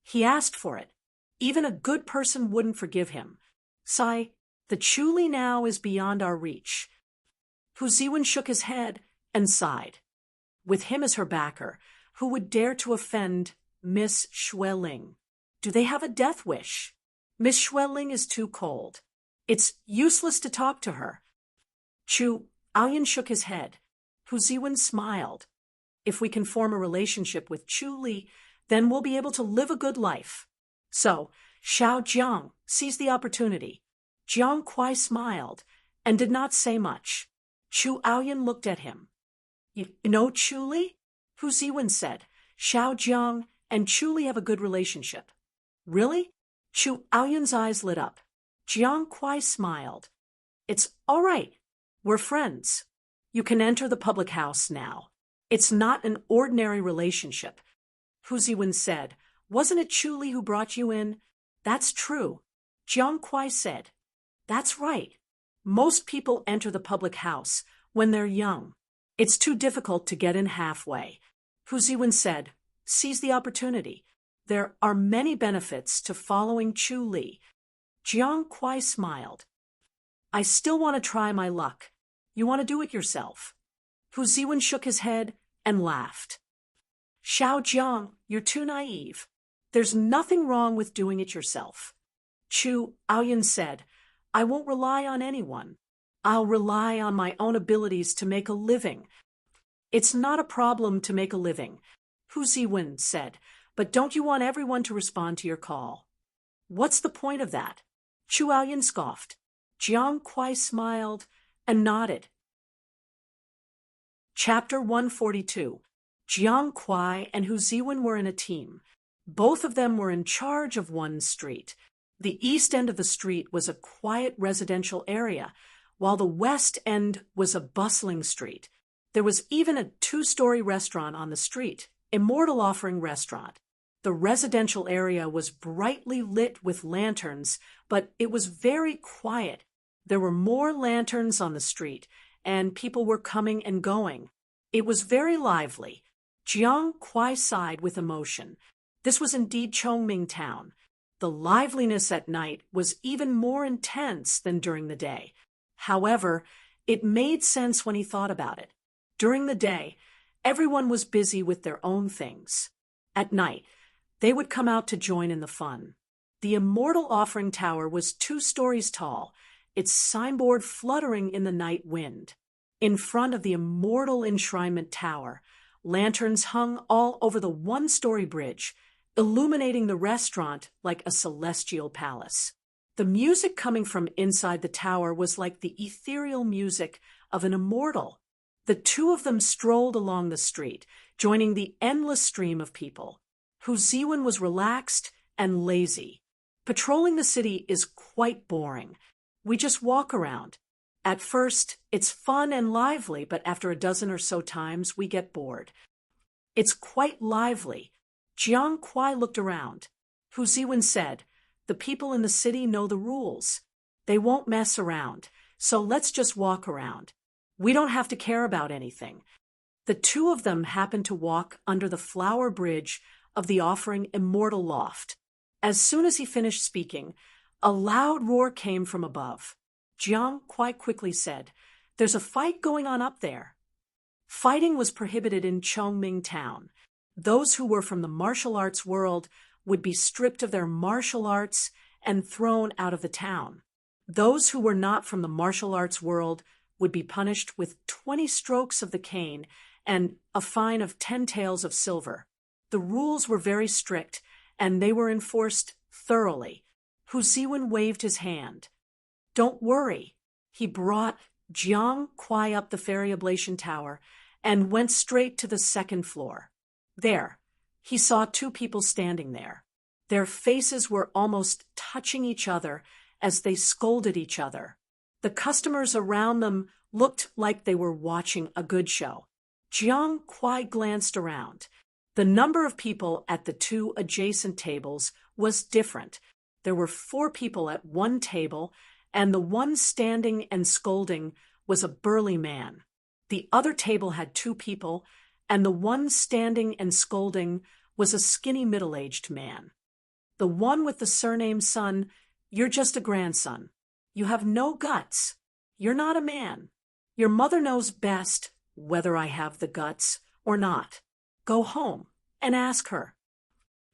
He asked for it. Even a good person wouldn't forgive him. Sai, the Chu Li now is beyond our reach." Hu Ziwen shook his head and sighed. With him as her backer, who would dare to offend Miss Xueling? Do they have a death wish? Miss Xueling is too cold. It's useless to talk to her. Chu Aoyan shook his head. Hu Ziwen smiled. "If we can form a relationship with Chu Li, then we'll be able to live a good life." So, Xiao Jiang seized the opportunity. Jiang Kuai smiled and did not say much. Chu Aoyan looked at him. You know Chu Li?" Hu Ziwen said. Xiao Jiang and Chu Li have a good relationship. Really? Chu Aoyun's eyes lit up. Jiang Kuai smiled. It's all right. We're friends. You can enter the public house now. It's not an ordinary relationship. Hu Ziwen said, Wasn't it Chu Li who brought you in? That's true. Jiang Kuai said, That's right. Most people enter the public house when they're young. It's too difficult to get in halfway. Hu Ziwen said, Seize the opportunity. There are many benefits to following Chu Li. Jiang Kuai smiled. I still want to try my luck. You want to do it yourself? Hu Ziwen shook his head and laughed. Xiao Jiang, you're too naive. There's nothing wrong with doing it yourself. Chu Aoyun said, I won't rely on anyone. I'll rely on my own abilities to make a living. It's not a problem to make a living, Hu Ziwen said, but don't you want everyone to respond to your call? What's the point of that? Chu Aoyun scoffed. Jiang Kuai smiled and nodded. Chapter 142. Jiang Kuai and Hu Ziwen were in a team. Both of them were in charge of one street. The east end of the street was a quiet residential area, while the west end was a bustling street. There was even a 2-story restaurant on the street, Immortal Offering Restaurant. The residential area was brightly lit with lanterns, but it was very quiet. There were more lanterns on the street, and people were coming and going. It was very lively. Jiang Kuai sighed with emotion. This was indeed Chongming Town. The liveliness at night was even more intense than during the day. However, it made sense when he thought about it. During the day, everyone was busy with their own things. At night, they would come out to join in the fun. The Immortal Offering Tower was 2 stories tall, its signboard fluttering in the night wind. In front of the Immortal Enshrinement Tower, lanterns hung all over the 1-story bridge, illuminating the restaurant like a celestial palace. The music coming from inside the tower was like the ethereal music of an immortal. The two of them strolled along the street, joining the endless stream of people. Hu Ziwen was relaxed and lazy. Patrolling the city is quite boring. We just walk around. At first, it's fun and lively, but after a dozen or so times, we get bored. It's quite lively. Jiang Kuai looked around. Hu Ziwen said, The people in the city know the rules. They won't mess around, so let's just walk around. We don't have to care about anything. The two of them happened to walk under the flower bridge of the Offering Immortal Loft. As soon as he finished speaking, a loud roar came from above. Jiang Kuai quickly said, There's a fight going on up there. Fighting was prohibited in Chongming Town. Those who were from the martial arts world would be stripped of their martial arts and thrown out of the town. Those who were not from the martial arts world would be punished with 20 strokes of the cane and a fine of 10 taels of silver. The rules were very strict, and they were enforced thoroughly. Hu Ziwen waved his hand. Don't worry. He brought Jiang Kuai up the fairy ablation tower and went straight to the 2nd floor. There, he saw 2 people standing there. Their faces were almost touching each other as they scolded each other. The customers around them looked like they were watching a good show. Jiang Kuai glanced around. The number of people at the 2 adjacent tables was different. There were 4 people at one table, and the one standing and scolding was a burly man. The other table had 2 people, and the one standing and scolding was a skinny middle-aged man. The one with the surname Sun, You're just a grandson. You have no guts. You're not a man. Your mother knows best whether I have the guts or not. Go home and ask her.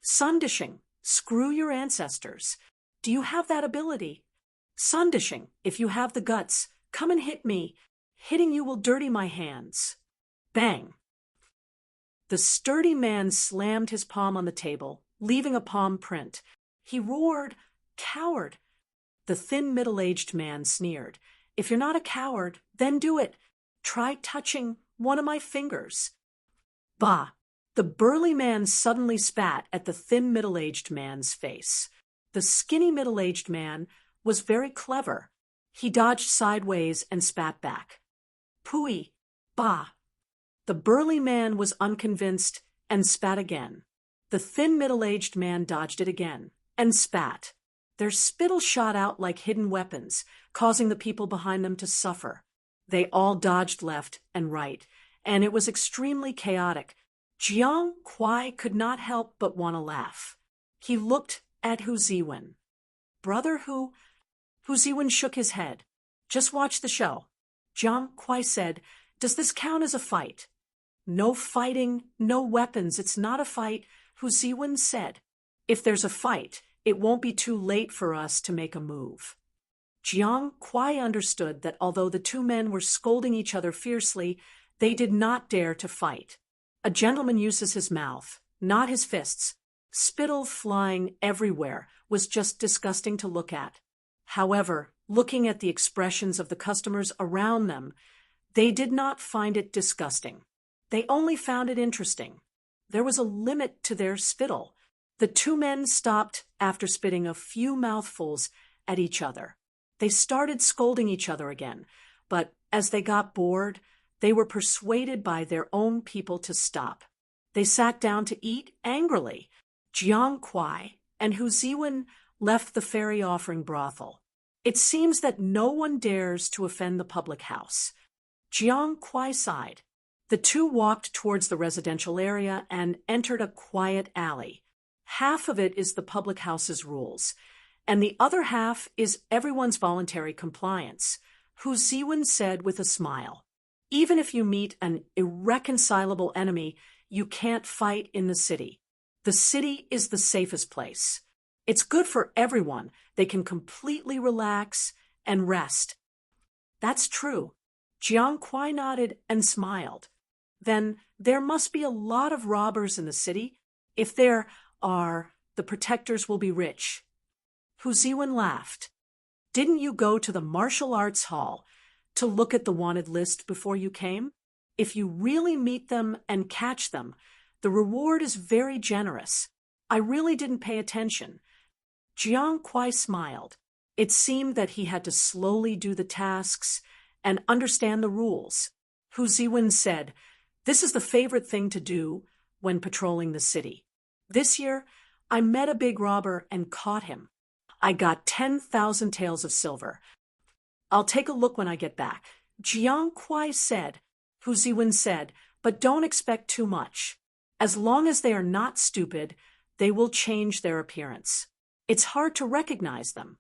Sundishing, screw your ancestors. Do you have that ability? Sundishing, if you have the guts, come and hit me. Hitting you will dirty my hands. Bang. The sturdy man slammed his palm on the table, leaving a palm print. He roared, Coward. The thin middle-aged man sneered. If you're not a coward, then do it. Try touching one of my fingers. Bah, The burly man suddenly spat at the thin middle-aged man's face. The skinny middle-aged man was very clever. He dodged sideways and spat back. Pooey, bah. The burly man was unconvinced and spat again. The thin middle-aged man dodged it again and spat. Their spittle shot out like hidden weapons, causing the people behind them to suffer. They all dodged left and right, and it was extremely chaotic. Jiang Kuai could not help but want to laugh. He looked at Hu Ziwen. Brother Hu? Hu Ziwen shook his head. Just watch the show. Jiang Kuai said, does this count as a fight? No fighting, no weapons, it's not a fight, Hu Ziwen said. If there's a fight, it won't be too late for us to make a move. Jiang Kuai understood that although the two men were scolding each other fiercely, they did not dare to fight. A gentleman uses his mouth, not his fists. Spittle flying everywhere was just disgusting to look at. However, looking at the expressions of the customers around them, they did not find it disgusting. They only found it interesting. There was a limit to their spittle. The two men stopped after spitting a few mouthfuls at each other. They started scolding each other again, but as they got bored, they were persuaded by their own people to stop. They sat down to eat angrily. Jiang Kuai and Hu Ziwen left the fairy offering brothel. It seems that no one dares to offend the public house. Jiang Kuai sighed. The two walked towards the residential area and entered a quiet alley. Half of it is the public house's rules, and the other half is everyone's voluntary compliance, Hu Ziwen said with a smile. Even if you meet an irreconcilable enemy, you can't fight in the city. The city is the safest place. It's good for everyone. They can completely relax and rest. That's true. Jiang Kuai nodded and smiled. Then there must be a lot of robbers in the city. If there are, the protectors will be rich. Hu Ziwen laughed. Didn't you go to the martial arts hall to look at the wanted list before you came? If you really meet them and catch them, the reward is very generous. I really didn't pay attention. Jiang Kuai smiled. It seemed that he had to slowly do the tasks and understand the rules. Hu Ziwen said, this is the favorite thing to do when patrolling the city. This year, I met a big robber and caught him. I got 10,000 taels of silver. I'll take a look when I get back. Jiang Kuai said, Hu Ziwen said, but don't expect too much. As long as they are not stupid, they will change their appearance. It's hard to recognize them.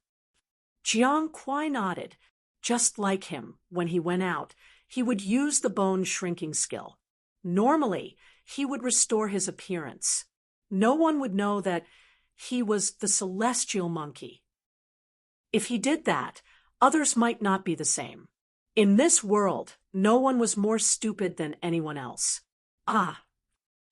Jiang Kuai nodded. Just like him, when he went out, he would use the bone shrinking skill. Normally, he would restore his appearance. No one would know that he was the celestial monkey. If he did that, others might not be the same. In this world, no one was more stupid than anyone else. Ah!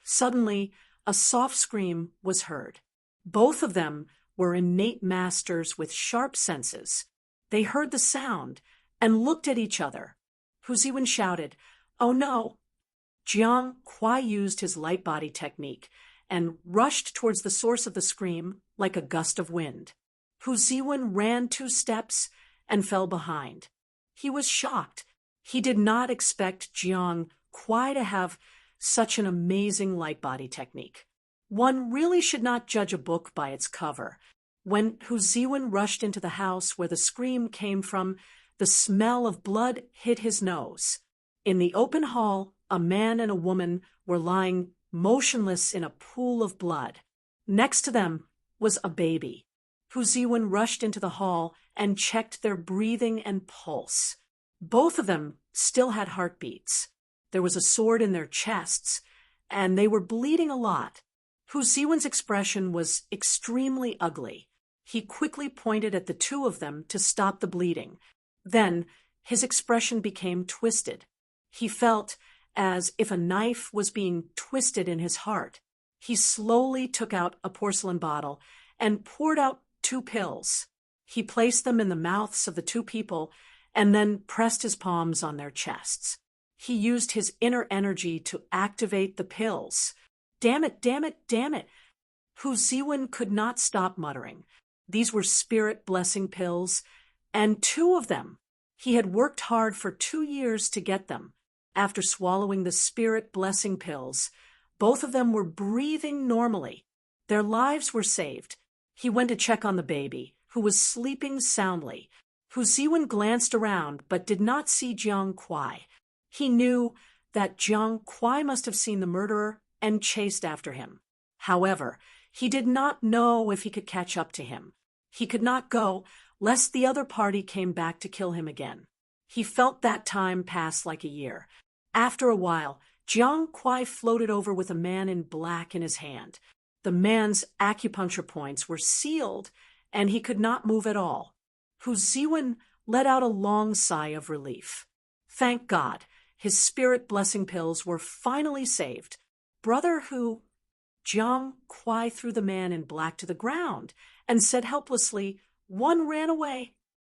Suddenly, a soft scream was heard. Both of them were innate masters with sharp senses. They heard the sound and looked at each other. Hu Ziwen shouted, "Oh no!" Jiang Kuai used his light body technique and rushed towards the source of the scream like a gust of wind. Hu Ziwen ran 2 steps and fell behind. He was shocked. He did not expect Jiang Kuai to have such an amazing light body technique. One really should not judge a book by its cover. When Hu Ziwen rushed into the house where the scream came from, the smell of blood hit his nose. In the open hall, a man and a woman were lying motionless in a pool of blood. Next to them was a baby. Hu Ziwen rushed into the hall and checked their breathing and pulse. Both of them still had heartbeats. There was a sword in their chests, and they were bleeding a lot. Hu Ziwen's expression was extremely ugly. He quickly pointed at the two of them to stop the bleeding. Then his expression became twisted. He felt as if a knife was being twisted in his heart. He slowly took out a porcelain bottle and poured out 2 pills. He placed them in the mouths of the 2 people and then pressed his palms on their chests. He used his inner energy to activate the pills. Damn it, damn it, damn it. Hu Ziwen could not stop muttering. These were spirit blessing pills, and 2 of them. He had worked hard for 2 years to get them. After swallowing the spirit blessing pills, both of them were breathing normally. Their lives were saved. He went to check on the baby, who was sleeping soundly. Hu Ziwen glanced around but did not see Jiang Kuai. He knew that Jiang Kuai must have seen the murderer and chased after him. However, he did not know if he could catch up to him. He could not go, lest the other party came back to kill him again. He felt that time pass like a year. After a while, Jiang Kuai floated over with a man in black in his hand. The man's acupuncture points were sealed, and he could not move at all. Hu Ziwen let out a long sigh of relief. Thank God, his spirit blessing pills were finally saved. Brother Hu... Jiang Kuai threw the man in black to the ground and said helplessly, "One ran away."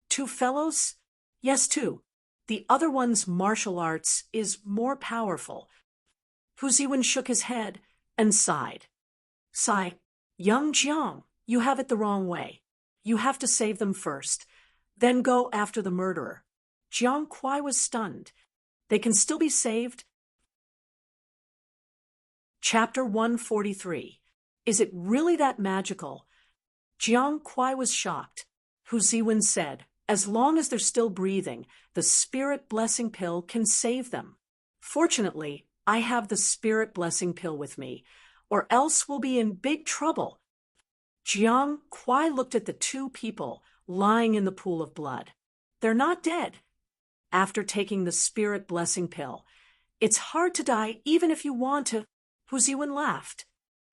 2 fellows? Yes, 2. The other one's martial arts is more powerful. Hu Ziwen shook his head and sighed. Sigh, young Jiang, you have it the wrong way. You have to save them first, then go after the murderer. Jiang Kuai was stunned. They can still be saved. Chapter 143. Is it really that magical? Jiang Kuai was shocked. Hu Ziwen said, as long as they're still breathing, the spirit blessing pill can save them. Fortunately, I have the spirit blessing pill with me, or else we'll be in big trouble. Jiang Kuai looked at the 2 people lying in the pool of blood. They're not dead. After taking the spirit blessing pill, it's hard to die even if you want to. Hu Ziwen laughed.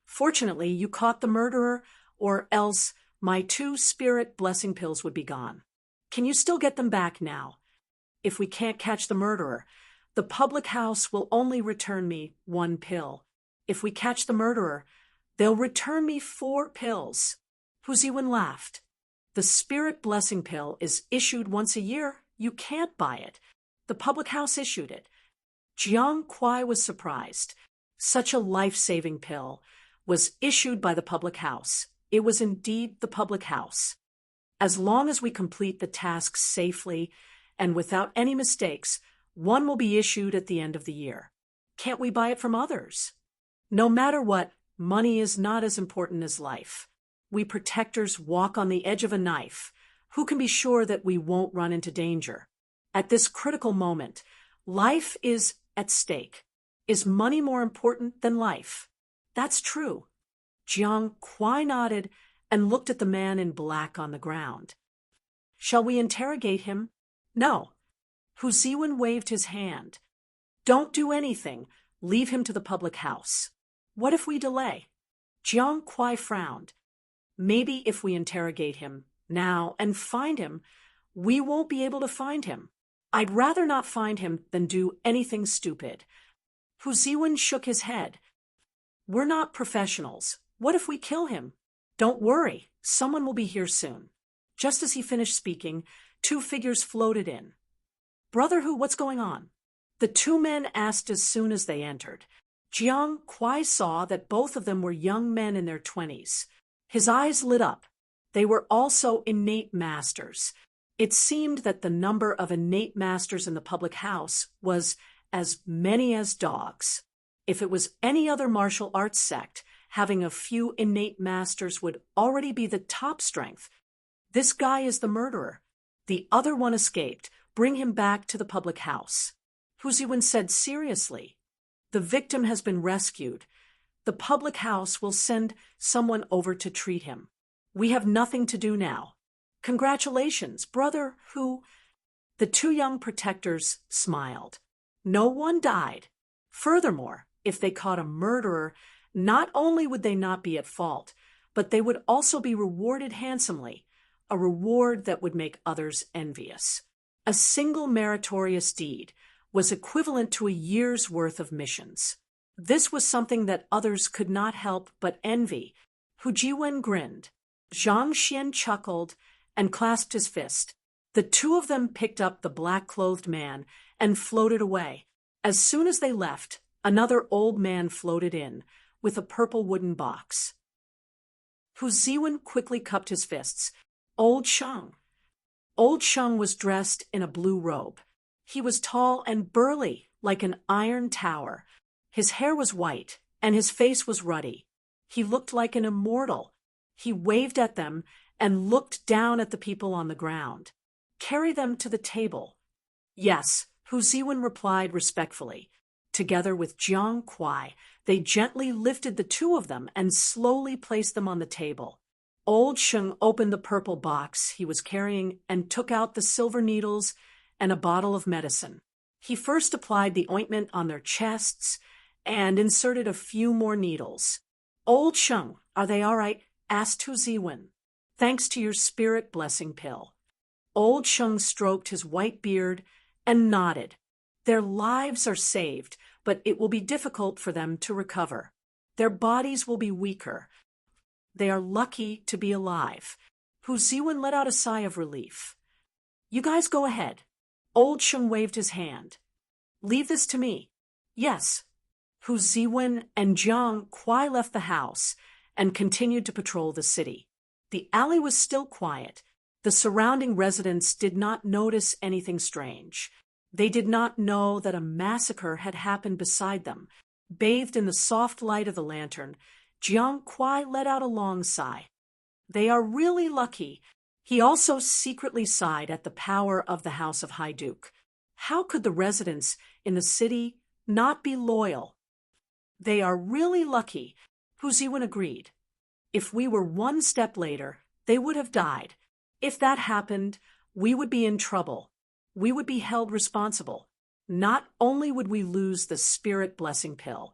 Fortunately, you caught the murderer, or else my 2 spirit blessing pills would be gone. Can you still get them back now? If we can't catch the murderer, the public house will only return me 1 pill. If we catch the murderer, they'll return me 4 pills. Hu Ziwen laughed. The spirit blessing pill is issued once a year. You can't buy it. The public house issued it. Jiang Kuai was surprised. Such a life-saving pill was issued by the public house. It was indeed the public house. As long as we complete the task safely and without any mistakes, 1 will be issued at the end of the year. Can't we buy it from others? No matter what, money is not as important as life. We protectors walk on the edge of a knife. Who can be sure that we won't run into danger? At this critical moment, life is at stake. Is money more important than life? That's true. Jiang Kuai nodded and looked at the man in black on the ground. Shall we interrogate him? No. Hu Ziwen waved his hand. Don't do anything. Leave him to the public house. What if we delay? Jiang Kuai frowned. Maybe if we interrogate him now and find him, we won't be able to find him. I'd rather not find him than do anything stupid. Hu Ziwen shook his head. We're not professionals. What if we kill him? Don't worry, someone will be here soon. Just as he finished speaking, 2 figures floated in. Brother Hu, what's going on? The 2 men asked as soon as they entered. Jiang Kuai saw that both of them were young men in their 20s. His eyes lit up. They were also innate masters. It seemed that the number of innate masters in the public house was as many as dogs. If it was any other martial arts sect, having a few innate masters would already be the top strength. This guy is the murderer. The other one escaped. Bring him back to the public house. Hu Ziwen said seriously. The victim has been rescued. The public house will send someone over to treat him. We have nothing to do now. Congratulations, brother Hu. The 2 young protectors smiled. No one died. Furthermore, if they caught a murderer, not only would they not be at fault, but they would also be rewarded handsomely, a reward that would make others envious. A single meritorious deed was equivalent to a year's worth of missions. This was something that others could not help but envy. Hu Ziwen grinned. Zhang Xian chuckled and clasped his fist. The 2 of them picked up the black-clothed man and floated away. As soon as they left, another old man floated in, with a purple wooden box. Hu Ziwen quickly cupped his fists. Old Sheng. Old Sheng was dressed in a blue robe. He was tall and burly, like an iron tower. His hair was white, and his face was ruddy. He looked like an immortal. He waved at them and looked down at the people on the ground. Carry them to the table. Yes, Hu Ziwen replied respectfully. Together with Jiang Kuai, they gently lifted the two of them and slowly placed them on the table. Old Sheng opened the purple box he was carrying and took out the silver needles and a bottle of medicine. He first applied the ointment on their chests and inserted a few more needles. Old Sheng, are they all right? Asked Hu Ziwen. Thanks to your spirit blessing pill. Old Sheng stroked his white beard and nodded. Their lives are saved, but it will be difficult for them to recover. Their bodies will be weaker. They are lucky to be alive. Hu Ziwen let out a sigh of relief. You guys go ahead. Old Sheng waved his hand. Leave this to me. Yes. Hu Ziwen and Jiang Kuai left the house and continued to patrol the city. The alley was still quiet. The surrounding residents did not notice anything strange. They did not know that a massacre had happened beside them. Bathed in the soft light of the lantern, Jiang Kuai let out a long sigh. They are really lucky. He also secretly sighed at the power of the House of High Duke. How could the residents in the city not be loyal? They are really lucky, Hu Ziwen agreed. If we were one step later, they would have died. If that happened, we would be in trouble. We would be held responsible. Not only would we lose the spirit blessing pill,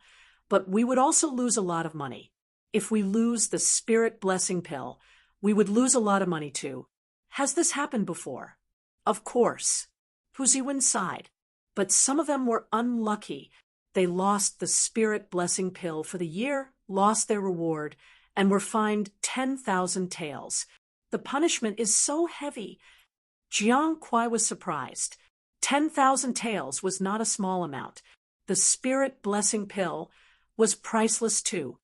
but we would also lose a lot of money. If we lose the spirit blessing pill, we would lose a lot of money too. Has this happened before? Of course. Hu Ziwen sighed. But some of them were unlucky. They lost the spirit blessing pill for the year, lost their reward, and were fined 10,000 taels. The punishment is so heavy. Jiang Kuai was surprised. 10,000 taels was not a small amount. The spirit blessing pill was priceless too.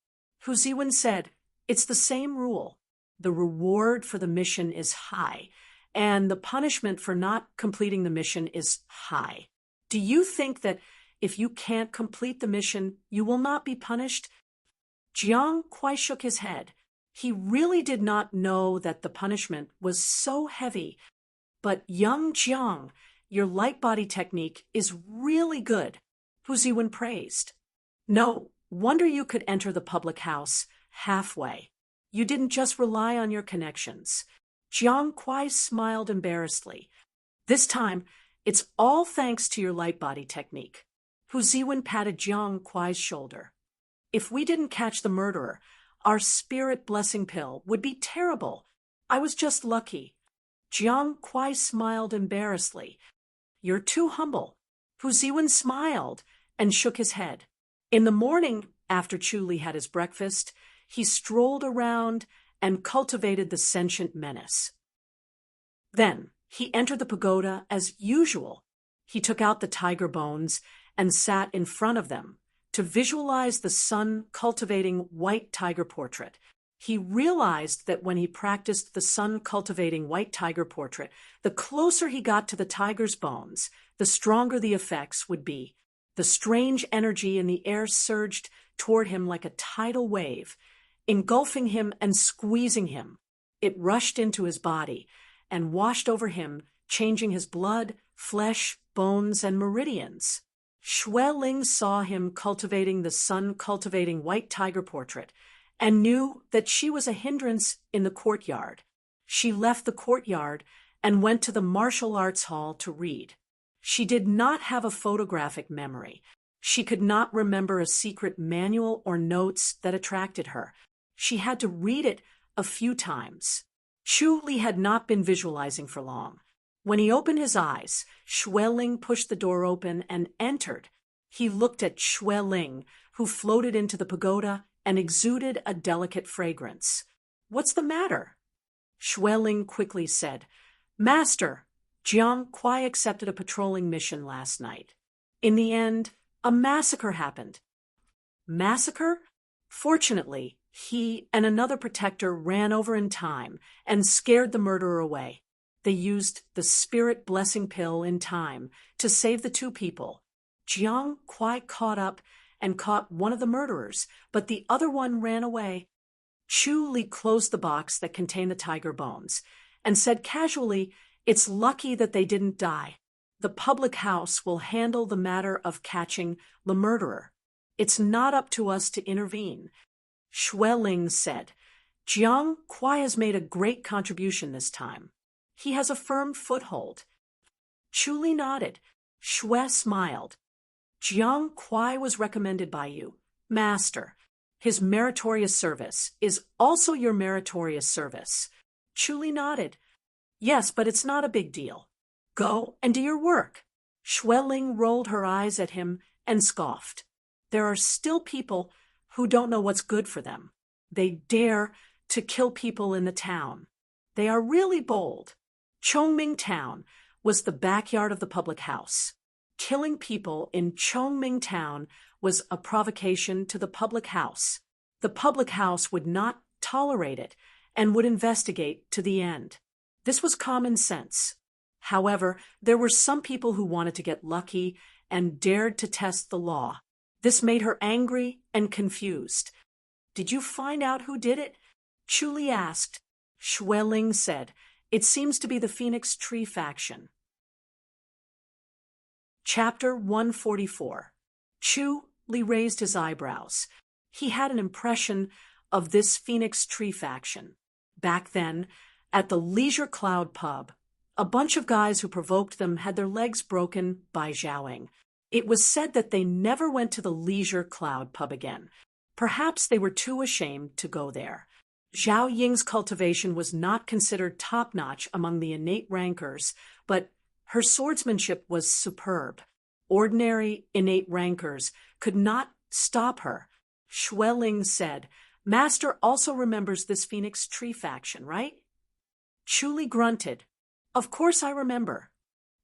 Hu Ziwen said, it's the same rule. The reward for the mission is high, and the punishment for not completing the mission is high. Do you think that if you can't complete the mission, you will not be punished? Jiang Kuai shook his head. He really did not know that the punishment was so heavy. But young Jiang, your light body technique is really good, Hu Ziwen praised. No wonder you could enter the public house halfway. You didn't just rely on your connections. Jiang Kuai smiled embarrassedly. This time, it's all thanks to your light body technique. Hu Ziwen patted Jiang Kuai's shoulder. If we didn't catch the murderer, our spirit blessing pill would be terrible. I was just lucky. Jiang Kuai smiled embarrassedly. You're too humble. Hu Ziwen smiled and shook his head. In the morning, after Chu Li had his breakfast, he strolled around and cultivated the sentient menace. Then he entered the pagoda as usual. He took out the tiger bones and sat in front of them to visualize the sun-cultivating white tiger portrait. He realized that when he practiced the sun-cultivating white tiger portrait, the closer he got to the tiger's bones, the stronger the effects would be. The strange energy in the air surged toward him like a tidal wave, engulfing him and squeezing him. It rushed into his body and washed over him, changing his blood, flesh, bones, and meridians. Xue Ling saw him cultivating the sun-cultivating white tiger portrait and knew that she was a hindrance in the courtyard. She left the courtyard and went to the martial arts hall to read. She did not have a photographic memory. She could not remember a secret manual or notes that attracted her. She had to read it a few times. Chu Li had not been visualizing for long. When he opened his eyes, Xue Ling pushed the door open and entered. He looked at Xue Ling, who floated into the pagoda and exuded a delicate fragrance. What's the matter? Xue Ling quickly said, Master, Jiang Kuai accepted a patrolling mission last night. In the end, a massacre happened. Massacre? Fortunately, he and another protector ran over in time and scared the murderer away. They used the spirit blessing pill in time to save the two people. Jiang Kuai caught up and caught one of the murderers, but the other one ran away. Chu Li closed the box that contained the tiger bones and said casually, "It's lucky that they didn't die. The public house will handle the matter of catching the murderer. It's not up to us to intervene." Xue Ling said, "Jiang Kuai has made a great contribution this time. He has a firm foothold." Chu Li nodded. Xue smiled. "Jiang Kuai was recommended by you, Master. His meritorious service is also your meritorious service." Chu Li nodded. "Yes, but it's not a big deal. Go and do your work." Xue Ling rolled her eyes at him and scoffed. "There are still people who don't know what's good for them. They dare to kill people in the town. They are really bold." Chongming Town was the backyard of the public house. Killing people in Chongming Town was a provocation to the public house. The public house would not tolerate it and would investigate to the end. This was common sense. However, there were some people who wanted to get lucky and dared to test the law. This made her angry and confused. "Did you find out who did it?" Chu Li asked. Xue Ling said, "It seems to be the Phoenix Tree faction." Chapter 144. Chu Li raised his eyebrows. He had an impression of this Phoenix Tree faction. Back then, at the Leisure Cloud pub, a bunch of guys who provoked them had their legs broken by Zhaoing. It was said that they never went to the Leisure Cloud pub again. Perhaps they were too ashamed to go there. Zhao Ying's cultivation was not considered top-notch among the innate rankers, but her swordsmanship was superb. Ordinary innate rankers could not stop her. Xue Ling said, "Master also remembers this Phoenix Tree faction, right?" Chu Li grunted. "Of course I remember.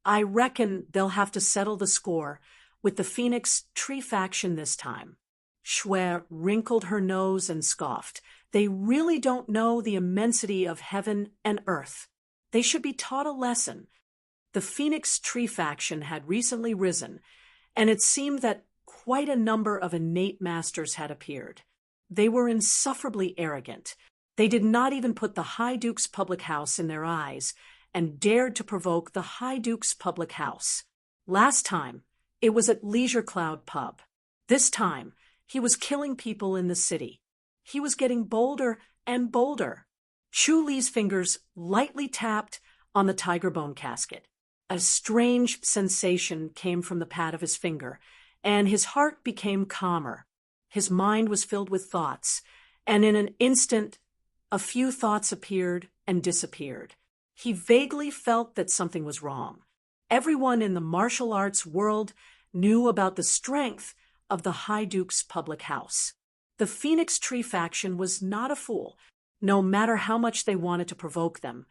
I reckon they'll have to settle the score with the Phoenix Tree faction this time." Xue wrinkled her nose and scoffed. "They really don't know the immensity of heaven and earth. They should be taught a lesson." The Phoenix Tree faction had recently risen, and it seemed that quite a number of innate masters had appeared. They were insufferably arrogant. They did not even put the High Duke's public house in their eyes and dared to provoke the High Duke's public house. Last time, it was at Leisure Cloud pub. This time, he was killing people in the city. He was getting bolder and bolder. Chu Li's fingers lightly tapped on the tiger bone casket. A strange sensation came from the pad of his finger, and his heart became calmer. His mind was filled with thoughts, and in an instant, a few thoughts appeared and disappeared. He vaguely felt that something was wrong. Everyone in the martial arts world knew about the strength of the High Duke's public house. The Phoenix Tree faction was not a fool, no matter how much they wanted to provoke them.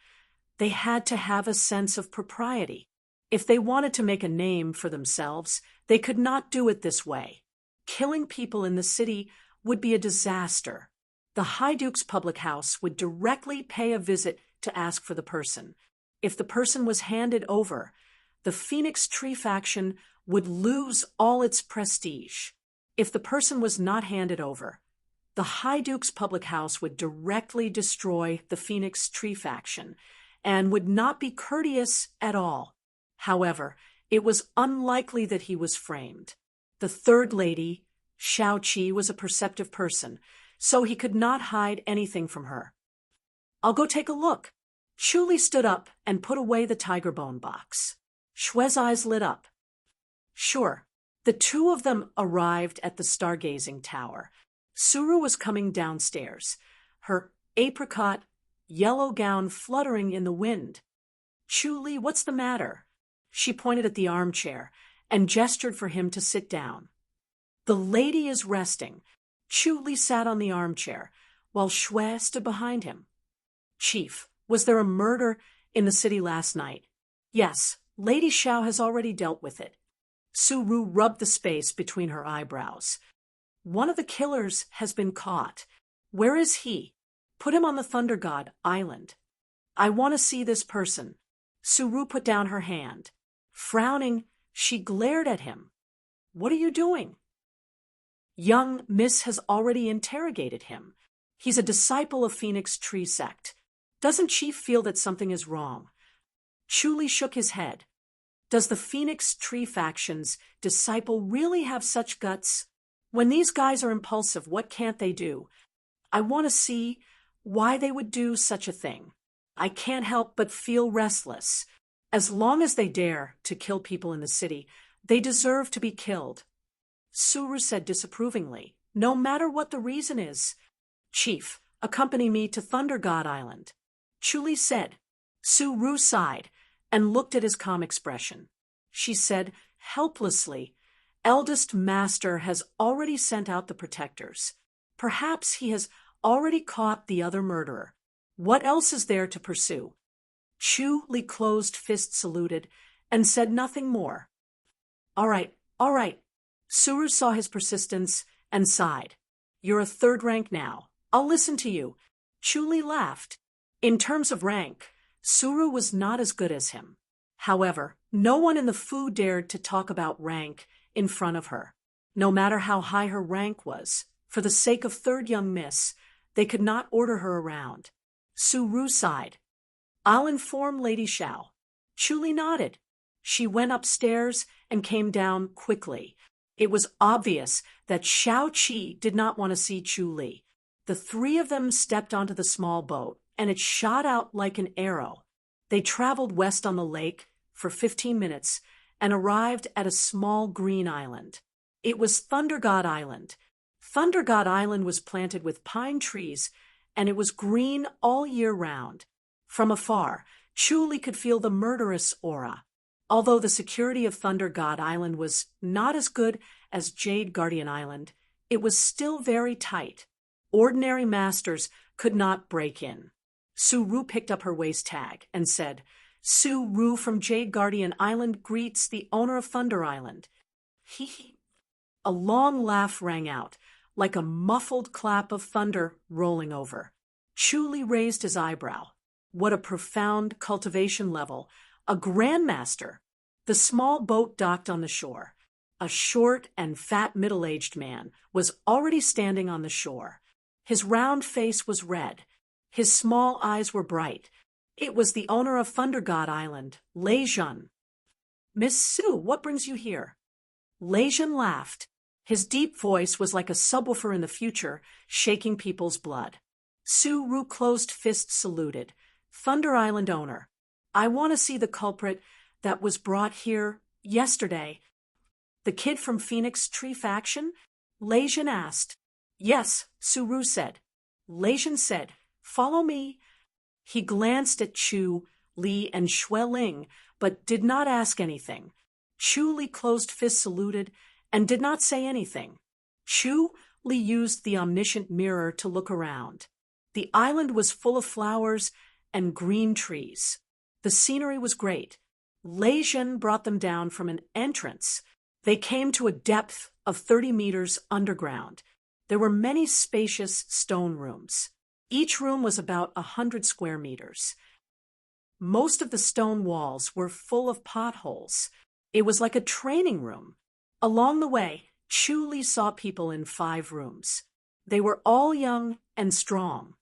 They had to have a sense of propriety. If they wanted to make a name for themselves, they could not do it this way. Killing people in the city would be a disaster. The High Duke's public house would directly pay a visit to ask for the person. If the person was handed over, the Phoenix Tree faction would lose all its prestige. If the person was not handed over, the High Duke's public house would directly destroy the Phoenix Tree faction and would not be courteous at all. However, it was unlikely that he was framed. The third lady, Xiao Qi, was a perceptive person, so he could not hide anything from her. "I'll go take a look." Chu Li stood up and put away the tiger bone box. Xue's eyes lit up. "Sure." The two of them arrived at the stargazing tower. Suru was coming downstairs, her apricot yellow gown fluttering in the wind. "Chu Li, what's the matter?" She pointed at the armchair and gestured for him to sit down. "The lady is resting." Chu Li sat on the armchair, while Xue stood behind him. "Chief, was there a murder in the city last night?" "Yes, Lady Xiao has already dealt with it." Suru rubbed the space between her eyebrows. One of the killers has been caught. Where is he? Put him on the Thunder God Island. I want to see this person. Suru put down her hand. Frowning, she glared at him. What are you doing? Young Miss has already interrogated him. He's a disciple of Phoenix Tree Sect. Doesn't she feel that something is wrong? Chuli shook his head. Does the Phoenix Tree Faction's disciple really have such guts? When these guys are impulsive, what can't they do? I want to see why they would do such a thing. I can't help but feel restless. As long as they dare to kill people in the city, they deserve to be killed. Suru said disapprovingly, no matter what the reason is. Chief, accompany me to Thunder God Island. Chuli said. Suru sighed and looked at his calm expression. She said helplessly, Eldest Master has already sent out the protectors. Perhaps he has already caught the other murderer. What else is there to pursue? Chuli closed fist saluted and said nothing more. All right. Suru saw his persistence and sighed. You're a third rank now. I'll listen to you. Chuli laughed. In terms of rank, Suru was not as good as him. However, no one in the Fu dared to talk about rank in front of her. No matter how high her rank was, for the sake of third young miss, they could not order her around. Suru sighed. I'll inform Lady Xiao. Chuli nodded. She went upstairs and came down quickly. It was obvious that Xiao Qi did not want to see Chuli. The three of them stepped onto the small boat, and it shot out like an arrow. They traveled west on the lake for 15 minutes and arrived at a small green island. It was Thunder God Island. Thunder God Island was planted with pine trees, and it was green all year round. From afar, Chuli could feel the murderous aura. Although the security of Thunder God Island was not as good as Jade Guardian Island, it was still very tight. Ordinary masters could not break in. Suru picked up her waist tag and said, Suru from Jade Guardian Island greets the owner of Thunder Island. A long laugh rang out, like a muffled clap of thunder rolling over. Chuli raised his eyebrow. What a profound cultivation level. A grandmaster. The small boat docked on the shore. A short and fat middle-aged man was already standing on the shore. His round face was red. His small eyes were bright. It was the owner of Thunder God Island, Lei Jun. Miss Su, what brings you here? Lei Jun laughed. His deep voice was like a subwoofer in the future, shaking people's blood. Suru closed fist saluted. Thunder Island owner. I want to see the culprit that was brought here yesterday. The kid from Phoenix Tree Faction? Lei Jun asked. Yes, Suru said. Lei Jun said, follow me. He glanced at Chu, Li, and Xueling, but did not ask anything. Chu Li closed fist saluted and did not say anything. Chu Li used the omniscient mirror to look around. The island was full of flowers and green trees. The scenery was great. Lei Jun brought them down from an entrance. They came to a depth of 30 meters underground. There were many spacious stone rooms. Each room was about 100 square meters. Most of the stone walls were full of potholes. It was like a training room. Along the way, Chuli saw people in 5 rooms. They were all young and strong.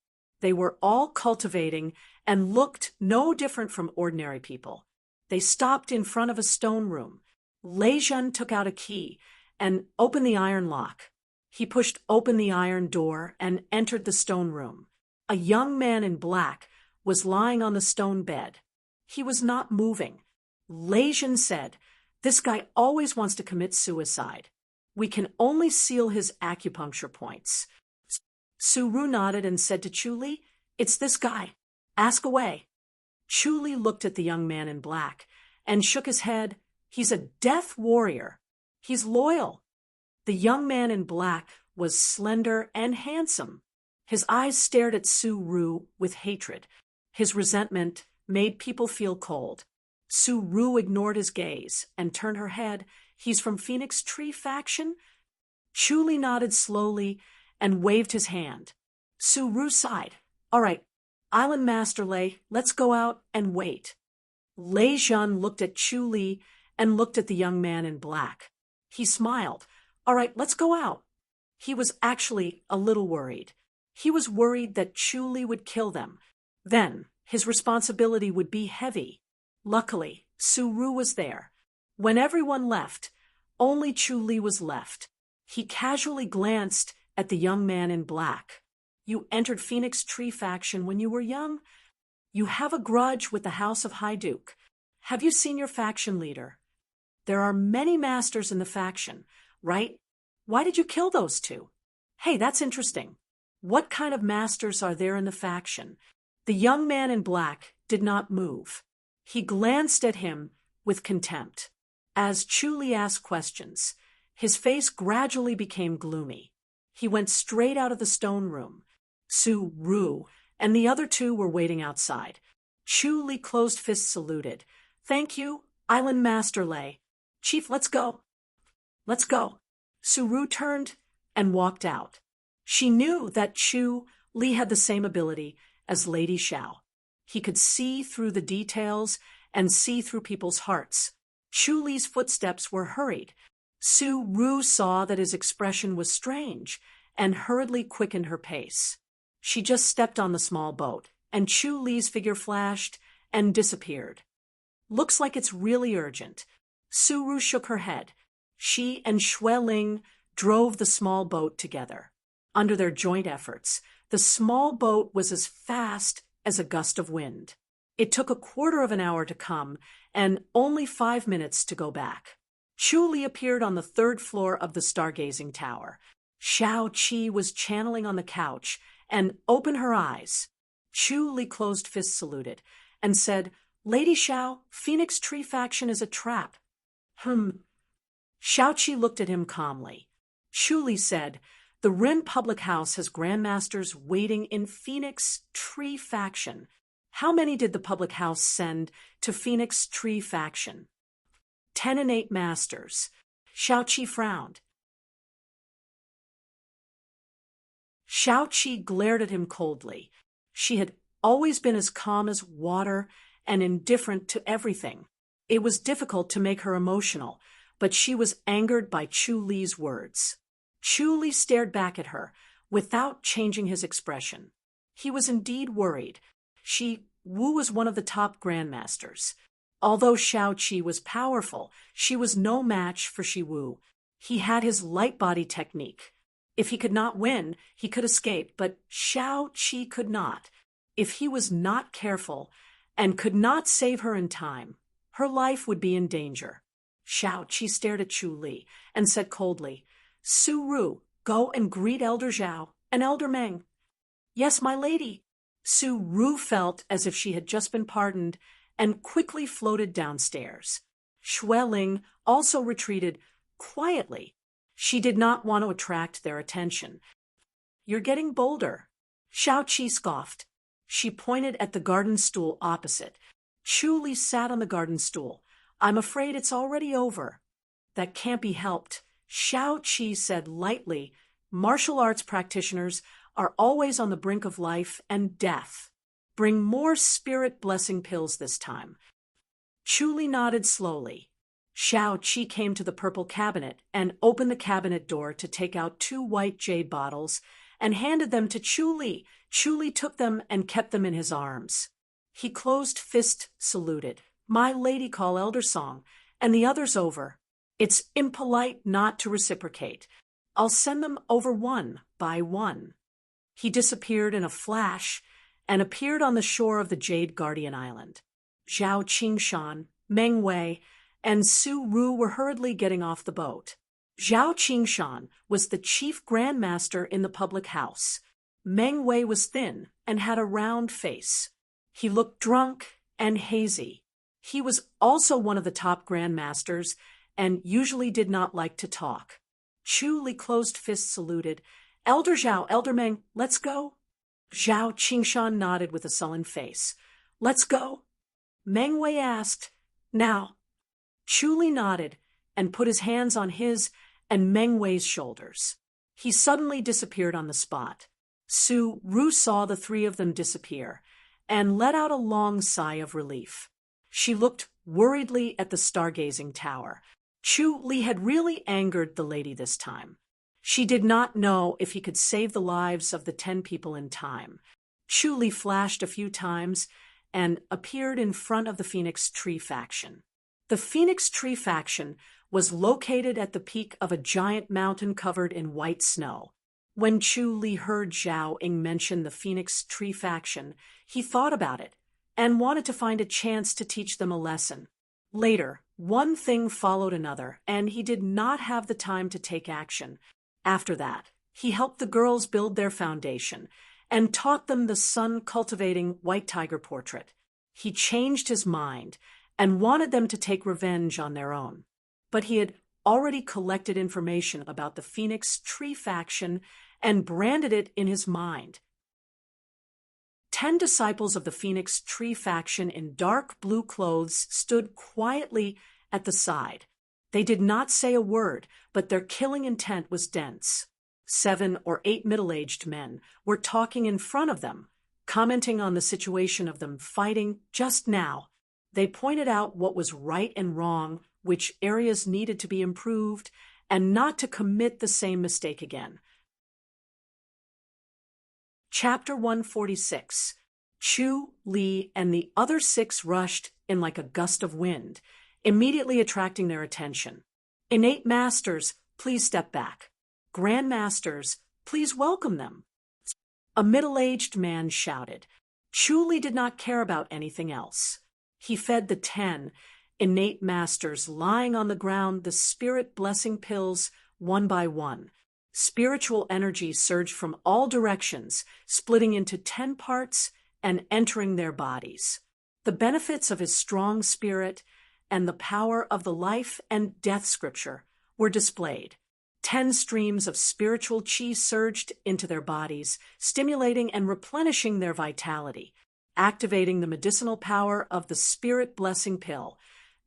They were all cultivating and looked no different from ordinary people. They stopped in front of a stone room. Lei Jun took out a key and opened the iron lock. He pushed open the iron door and entered the stone room. A young man in black was lying on the stone bed. He was not moving. Lei Jun said, this guy always wants to commit suicide. We can only seal his acupuncture points. Suru nodded and said to Chuli, it's this guy. Ask away. Chuli looked at the young man in black and shook his head. He's a death warrior. He's loyal. The young man in black was slender and handsome. His eyes stared at Suru with hatred. His resentment made people feel cold. Suru ignored his gaze and turned her head. He's from Phoenix Tree Faction? Chu Li nodded slowly and waved his hand. Su Ru sighed. All right, Island Master Lei, let's go out and wait. Lei Zhan looked at Chu Li and looked at the young man in black. He smiled. All right, let's go out. He was actually a little worried. He was worried that Chu Li would kill them. Then his responsibility would be heavy. Luckily, Su Ru was there. When everyone left, only Chu Li was left. He casually glanced at the young man in black. You entered Phoenix Tree faction when you were young? You have a grudge with the House of Haiduke. Have you seen your faction leader? There are many masters in the faction, right? Why did you kill those two? Hey, that's interesting. What kind of masters are there in the faction? The young man in black did not move. He glanced at him with contempt. As Chu Li asked questions, his face gradually became gloomy. He went straight out of the stone room. Su Ru and the other two were waiting outside. Chu Li closed-fist saluted. Thank you, Island Master Lei. Chief, let's go. Let's go. Su Ru turned and walked out. She knew that Chu Li had the same ability as Lady Xiao. He could see through the details and see through people's hearts. Chu Li's footsteps were hurried. Su Ru saw that his expression was strange and hurriedly quickened her pace. She just stepped on the small boat, and Chu Li's figure flashed and disappeared. Looks like it's really urgent. Su Ru shook her head. She and Xue Ling drove the small boat together. Under their joint efforts, the small boat was as fast as a gust of wind. It took a quarter of an hour to come and only 5 minutes to go back. Chu Li appeared on the 3rd floor of the stargazing tower. Xiao Qi was channeling on the couch and opened her eyes. Chu Li closed-fist saluted and said, Lady Xiao, Phoenix Tree faction is a trap. Xiao Qi looked at him calmly. Chu Li said, the Rim Public House has grandmasters waiting in Phoenix Tree faction. How many did the public house send to Phoenix Tree faction? 10 and 8 masters. Xiao Qi frowned. Xiao Qi glared at him coldly. She had always been as calm as water and indifferent to everything. It was difficult to make her emotional, but she was angered by Chu Li's words. Chu Li stared back at her without changing his expression. He was indeed worried. Wu was one of the top grandmasters. Although Xiao Qi was powerful, she was no match for Wu. He had his light body technique. If he could not win, he could escape, but Xiao Qi could not. If he was not careful and could not save her in time, her life would be in danger. Xiao Qi stared at Chu Li and said coldly, Su Ru, go and greet Elder Zhao and Elder Meng. Yes, my lady. Su Ru felt as if she had just been pardoned and quickly floated downstairs. Xue Ling also retreated quietly. She did not want to attract their attention. You're getting bolder. Xiao Qi scoffed. She pointed at the garden stool opposite. Chu Li sat on the garden stool. I'm afraid it's already over. That can't be helped. Xiao Qi said lightly, martial arts practitioners are always on the brink of life and death. Bring more spirit blessing pills this time. Chu Li nodded slowly. Xiao Qi came to the purple cabinet and opened the cabinet door to take out 2 white jade bottles and handed them to Chu Li. Chu Li took them and kept them in his arms. He closed-fist saluted. My lady call Elder Song, and the others over. It's impolite not to reciprocate. I'll send them over one by one. He disappeared in a flash and appeared on the shore of the Jade Guardian Island. Zhao Qingshan, Meng Wei, and Su Ru were hurriedly getting off the boat. Zhao Qingshan was the chief grandmaster in the public house. Meng Wei was thin and had a round face. He looked drunk and hazy. He was also one of the top grandmasters and usually did not like to talk. Chu Li closed-fist saluted. Elder Zhao, Elder Meng, let's go. Zhao Qingshan nodded with a sullen face. Let's go. Meng Wei asked, now. Chu Li nodded and put his hands on his and Meng Wei's shoulders. He suddenly disappeared on the spot. Su Ru saw the three of them disappear and let out a long sigh of relief. She looked worriedly at the stargazing tower. Chu Li had really angered the lady this time. She did not know if he could save the lives of the 10 people in time. Chu Li flashed a few times and appeared in front of the Phoenix Tree faction. The Phoenix Tree faction was located at the peak of a giant mountain covered in white snow. When Chu Li heard Zhao Ying mention the Phoenix Tree faction, he thought about it and wanted to find a chance to teach them a lesson. Later, one thing followed another, and he did not have the time to take action. After that, he helped the girls build their foundation and taught them the sun-cultivating white tiger portrait. He changed his mind and wanted them to take revenge on their own. But he had already collected information about the Phoenix Tree faction and branded it in his mind. 10 disciples of the Phoenix Tree faction in dark blue clothes stood quietly at the side. They did not say a word, but their killing intent was dense. 7 or 8 middle-aged men were talking in front of them, commenting on the situation of them fighting just now. They pointed out what was right and wrong, which areas needed to be improved, and not to commit the same mistake again. Chapter 146. Chu Li and the other 6 rushed in like a gust of wind, immediately attracting their attention. Innate Masters, please step back. Grand Masters, please welcome them. A middle-aged man shouted. Chu Li did not care about anything else. He fed the 10 innate masters lying on the ground the spirit blessing pills one by one. Spiritual energy surged from all directions, splitting into 10 parts and entering their bodies. The benefits of his strong spirit and the power of the life and death scripture were displayed. 10 streams of spiritual chi surged into their bodies, stimulating and replenishing their vitality, activating the medicinal power of the spirit blessing pill.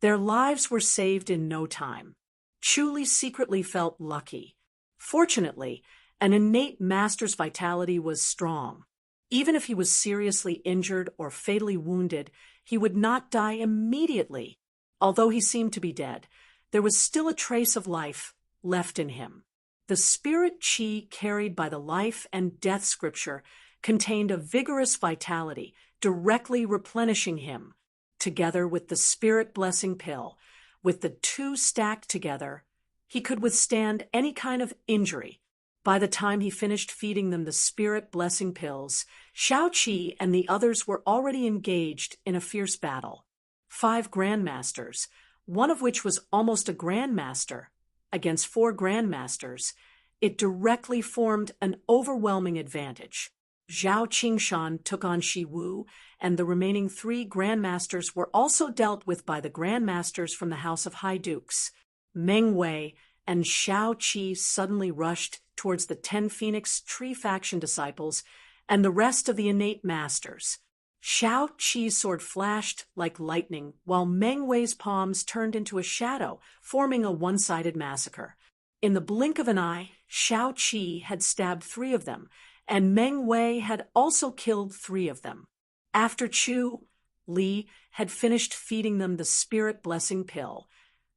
Their lives were saved in no time. Chu Li secretly felt lucky. Fortunately, an innate master's vitality was strong. Even if he was seriously injured or fatally wounded, he would not die immediately. Although he seemed to be dead, there was still a trace of life left in him. The spirit chi carried by the life and death scripture contained a vigorous vitality, directly replenishing him. Together with the spirit blessing pill, with the 2 stacked together, he could withstand any kind of injury. By the time he finished feeding them the spirit blessing pills, Xiao Qi and the others were already engaged in a fierce battle. 5 grandmasters, one of which was almost a grandmaster, against 4 grandmasters, it directly formed an overwhelming advantage. Zhao Qingshan took on Shi Wu, and the remaining 3 grandmasters were also dealt with by the grandmasters from the House of High Dukes. Meng Wei and Xiao Qi suddenly rushed towards the 10 Phoenix Tree faction disciples and the rest of the innate masters. Xiao Qi's sword flashed like lightning, while Meng Wei's palms turned into a shadow, forming a one-sided massacre. In the blink of an eye, Xiao Qi had stabbed 3 of them, and Meng Wei had also killed 3 of them. After Chu Li had finished feeding them the spirit blessing pill,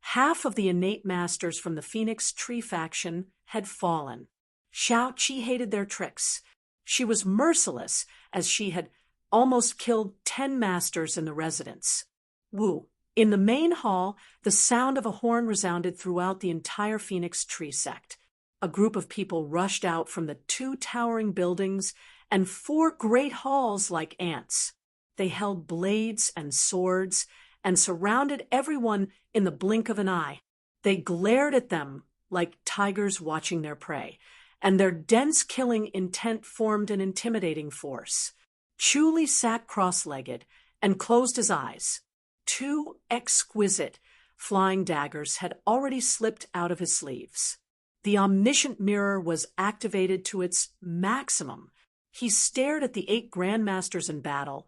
half of the innate masters from the Phoenix Tree faction had fallen. Xiao Qi hated their tricks. She was merciless, as she had almost killed 10 masters in the residence. Wu. In the main hall, the sound of a horn resounded throughout the entire Phoenix Tree sect. A group of people rushed out from the 2 towering buildings and 4 great halls like ants. They held blades and swords and surrounded everyone in the blink of an eye. They glared at them like tigers watching their prey, and their dense killing intent formed an intimidating force. Chu Li sat cross-legged and closed his eyes. 2 exquisite flying daggers had already slipped out of his sleeves. The omniscient mirror was activated to its maximum. He stared at the 8 grandmasters in battle,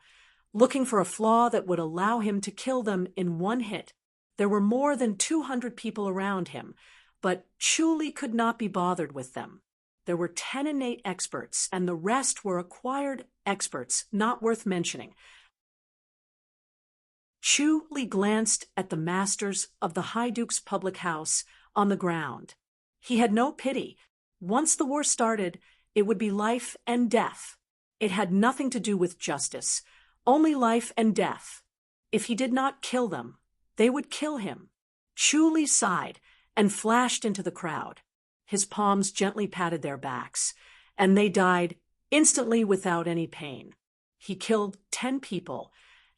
looking for a flaw that would allow him to kill them in one hit. There were more than 200 people around him, but Chu Li could not be bothered with them. There were 10 innate experts, and the rest were acquired experts, not worth mentioning. Chu Li glanced at the masters of the High Duke's public house on the ground. He had no pity. Once the war started, it would be life and death. It had nothing to do with justice, only life and death. If he did not kill them, they would kill him. Chu Li sighed and flashed into the crowd. His palms gently patted their backs, and they died instantly without any pain. He killed 10 people,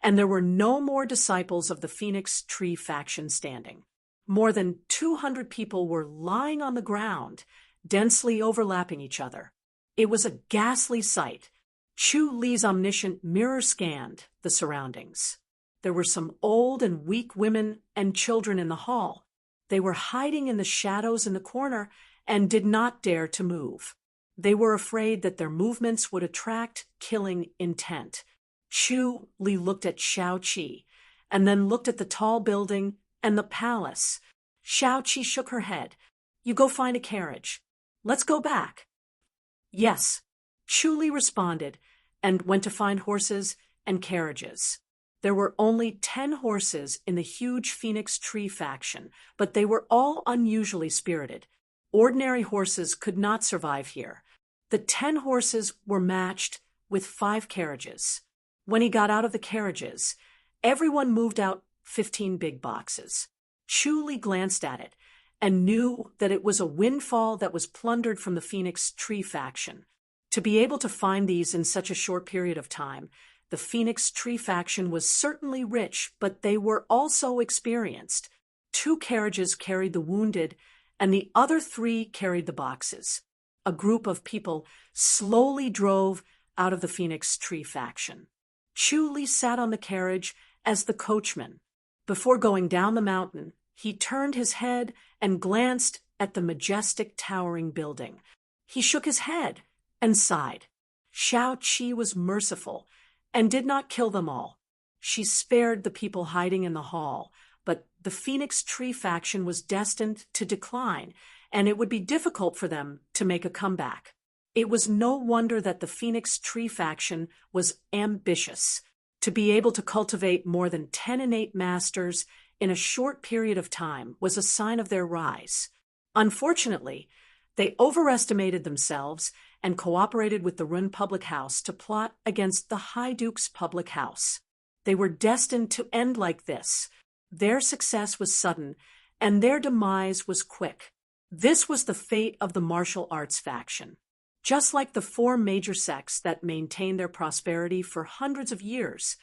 and there were no more disciples of the Phoenix Tree faction standing. More than 200 people were lying on the ground, densely overlapping each other. It was a ghastly sight. Chu Li's omniscient mirror scanned the surroundings. There were some old and weak women and children in the hall. They were hiding in the shadows in the corner and did not dare to move. They were afraid that their movements would attract killing intent. Chu Li looked at Xiao Qi, and then looked at the tall building and the palace. Xiao Qi shook her head. "You go find a carriage. Let's go back." "Yes," Chu Li responded, and went to find horses and carriages. There were only 10 horses in the huge Phoenix Tree faction, but they were all unusually spirited. Ordinary horses could not survive here. The 10 horses were matched with 5 carriages. When he got out of the carriages, everyone moved out 15 big boxes. Chu Li glanced at it and knew that it was a windfall that was plundered from the Phoenix Tree faction. To be able to find these in such a short period of time, the Phoenix Tree faction was certainly rich, but they were also experienced. 2 carriages carried the wounded, and the other 3 carried the boxes. A group of people slowly drove out of the Phoenix Tree faction. Chu Li sat on the carriage as the coachman. Before going down the mountain, he turned his head and glanced at the majestic towering building. He shook his head and sighed. Xiao Qi was merciful and did not kill them all. She spared the people hiding in the hall, but the Phoenix Tree faction was destined to decline, and it would be difficult for them to make a comeback. It was no wonder that the Phoenix Tree faction was ambitious. To be able to cultivate more than 10 innate masters in a short period of time was a sign of their rise. Unfortunately, they overestimated themselves and cooperated with the Run public house to plot against the High Duke's public house. They were destined to end like this. Their success was sudden, and their demise was quick. This was the fate of the martial arts faction. Just like the 4 major sects that maintained their prosperity for hundreds of years,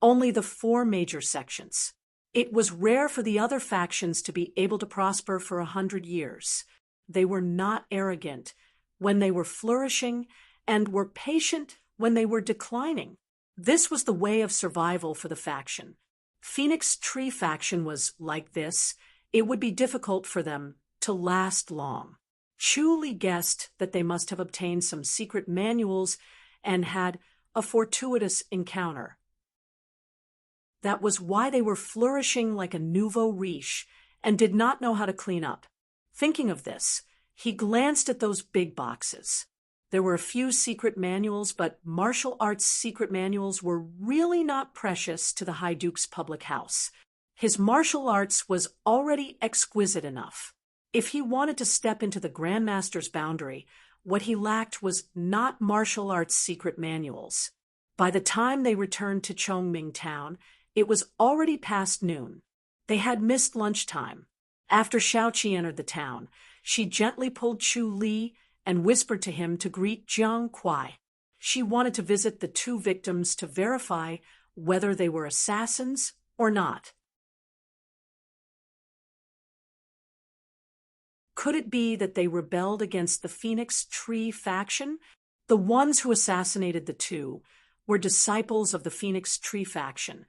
only the 4 major sections. It was rare for the other factions to be able to prosper for 100 years. They were not arrogant when they were flourishing and were patient when they were declining. This was the way of survival for the faction. Phoenix Tree faction was like this. It would be difficult for them to last long. Chu Li guessed that they must have obtained some secret manuals and had a fortuitous encounter. That was why they were flourishing like a nouveau riche and did not know how to clean up. Thinking of this, he glanced at those big boxes. There were a few secret manuals, but martial arts secret manuals were really not precious to the High Duke's public house. His martial arts was already exquisite enough. If he wanted to step into the Grandmaster's boundary, what he lacked was not martial arts secret manuals. By the time they returned to Chongming Town, it was already past noon. They had missed lunchtime. After Xiao Qi entered the town, she gently pulled Chu Li and whispered to him to greet Jiang Kuai. She wanted to visit the 2 victims to verify whether they were assassins or not. Could it be that they rebelled against the Phoenix Tree faction? The ones who assassinated the 2 were disciples of the Phoenix Tree faction,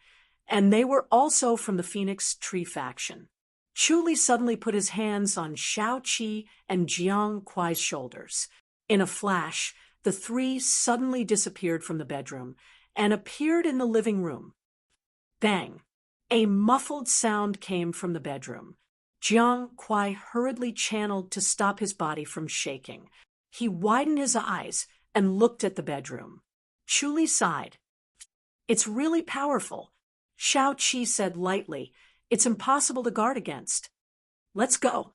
and they were also from the Phoenix Tree faction. Chu Li suddenly put his hands on Xiao Qi and Jiang Kuai's shoulders. In a flash, the 3 suddenly disappeared from the bedroom and appeared in the living room. Bang! A muffled sound came from the bedroom. Jiang Kuai hurriedly channeled to stop his body from shaking. He widened his eyes and looked at the bedroom. Chu Li sighed. It's really powerful. Shao Qi said lightly. It's impossible to guard against. Let's go.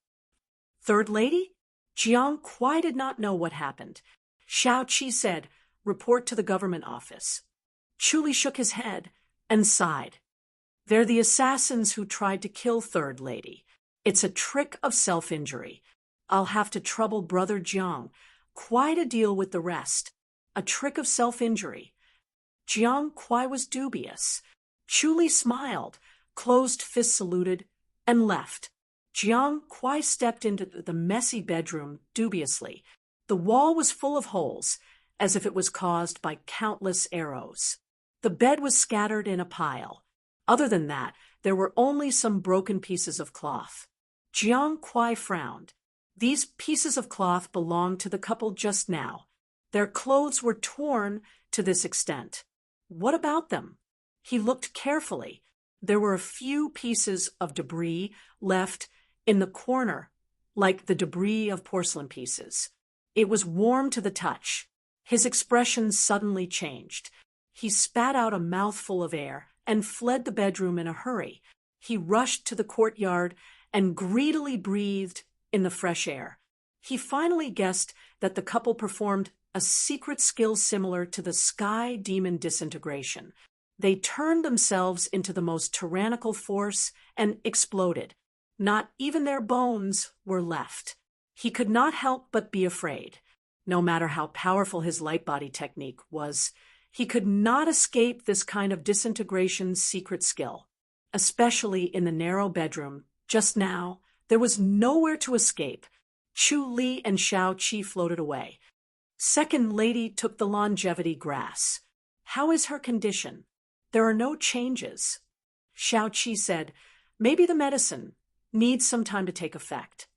Third lady? Jiang Kuai did not know what happened. Shao Qi said, report to the government office. Chu Li shook his head and sighed. They're the assassins who tried to kill Third Lady. It's a trick of self-injury. I'll have to trouble Brother Jiang Kuai to deal with the rest. A trick of self-injury. Jiang Kuai was dubious. Chu Li smiled, closed fist saluted, and left. Jiang Kuai stepped into the messy bedroom dubiously. The wall was full of holes, as if it was caused by countless arrows. The bed was scattered in a pile. Other than that, there were only some broken pieces of cloth. Jiang Kuai frowned. These pieces of cloth belonged to the couple just now. Their clothes were torn to this extent. What about them? He looked carefully. There were a few pieces of debris left in the corner, like the debris of porcelain pieces. It was warm to the touch. His expression suddenly changed. He spat out a mouthful of air and fled the bedroom in a hurry. He rushed to the courtyard and greedily breathed in the fresh air. He finally guessed that the couple performed a secret skill similar to the sky demon disintegration. They turned themselves into the most tyrannical force and exploded. Not even their bones were left. He could not help but be afraid. No matter how powerful his light body technique was, he could not escape this kind of disintegration secret skill. Especially in the narrow bedroom, just now, there was nowhere to escape. Chu Li and Shao Qi floated away. Second lady took the longevity grass. How is her condition? There are no changes. Shao Qi said, maybe the medicine needs some time to take effect.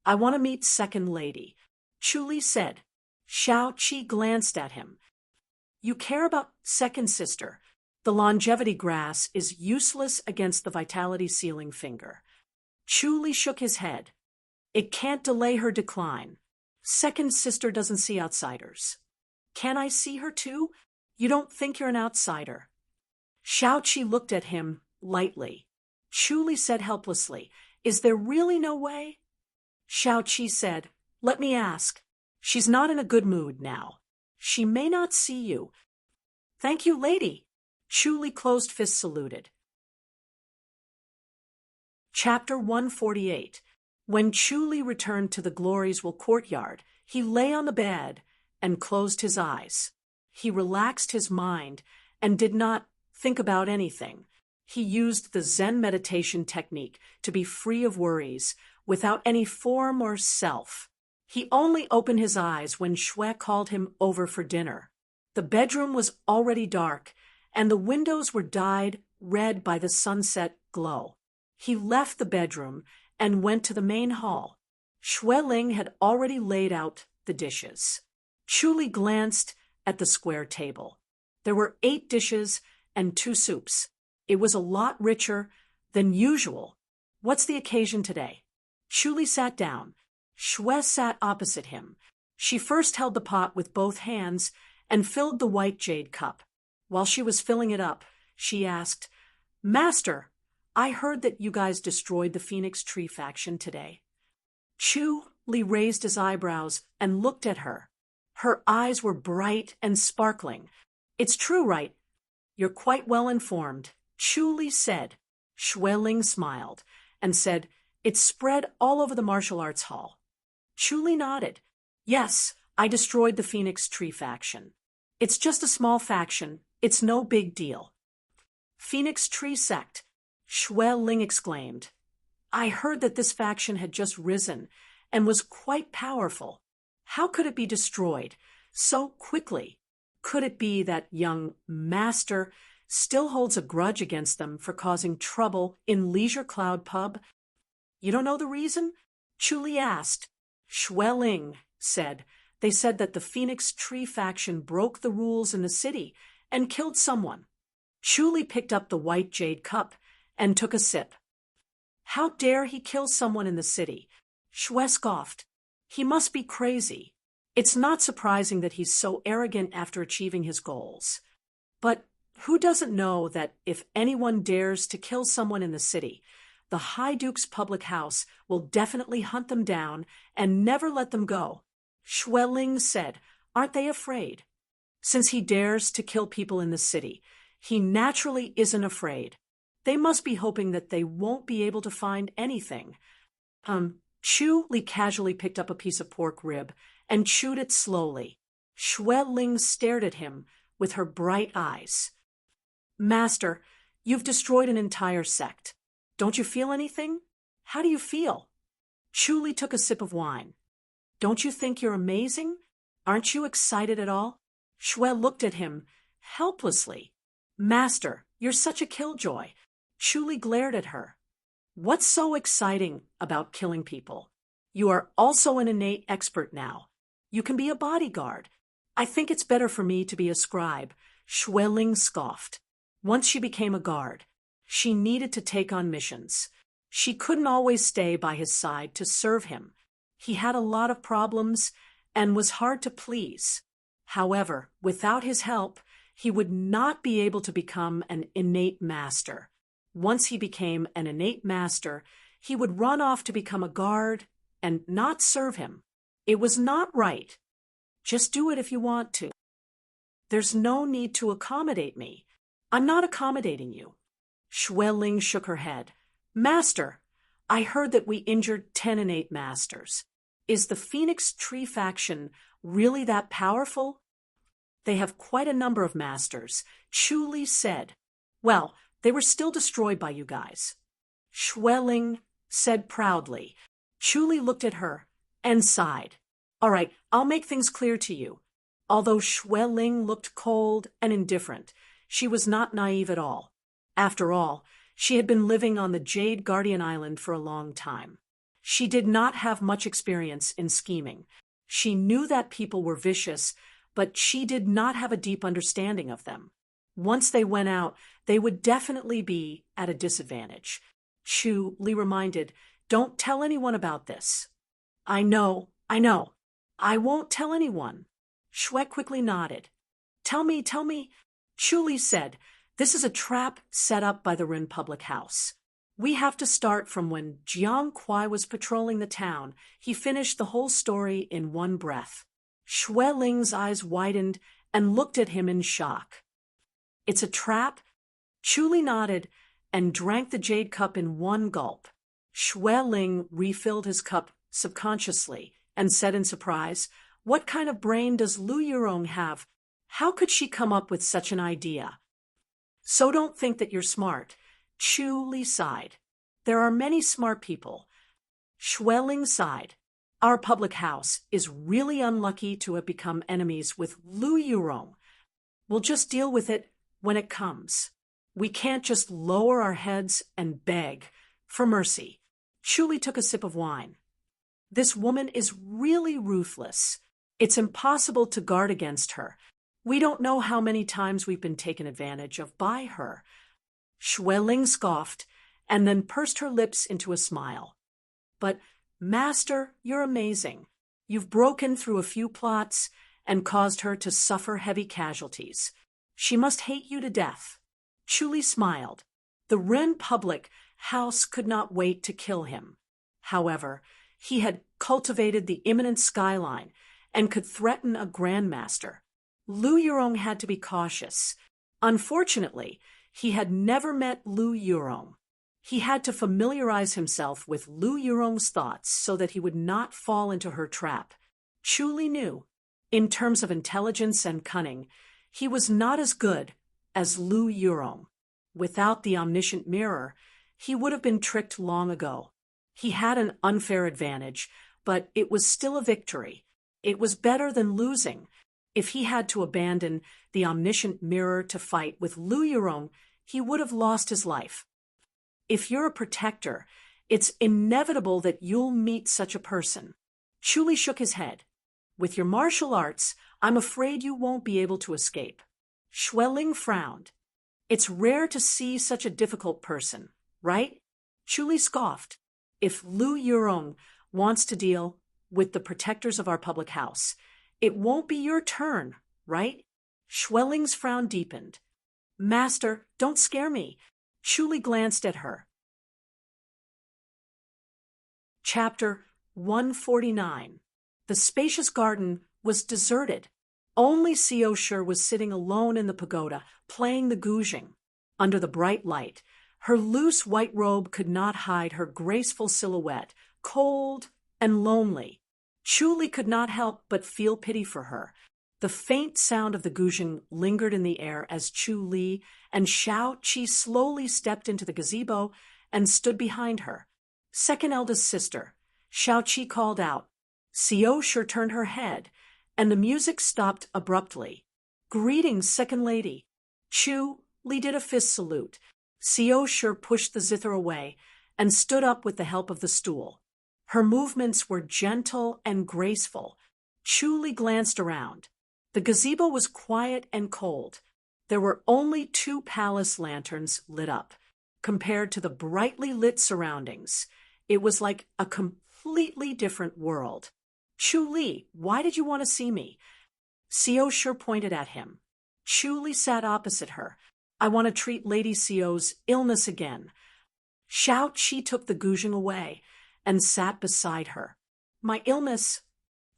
I want to meet second lady. Chu Li said. Shao Qi glanced at him. You care about second sister. The longevity grass is useless against the vitality ceiling finger. Chu Li shook his head. It can't delay her decline. Second sister doesn't see outsiders. Can I see her too? You don't think you're an outsider. Shao Qi looked at him lightly. Chu Li said helplessly, is there really no way? Shao Qi said, let me ask. She's not in a good mood now. She may not see you. Thank you, lady. Chu Li closed fist saluted. Chapter 148. When Chu Li returned to the Gloriesville courtyard, he lay on the bed and closed his eyes. He relaxed his mind and did not think about anything. He used the Zen meditation technique to be free of worries, without any form or self. He only opened his eyes when Xue called him over for dinner. The bedroom was already dark, and the windows were dyed red by the sunset glow. He left the bedroom and went to the main hall. Xue Ling had already laid out the dishes. Chu Li glanced at the square table. There were 8 dishes and 2 soups. It was a lot richer than usual. What's the occasion today? Chu Li sat down. Xue sat opposite him. She first held the pot with both hands and filled the white jade cup. While she was filling it up, she asked, Master, I heard that you guys destroyed the Phoenix Tree faction today. Chu Li raised his eyebrows and looked at her. Her eyes were bright and sparkling. It's true, right? You're quite well informed, Chu Li said. Xue Ling smiled and said, it's spread all over the martial arts hall. Chu Li nodded. Yes, I destroyed the Phoenix Tree faction. It's just a small faction. It's no big deal. Phoenix Tree sect, Xue Ling exclaimed. I heard that this faction had just risen and was quite powerful. How could it be destroyed so quickly? Could it be that young master still holds a grudge against them for causing trouble in Leisure Cloud Pub? You don't know the reason? Chu Li asked. Xue Ling said, they said that the Phoenix Tree faction broke the rules in the city and killed someone. Chu Li picked up the white jade cup and took a sip. How dare he kill someone in the city? Shui scoffed. He must be crazy. It's not surprising that he's so arrogant after achieving his goals. But who doesn't know that if anyone dares to kill someone in the city, the High Duke's public house will definitely hunt them down and never let them go? Shui Ling said, aren't they afraid? Since he dares to kill people in the city, he naturally isn't afraid. They must be hoping that they won't be able to find anything. Chu Li casually picked up a piece of pork rib and chewed it slowly. Shui Ling stared at him with her bright eyes. Master, you've destroyed an entire sect. Don't you feel anything? How do you feel? Chu Li took a sip of wine. Don't you think you're amazing? Aren't you excited at all? Shui looked at him helplessly. Master, you're such a killjoy. Chu Li glared at her. What's so exciting about killing people? You are also an innate expert now. You can be a bodyguard. I think it's better for me to be a scribe. Shui Ling scoffed. Once she became a guard, she needed to take on missions. She couldn't always stay by his side to serve him. He had a lot of problems and was hard to please. However, without his help, he would not be able to become an innate master. Once he became an innate master, he would run off to become a guard and not serve him. It was not right. Just do it if you want to. There's no need to accommodate me. I'm not accommodating you. Shui Ling shook her head. Master, I heard that we injured 10 innate masters. Is the Phoenix Tree faction really that powerful? They have quite a number of masters, Chu Li said. Well, they were still destroyed by you guys. Shui Ling said proudly. Chu Li looked at her and sighed. All right, I'll make things clear to you. Although Shui Ling looked cold and indifferent, she was not naive at all. After all, she had been living on the Jade Guardian Island for a long time. She did not have much experience in scheming. She knew that people were vicious, but she did not have a deep understanding of them. Once they went out, they would definitely be at a disadvantage. Chu Li reminded, don't tell anyone about this. I know. I won't tell anyone. Shui quickly nodded. Tell me. Chu Li said, this is a trap set up by the Rin public house. We have to start from when Jiang Kuai was patrolling the town. He finished the whole story in one breath. Shui Ling's eyes widened and looked at him in shock. It's a trap? Chu Li nodded and drank the jade cup in one gulp. Shui Ling refilled his cup subconsciously and said in surprise, what kind of brain does Lu Yurong have? How could she come up with such an idea? So don't think that you're smart. Chu Li sighed. There are many smart people. Shui Ling sighed. Our public house is really unlucky to have become enemies with Lu Yurong. We'll just deal with it when it comes. We can't just lower our heads and beg for mercy. Chu Li took a sip of wine. This woman is really ruthless. It's impossible to guard against her. We don't know how many times we've been taken advantage of by her. Shui Ling scoffed and then pursed her lips into a smile. But, Master, you're amazing. You've broken through a few plots and caused her to suffer heavy casualties. She must hate you to death. Chu Li smiled. The Ren public house could not wait to kill him. However, he had cultivated the imminent skyline and could threaten a grandmaster. Lu Yurong had to be cautious. Unfortunately, he had never met Lu Yurong. He had to familiarize himself with Lu Yurong's thoughts so that he would not fall into her trap. Chu Li knew, in terms of intelligence and cunning, he was not as good as Lu Yurong. Without the omniscient mirror, he would have been tricked long ago. He had an unfair advantage, but it was still a victory. It was better than losing. If he had to abandon the omniscient mirror to fight with Lu Yurong, he would have lost his life. If you're a protector, it's inevitable that you'll meet such a person. Chu Li shook his head. With your martial arts, I'm afraid you won't be able to escape. Shui Ling frowned. It's rare to see such a difficult person, right? Chu Li scoffed. If Lu Yurong wants to deal with the protectors of our public house, it won't be your turn, right? Schwelling's frown deepened. Master, don't scare me. Chu Li glanced at her. Chapter 149. The spacious garden was deserted. Only Xiao Shi was sitting alone in the pagoda, playing the guzheng. Under the bright light, her loose white robe could not hide her graceful silhouette, cold and lonely. Chu Li could not help but feel pity for her. The faint sound of the guzheng lingered in the air as Chu Li and Xiao Qi slowly stepped into the gazebo and stood behind her. Second eldest sister, Xiao Qi called out. Xiao Shi turned her head, and the music stopped abruptly. Greetings, second lady. Chu Li did a fist salute. Xiao Shi pushed the zither away and stood up with the help of the stool. Her movements were gentle and graceful. Chu Li glanced around. The gazebo was quiet and cold. There were only 2 palace lanterns lit up. Compared to the brightly lit surroundings, it was like a completely different world. Chu Li, why did you want to see me? Xiao Shi pointed at him. Chu Li sat opposite her. I want to treat Lady Xiao's illness again. Xiao Qi took the guzheng away and sat beside her. My illness?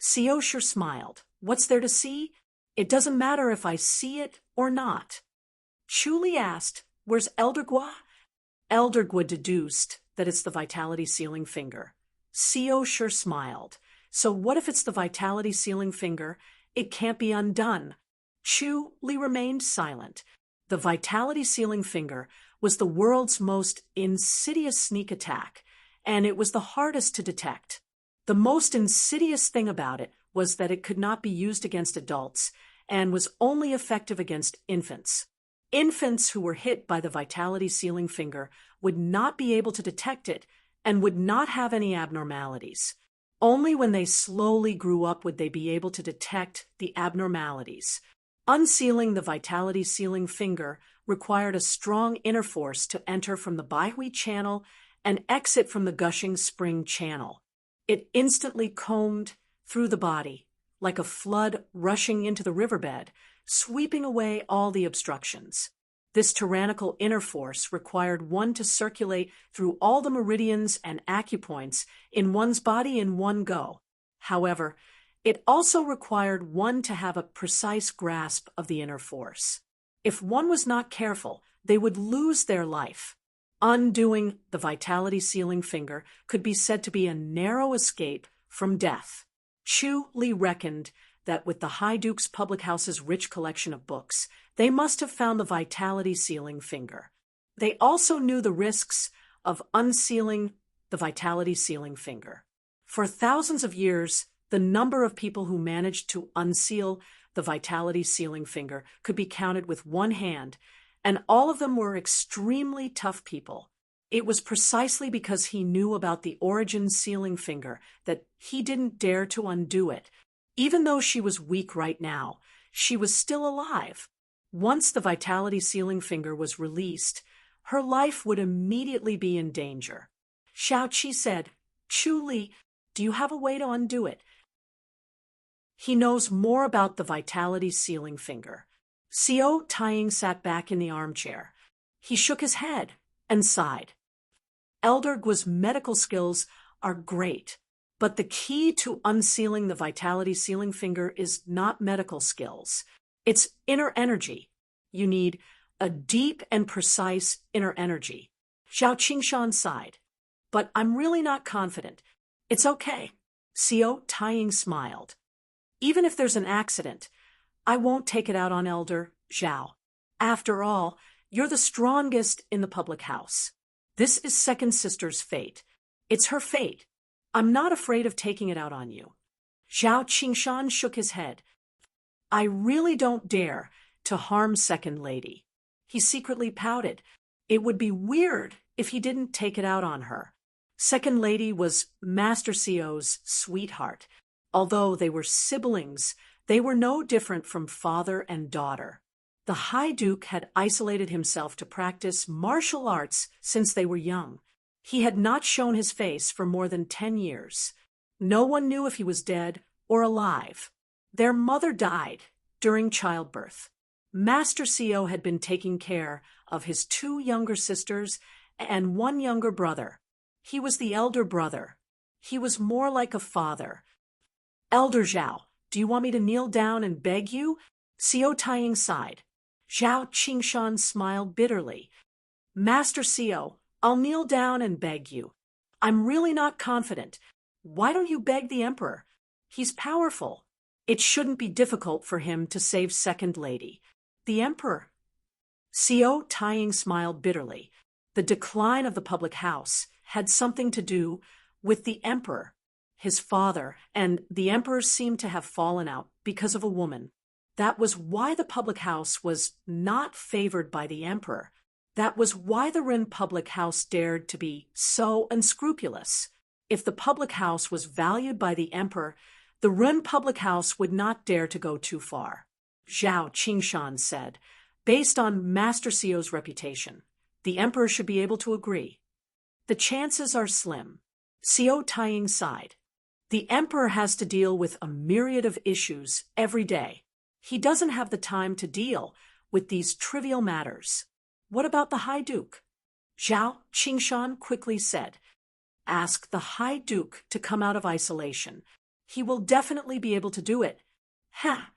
Xiao Shi smiled. What's there to see? It doesn't matter if I see it or not. Chu Li asked, where's Elder Gua? Elder Gua deduced that it's the vitality sealing finger. Xiao Shi smiled. So what if it's the vitality sealing finger? It can't be undone. Chu Li remained silent. The vitality sealing finger was the world's most insidious sneak attack, and it was the hardest to detect. The most insidious thing about it was that it could not be used against adults and was only effective against infants. Infants who were hit by the vitality sealing finger would not be able to detect it and would not have any abnormalities. Only when they slowly grew up would they be able to detect the abnormalities. Unsealing the vitality sealing finger required a strong inner force to enter from the Baihui channel and exit from the gushing spring channel. It instantly combed through the body, like a flood rushing into the riverbed, sweeping away all the obstructions. This tyrannical inner force required one to circulate through all the meridians and acupoints in one's body in one go. However, it also required one to have a precise grasp of the inner force. If one was not careful, they would lose their life. Undoing the vitality sealing finger could be said to be a narrow escape from death. Chu Li reckoned that with the High Duke's public house's rich collection of books, they must have found the vitality sealing finger. They also knew the risks of unsealing the vitality sealing finger. For thousands of years, the number of people who managed to unseal the vitality sealing finger could be counted with one hand, and all of them were extremely tough people. It was precisely because he knew about the origin sealing finger that he didn't dare to undo it. Even though she was weak right now, she was still alive. Once the vitality sealing finger was released, her life would immediately be in danger. Xiao Qi said, Chu Li, do you have a way to undo it? He knows more about the vitality sealing finger. Xiao Taiying sat back in the armchair. He shook his head and sighed. Elder Gua's medical skills are great, but the key to unsealing the vitality sealing finger is not medical skills. It's inner energy. You need a deep and precise inner energy. Xiao Qingshan sighed. But I'm really not confident. It's okay. Xiao Taiying smiled. Even if there's an accident, I won't take it out on Elder Zhao. After all, you're the strongest in the public house. This is second sister's fate. It's her fate. I'm not afraid of taking it out on you. Zhao Qingshan shook his head. I really don't dare to harm second lady. He secretly pouted. It would be weird if he didn't take it out on her. Second lady was Master Xiao's sweetheart. Although they were siblings, they were no different from father and daughter. The High Duke had isolated himself to practice martial arts since they were young. He had not shown his face for more than 10 years. No one knew if he was dead or alive. Their mother died during childbirth. Master Seo had been taking care of his 2 younger sisters and 1 younger brother. He was the elder brother. He was more like a father. Elder Zhao, do you want me to kneel down and beg you? Seo Taiying sighed. Zhao Qingshan smiled bitterly. Master Seo, I'll kneel down and beg you. I'm really not confident. Why don't you beg the emperor? He's powerful. It shouldn't be difficult for him to save Second Lady. The emperor. Seo Taiying smiled bitterly. The decline of the public house had something to do with the emperor. His father and the emperor seemed to have fallen out because of a woman. That was why the public house was not favored by the emperor. That was why the Ren public house dared to be so unscrupulous. If the public house was valued by the emperor, the Ren public house would not dare to go too far. Zhao Qingshan said, based on Master Seo's reputation, the emperor should be able to agree. The chances are slim. Seo Taiying sighed. The emperor has to deal with a myriad of issues every day. He doesn't have the time to deal with these trivial matters. What about the High Duke? Zhao Qingshan quickly said, ask the High Duke to come out of isolation. He will definitely be able to do it. Ha!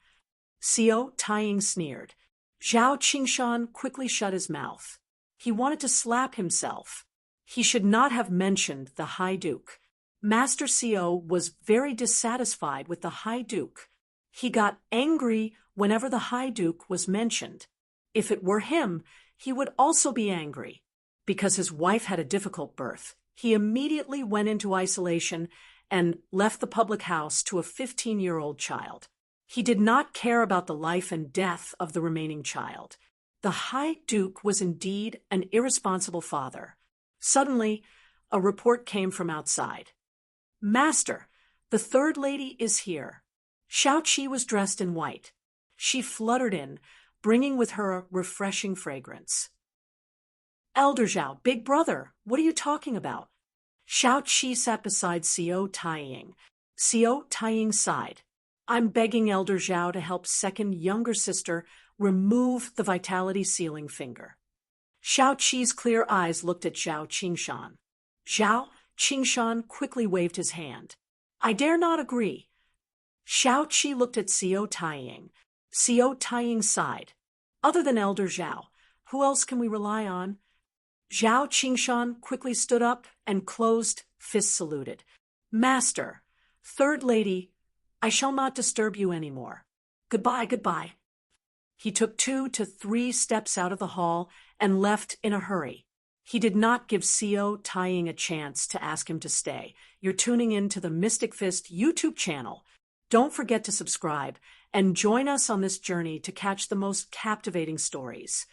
Seo Taiying sneered. Zhao Qingshan quickly shut his mouth. He wanted to slap himself. He should not have mentioned the High Duke. Master Seo was very dissatisfied with the High Duke. He got angry whenever the High Duke was mentioned. If it were him, he would also be angry. Because his wife had a difficult birth, he immediately went into isolation and left the public house to a 15-year-old child. He did not care about the life and death of the remaining child. The High Duke was indeed an irresponsible father. Suddenly, a report came from outside. Master, the third lady is here. Xiao Qi was dressed in white. She fluttered in, bringing with her a refreshing fragrance. Elder Zhao, big brother, what are you talking about? Xiao Qi sat beside Seo Taiying. Seo Taiying sighed. I'm begging Elder Zhao to help second younger sister remove the vitality sealing finger. Xiao Qi's clear eyes looked at Zhao Qingshan. Zhao Qingshan quickly waved his hand. I dare not agree. Xiao Qi looked at Seo Taiying. Seo Taiying sighed. Other than Elder Zhao, who else can we rely on? Zhao Qingshan quickly stood up and closed fist saluted. Master, third lady, I shall not disturb you any more. Goodbye, goodbye. He took 2 to 3 steps out of the hall and left in a hurry. He did not give Seo Taiying a chance to ask him to stay. You're tuning in to the Mystic Fist YouTube channel. Don't forget to subscribe and join us on this journey to catch the most captivating stories.